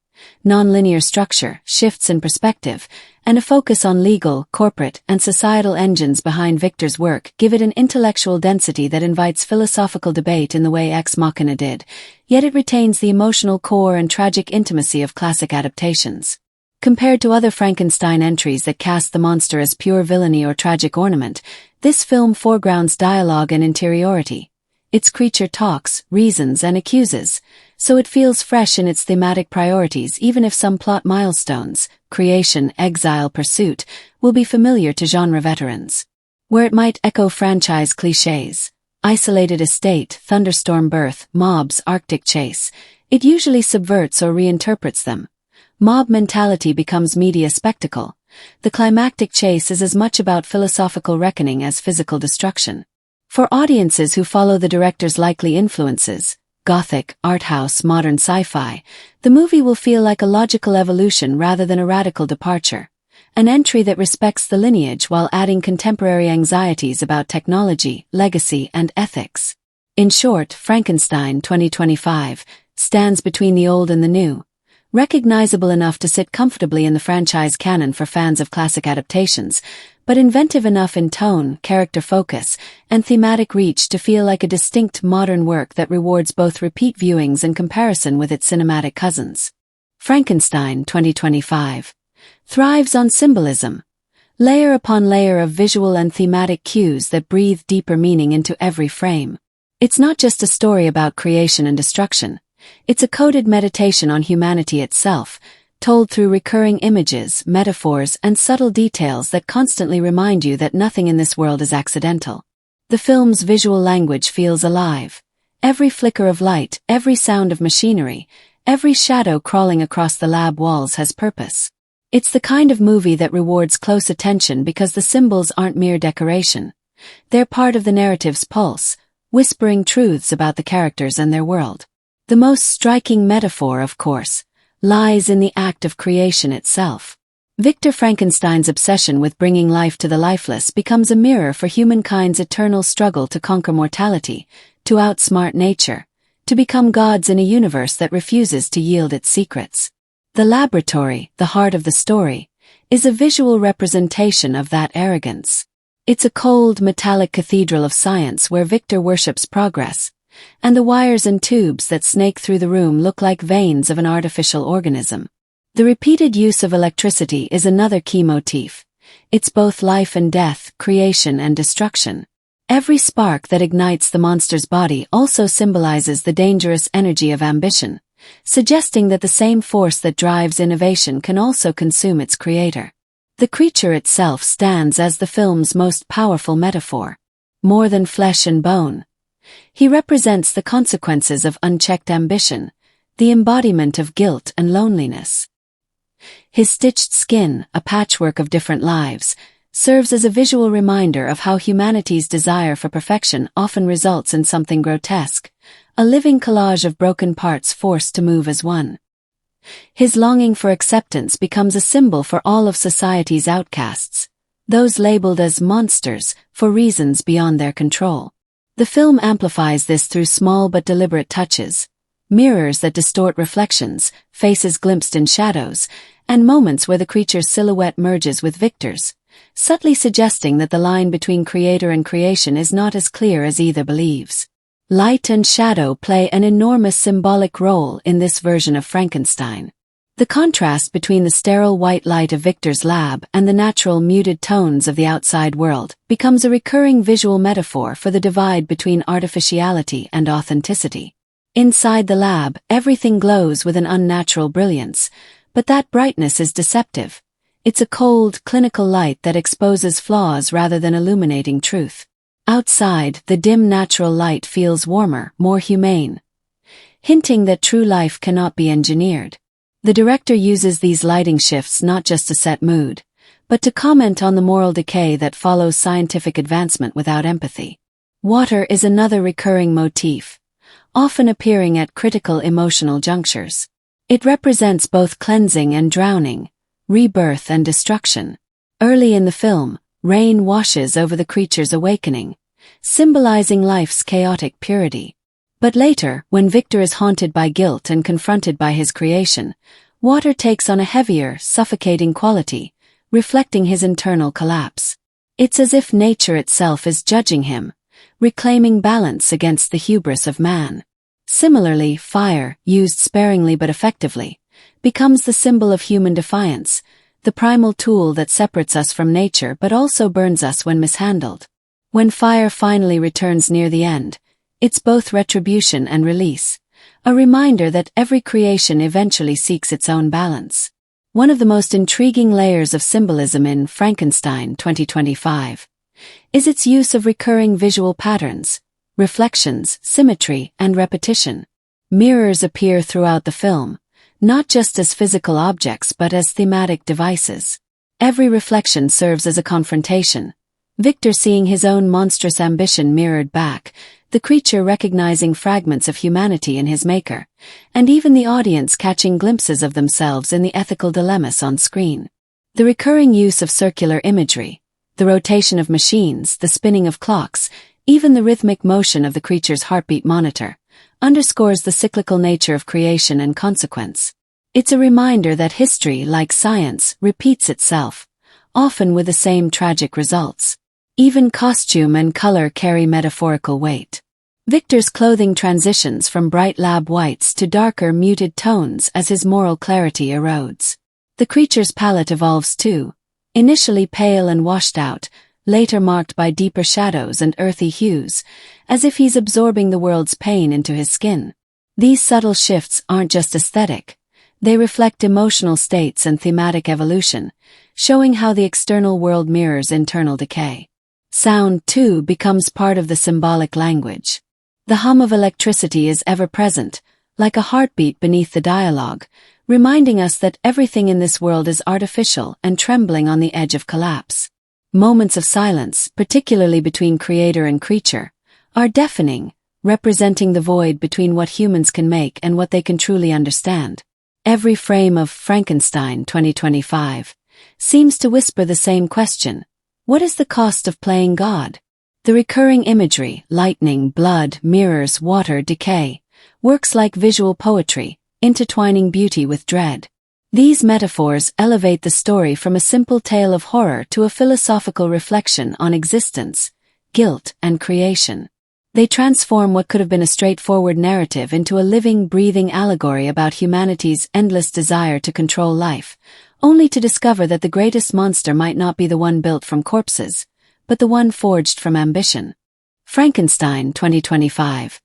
Non-linear structure, shifts in perspective, and a focus on legal, corporate, and societal engines behind Victor's work give it an intellectual density that invites philosophical debate in the way Ex Machina did, yet it retains the emotional core and tragic intimacy of classic adaptations. Compared to other Frankenstein entries that cast the monster as pure villainy or tragic ornament, this film foregrounds dialogue and interiority. Its creature talks, reasons, and accuses, so it feels fresh in its thematic priorities even if some plot milestones, creation, exile, pursuit, will be familiar to genre veterans. Where it might echo franchise clichés, isolated estate, thunderstorm birth, mobs, Arctic chase, it usually subverts or reinterprets them. Mob mentality becomes media spectacle. The climactic chase is as much about philosophical reckoning as physical destruction. For audiences who follow the director's likely influences, Gothic, art house, modern sci-fi, the movie will feel like a logical evolution rather than a radical departure. An entry that respects the lineage while adding contemporary anxieties about technology, legacy, and ethics. In short, Frankenstein 2025 stands between the old and the new. Recognizable enough to sit comfortably in the franchise canon for fans of classic adaptations, but inventive enough in tone, character focus, and thematic reach to feel like a distinct modern work that rewards both repeat viewings and comparison with its cinematic cousins. Frankenstein 2025 thrives on symbolism, layer upon layer of visual and thematic cues that breathe deeper meaning into every frame. It's not just a story about creation and destruction. It's a coded meditation on humanity itself, told through recurring images, metaphors, and subtle details that constantly remind you that nothing in this world is accidental. The film's visual language feels alive. Every flicker of light, every sound of machinery, every shadow crawling across the lab walls has purpose. It's the kind of movie that rewards close attention because the symbols aren't mere decoration. They're part of the narrative's pulse, whispering truths about the characters and their world. The most striking metaphor, of course, lies in the act of creation itself. Victor Frankenstein's obsession with bringing life to the lifeless becomes a mirror for humankind's eternal struggle to conquer mortality, to outsmart nature, to become gods in a universe that refuses to yield its secrets. The laboratory, the heart of the story, is a visual representation of that arrogance. It's a cold, metallic cathedral of science where Victor worships progress, and the wires and tubes that snake through the room look like veins of an artificial organism. The repeated use of electricity is another key motif. It's both life and death, creation and destruction. Every spark that ignites the monster's body also symbolizes the dangerous energy of ambition, suggesting that the same force that drives innovation can also consume its creator. The creature itself stands as the film's most powerful metaphor. More than flesh and bone, he represents the consequences of unchecked ambition, the embodiment of guilt and loneliness. His stitched skin, a patchwork of different lives, serves as a visual reminder of how humanity's desire for perfection often results in something grotesque, a living collage of broken parts forced to move as one. His longing for acceptance becomes a symbol for all of society's outcasts, those labeled as monsters for reasons beyond their control. The film amplifies this through small but deliberate touches, mirrors that distort reflections, faces glimpsed in shadows, and moments where the creature's silhouette merges with Victor's, subtly suggesting that the line between creator and creation is not as clear as either believes. Light and shadow play an enormous symbolic role in this version of Frankenstein. The contrast between the sterile white light of Victor's lab and the natural muted tones of the outside world becomes a recurring visual metaphor for the divide between artificiality and authenticity. Inside the lab, everything glows with an unnatural brilliance, but that brightness is deceptive. It's a cold, clinical light that exposes flaws rather than illuminating truth. Outside, the dim natural light feels warmer, more humane, hinting that true life cannot be engineered. The director uses these lighting shifts not just to set mood, but to comment on the moral decay that follows scientific advancement without empathy. Water is another recurring motif, often appearing at critical emotional junctures. It represents both cleansing and drowning, rebirth and destruction. Early in the film, rain washes over the creature's awakening, symbolizing life's chaotic purity. But later, when Victor is haunted by guilt and confronted by his creation, water takes on a heavier, suffocating quality, reflecting his internal collapse. It's as if nature itself is judging him, reclaiming balance against the hubris of man. Similarly, fire, used sparingly but effectively, becomes the symbol of human defiance, the primal tool that separates us from nature but also burns us when mishandled. When fire finally returns near the end, it's both retribution and release, a reminder that every creation eventually seeks its own balance. One of the most intriguing layers of symbolism in Frankenstein 2025 is its use of recurring visual patterns, reflections, symmetry, and repetition. Mirrors appear throughout the film, not just as physical objects but as thematic devices. Every reflection serves as a confrontation, Victor seeing his own monstrous ambition mirrored back, the creature recognizing fragments of humanity in his maker, and even the audience catching glimpses of themselves in the ethical dilemmas on screen. The recurring use of circular imagery, the rotation of machines, the spinning of clocks, even the rhythmic motion of the creature's heartbeat monitor, underscores the cyclical nature of creation and consequence. It's a reminder that history, like science, repeats itself, often with the same tragic results. Even costume and color carry metaphorical weight. Victor's clothing transitions from bright lab whites to darker muted tones as his moral clarity erodes. The creature's palette evolves too, initially pale and washed out, later marked by deeper shadows and earthy hues, as if he's absorbing the world's pain into his skin. These subtle shifts aren't just aesthetic, they reflect emotional states and thematic evolution, showing how the external world mirrors internal decay. Sound, too, becomes part of the symbolic language. The hum of electricity is ever present, like a heartbeat beneath the dialogue, reminding us that everything in this world is artificial and trembling on the edge of collapse. Moments of silence, particularly between creator and creature, are deafening, representing the void between what humans can make and what they can truly understand. Every frame of Frankenstein 2025 seems to whisper the same question: what is the cost of playing God? The recurring imagery, lightning, blood, mirrors, water, decay, works like visual poetry, intertwining beauty with dread. These metaphors elevate the story from a simple tale of horror to a philosophical reflection on existence, guilt, and creation. They transform what could have been a straightforward narrative into a living, breathing allegory about humanity's endless desire to control life, only to discover that the greatest monster might not be the one built from corpses, but the one forged from ambition. Frankenstein 2025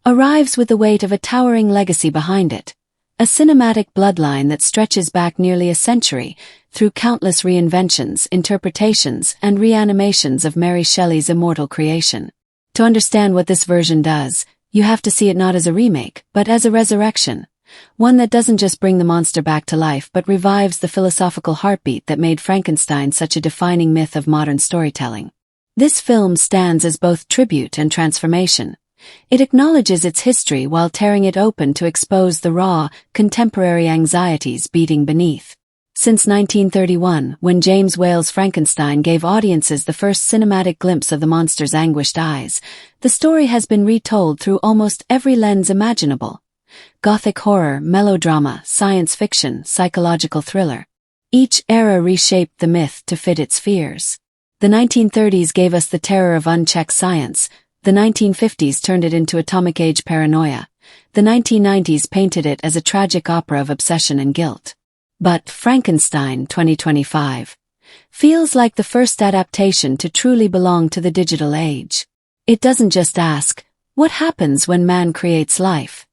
arrives with the weight of a towering legacy behind it, a cinematic bloodline that stretches back nearly a century through countless reinventions, interpretations, and reanimations of Mary Shelley's immortal creation. To understand what this version does, you have to see it not as a remake, but as a resurrection. One that doesn't just bring the monster back to life but revives the philosophical heartbeat that made Frankenstein such a defining myth of modern storytelling. This film stands as both tribute and transformation. It acknowledges its history while tearing it open to expose the raw, contemporary anxieties beating beneath. Since 1931, when James Whale's Frankenstein gave audiences the first cinematic glimpse of the monster's anguished eyes, the story has been retold through almost every lens imaginable. Gothic horror, melodrama, science fiction, psychological thriller. Each era reshaped the myth to fit its fears. The 1930s gave us the terror of unchecked science, the 1950s turned it into atomic-age paranoia, the 1990s painted it as a tragic opera of obsession and guilt. But Frankenstein 2025 feels like the first adaptation to truly belong to the digital age. It doesn't just ask, what happens when man creates life?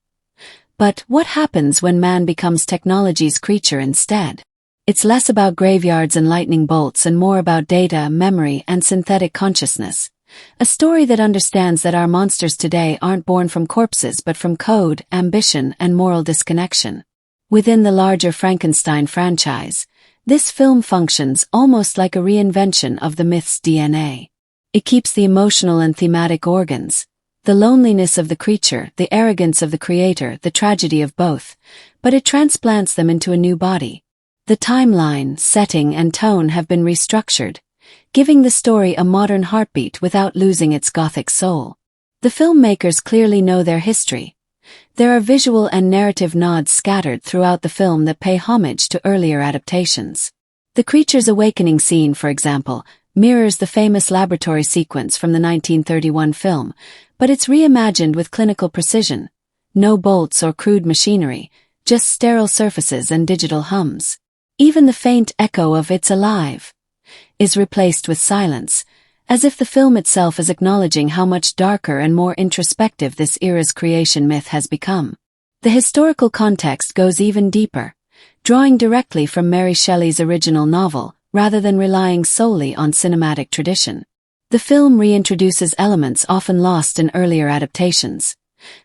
But what happens when man becomes technology's creature instead? It's less about graveyards and lightning bolts and more about data, memory, and synthetic consciousness. A story that understands that our monsters today aren't born from corpses but from code, ambition, and moral disconnection. Within the larger Frankenstein franchise, This film functions almost like a reinvention of the myth's DNA. It keeps the emotional and thematic organs, the loneliness of the creature, the arrogance of the creator, the tragedy of both, but it transplants them into a new body. The timeline, setting, and tone have been restructured, giving the story a modern heartbeat without losing its Gothic soul. The filmmakers clearly know their history. There are visual and narrative nods scattered throughout the film that pay homage to earlier adaptations. The creature's awakening scene, for example, mirrors the famous laboratory sequence from the 1931 film, but it's reimagined with clinical precision. No bolts or crude machinery, just sterile surfaces and digital hums. Even the faint echo of "It's alive" is replaced with silence, as if the film itself is acknowledging how much darker and more introspective this era's creation myth has become. The historical context goes even deeper, drawing directly from Mary Shelley's original novel, rather than relying solely on cinematic tradition. The film reintroduces elements often lost in earlier adaptations.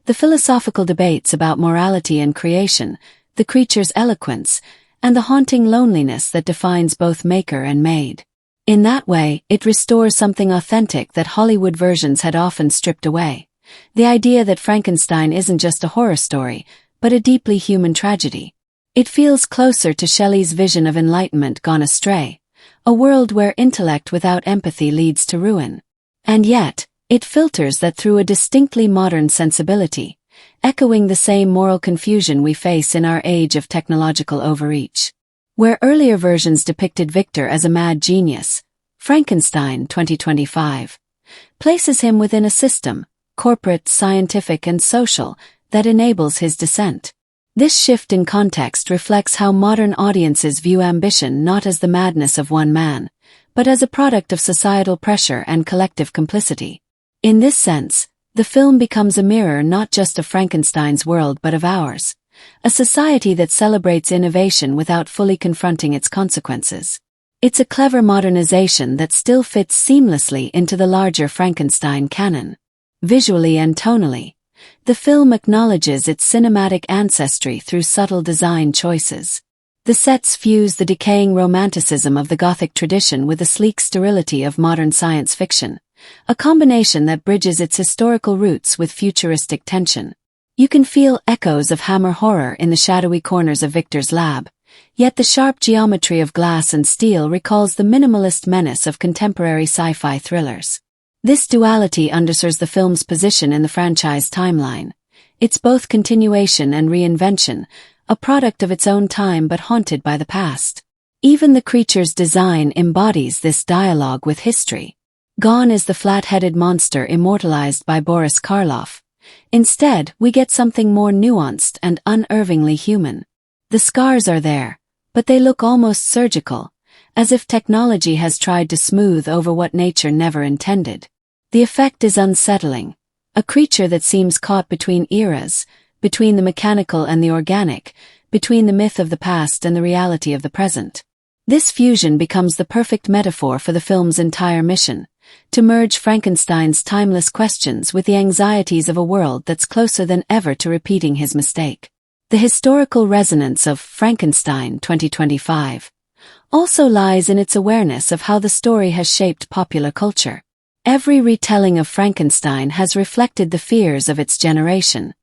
The philosophical debates about morality and creation, the creature's eloquence, and the haunting loneliness that defines both maker and made. In that way, it restores something authentic that Hollywood versions had often stripped away. The idea that Frankenstein isn't just a horror story, but a deeply human tragedy. It feels closer to Shelley's vision of enlightenment gone astray, a world where intellect without empathy leads to ruin. And yet, it filters that through a distinctly modern sensibility, echoing the same moral confusion we face in our age of technological overreach. Where earlier versions depicted Victor as a mad genius, Frankenstein 2025 places him within a system, corporate, scientific, and social, that enables his descent. This shift in context reflects how modern audiences view ambition not as the madness of one man, but as a product of societal pressure and collective complicity. In this sense, the film becomes a mirror not just of Frankenstein's world but of ours. A society that celebrates innovation without fully confronting its consequences. It's a clever modernization that still fits seamlessly into the larger Frankenstein canon. Visually and tonally, the film acknowledges its cinematic ancestry through subtle design choices. The sets fuse the decaying romanticism of the Gothic tradition with the sleek sterility of modern science fiction, a combination that bridges its historical roots with futuristic tension. You can feel echoes of Hammer horror in the shadowy corners of Victor's lab, yet the sharp geometry of glass and steel recalls the minimalist menace of contemporary sci-fi thrillers. This duality underscores the film's position in the franchise timeline. It's both continuation and reinvention, a product of its own time but haunted by the past. Even the creature's design embodies this dialogue with history. Gone is the flat-headed monster immortalized by Boris Karloff. Instead, we get something more nuanced and unervingly human. The scars are there, but they look almost surgical, as if technology has tried to smooth over what nature never intended. The effect is unsettling, a creature that seems caught between eras, between the mechanical and the organic, between the myth of the past and the reality of the present. This fusion becomes the perfect metaphor for the film's entire mission, to merge Frankenstein's timeless questions with the anxieties of a world that's closer than ever to repeating his mistake. The historical resonance of Frankenstein 2025 also lies in its awareness of how the story has shaped popular culture. Every retelling of Frankenstein has reflected the fears of its generation,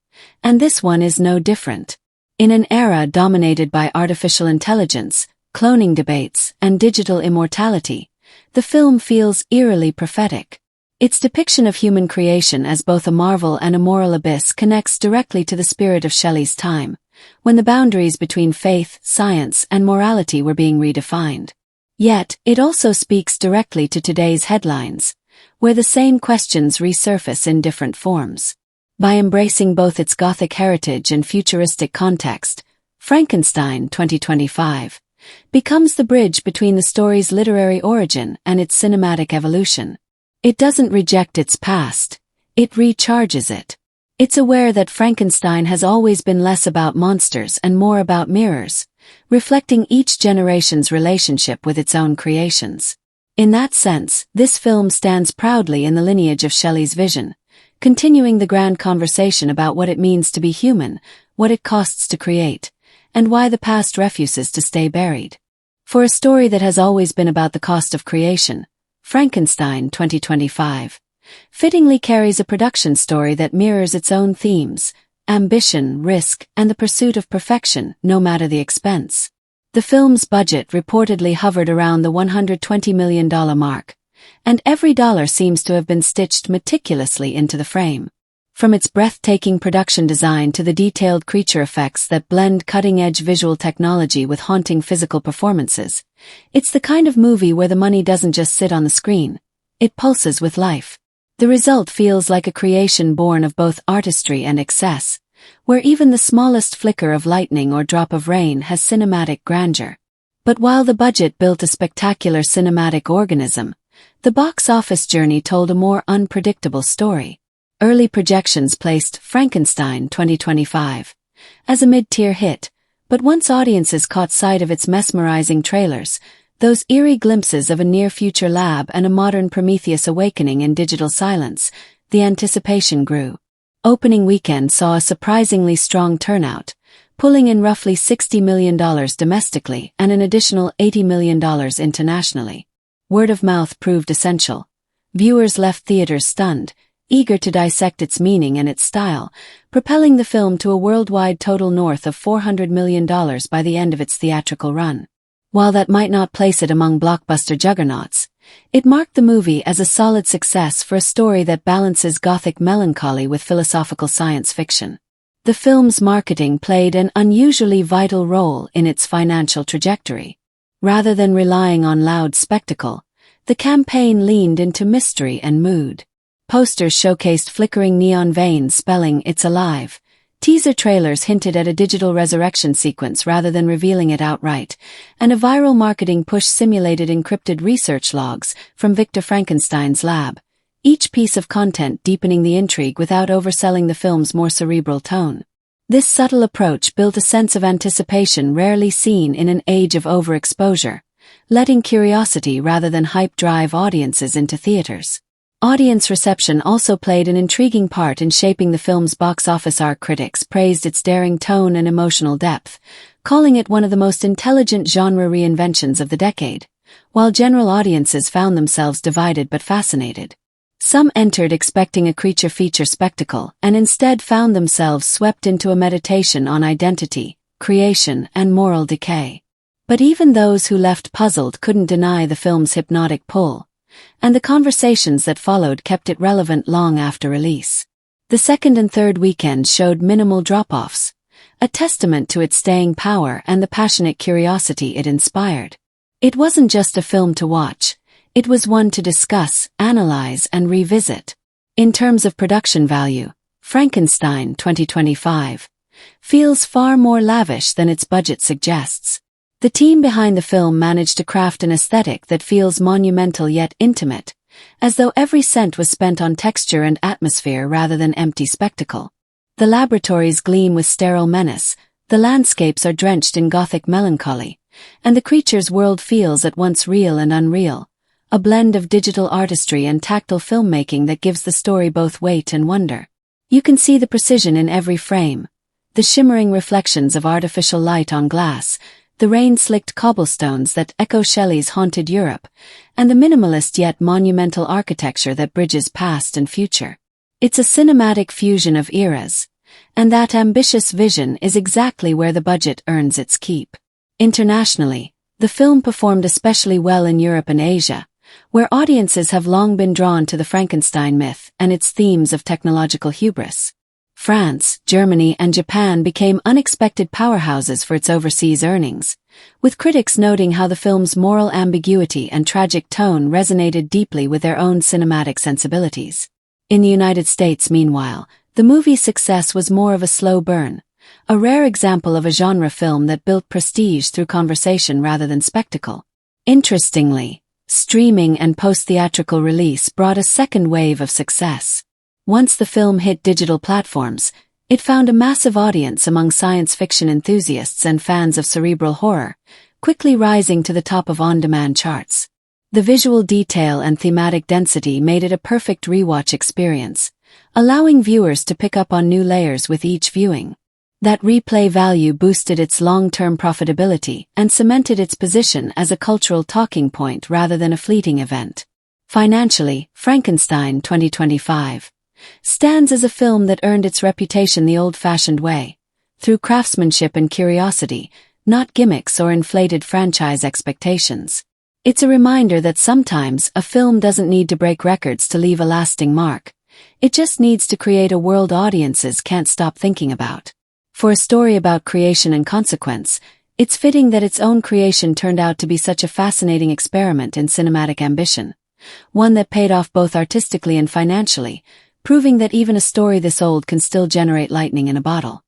and this one is no different. In an era dominated by artificial intelligence, cloning debates, and digital immortality, the film feels eerily prophetic. Its depiction of human creation as both a marvel and a moral abyss connects directly to the spirit of Shelley's time, when the boundaries between faith, science, and morality were being redefined. Yet, it also speaks directly to today's headlines, where the same questions resurface in different forms. By embracing both its Gothic heritage and futuristic context, Frankenstein 2025 becomes the bridge between the story's literary origin and its cinematic evolution. It doesn't reject its past, it recharges it. It's aware that Frankenstein has always been less about monsters and more about mirrors, reflecting each generation's relationship with its own creations. In that sense, this film stands proudly in the lineage of Shelley's vision, continuing the grand conversation about what it means to be human, what it costs to create, and why the past refuses to stay buried. For a story that has always been about the cost of creation, Frankenstein 2025 fittingly carries a production story that mirrors its own themes: ambition, risk, and the pursuit of perfection, no matter the expense. The film's budget reportedly hovered around the $120 million mark, and every dollar seems to have been stitched meticulously into the frame. From its breathtaking production design to the detailed creature effects that blend cutting-edge visual technology with haunting physical performances, it's the kind of movie where the money doesn't just sit on the screen, it pulses with life. The result feels like a creation born of both artistry and excess, where even the smallest flicker of lightning or drop of rain has cinematic grandeur. But while the budget built a spectacular cinematic organism, the box office journey told a more unpredictable story. Early projections placed Frankenstein 2025 as a mid-tier hit, but once audiences caught sight of its mesmerizing trailers, those eerie glimpses of a near-future lab and a modern Prometheus awakening in digital silence, the anticipation grew. Opening weekend saw a surprisingly strong turnout, pulling in roughly $60 million domestically and an additional $80 million internationally. Word of mouth proved essential. Viewers left theaters stunned, eager to dissect its meaning and its style, propelling the film to a worldwide total north of $400 million by the end of its theatrical run. While that might not place it among blockbuster juggernauts, it marked the movie as a solid success for a story that balances Gothic melancholy with philosophical science fiction. The film's marketing played an unusually vital role in its financial trajectory. Rather than relying on loud spectacle, the campaign leaned into mystery and mood. Posters showcased flickering neon veins spelling "It's alive." Teaser trailers hinted at a digital resurrection sequence rather than revealing it outright, and a viral marketing push simulated encrypted research logs from Victor Frankenstein's lab, each piece of content deepening the intrigue without overselling the film's more cerebral tone. This subtle approach built a sense of anticipation rarely seen in an age of overexposure, letting curiosity rather than hype drive audiences into theaters. Audience reception also played an intriguing part in shaping the film's box office. Critics praised its daring tone and emotional depth, calling it one of the most intelligent genre reinventions of the decade, while general audiences found themselves divided but fascinated. Some entered expecting a creature feature spectacle and instead found themselves swept into a meditation on identity, creation, and moral decay. But even those who left puzzled couldn't deny the film's hypnotic pull, and the conversations that followed kept it relevant long after release. The second and third weekends showed minimal drop-offs, a testament to its staying power and the passionate curiosity it inspired. It wasn't just a film to watch, it was one to discuss, analyze, and revisit. In terms of production value, Frankenstein 2025 feels far more lavish than its budget suggests. The team behind the film managed to craft an aesthetic that feels monumental yet intimate, as though every cent was spent on texture and atmosphere rather than empty spectacle. The laboratories gleam with sterile menace, the landscapes are drenched in Gothic melancholy, and the creature's world feels at once real and unreal, a blend of digital artistry and tactile filmmaking that gives the story both weight and wonder. You can see the precision in every frame, the shimmering reflections of artificial light on glass, the rain-slicked cobblestones that echo Shelley's haunted Europe, and the minimalist yet monumental architecture that bridges past and future. It's a cinematic fusion of eras, and that ambitious vision is exactly where the budget earns its keep. Internationally, the film performed especially well in Europe and Asia, where audiences have long been drawn to the Frankenstein myth and its themes of technological hubris. France, Germany, and Japan became unexpected powerhouses for its overseas earnings, with critics noting how the film's moral ambiguity and tragic tone resonated deeply with their own cinematic sensibilities. In the United States, meanwhile, the movie's success was more of a slow burn, a rare example of a genre film that built prestige through conversation rather than spectacle. Interestingly, streaming and post-theatrical release brought a second wave of success. Once the film hit digital platforms, it found a massive audience among science fiction enthusiasts and fans of cerebral horror, quickly rising to the top of on-demand charts. The visual detail and thematic density made it a perfect rewatch experience, allowing viewers to pick up on new layers with each viewing. That replay value boosted its long-term profitability and cemented its position as a cultural talking point rather than a fleeting event. Financially, Frankenstein 2025 stands as a film that earned its reputation the old-fashioned way, through craftsmanship and curiosity, not gimmicks or inflated franchise expectations. It's a reminder that sometimes a film doesn't need to break records to leave a lasting mark. It just needs to create a world audiences can't stop thinking about. For a story about creation and consequence, it's fitting that its own creation turned out to be such a fascinating experiment in cinematic ambition, one that paid off both artistically and financially, proving that even a story this old can still generate lightning in a bottle.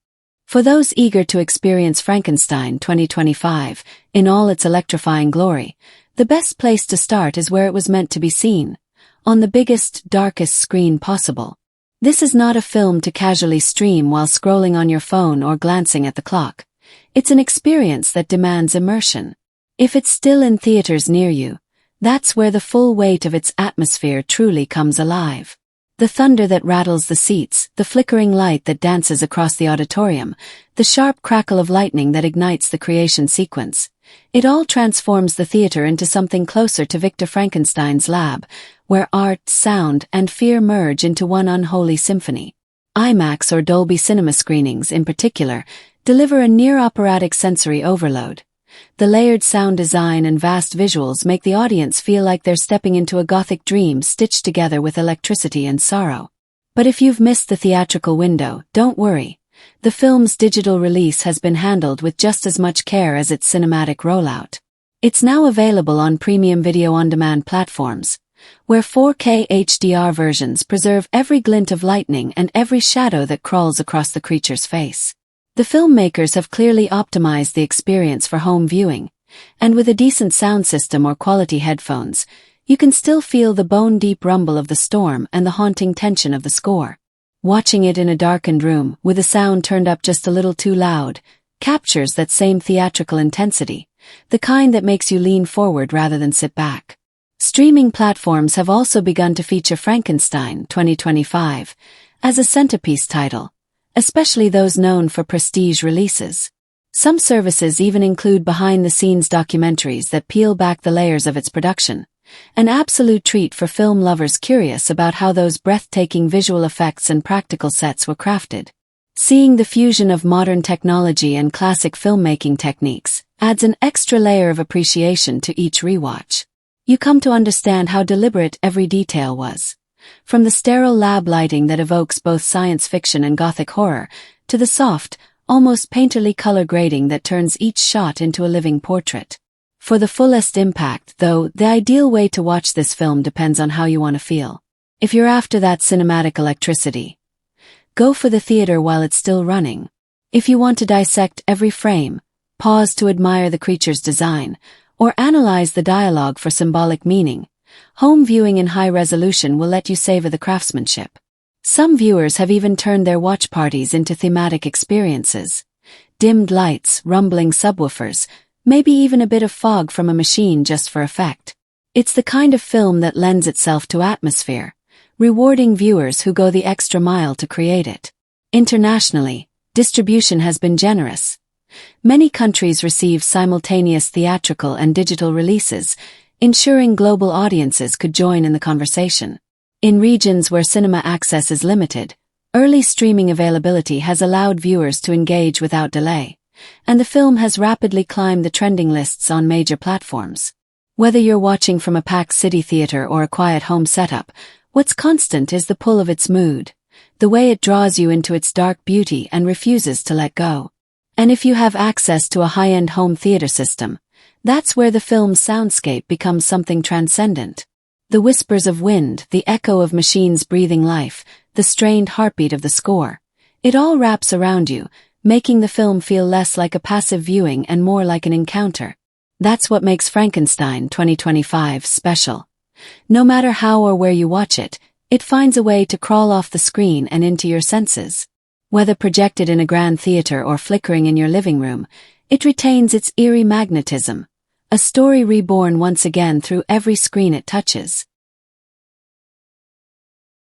For those eager to experience Frankenstein 2025 in all its electrifying glory, the best place to start is where it was meant to be seen, on the biggest, darkest screen possible. This is not a film to casually stream while scrolling on your phone or glancing at the clock. It's an experience that demands immersion. If it's still in theaters near you, that's where the full weight of its atmosphere truly comes alive. The thunder that rattles the seats, the flickering light that dances across the auditorium, the sharp crackle of lightning that ignites the creation sequence. It all transforms the theater into something closer to Victor Frankenstein's lab, where art, sound, and fear merge into one unholy symphony. IMAX or Dolby Cinema screenings, in particular, deliver a near-operatic sensory overload. The layered sound design and vast visuals make the audience feel like they're stepping into a Gothic dream stitched together with electricity and sorrow. But if you've missed the theatrical window, don't worry. The film's digital release has been handled with just as much care as its cinematic rollout. It's now available on premium video-on-demand platforms, where 4K HDR versions preserve every glint of lightning and every shadow that crawls across the creature's face. The filmmakers have clearly optimized the experience for home viewing, and with a decent sound system or quality headphones, you can still feel the bone-deep rumble of the storm and the haunting tension of the score. Watching it in a darkened room, with the sound turned up just a little too loud, captures that same theatrical intensity, the kind that makes you lean forward rather than sit back. Streaming platforms have also begun to feature Frankenstein 2025 as a centerpiece title, especially those known for prestige releases. Some services even include behind-the-scenes documentaries that peel back the layers of its production, an absolute treat for film lovers curious about how those breathtaking visual effects and practical sets were crafted. Seeing the fusion of modern technology and classic filmmaking techniques adds an extra layer of appreciation to each rewatch. You come to understand how deliberate every detail was. From the sterile lab lighting that evokes both science fiction and Gothic horror, to the soft, almost painterly color grading that turns each shot into a living portrait. For the fullest impact, though, the ideal way to watch this film depends on how you want to feel. If you're after that cinematic electricity, go for the theater while it's still running. If you want to dissect every frame, pause to admire the creature's design, or analyze the dialogue for symbolic meaning, home viewing in high resolution will let you savor the craftsmanship. Some viewers have even turned their watch parties into thematic experiences. Dimmed lights, rumbling subwoofers, maybe even a bit of fog from a machine just for effect. It's the kind of film that lends itself to atmosphere, rewarding viewers who go the extra mile to create it. Internationally, distribution has been generous. Many countries receive simultaneous theatrical and digital releases, ensuring global audiences could join in the conversation. In regions where cinema access is limited, early streaming availability has allowed viewers to engage without delay, and the film has rapidly climbed the trending lists on major platforms. Whether you're watching from a packed city theater or a quiet home setup, what's constant is the pull of its mood, the way it draws you into its dark beauty and refuses to let go. And if you have access to a high-end home theater system, that's where the film's soundscape becomes something transcendent. The whispers of wind, the echo of machines breathing life, the strained heartbeat of the score, it all wraps around you, making the film feel less like a passive viewing and more like an encounter. That's what makes Frankenstein 2025 special. No matter how or where you watch it, it finds a way to crawl off the screen and into your senses. Whether projected in a grand theater or flickering in your living room, it retains its eerie magnetism, a story reborn once again through every screen it touches.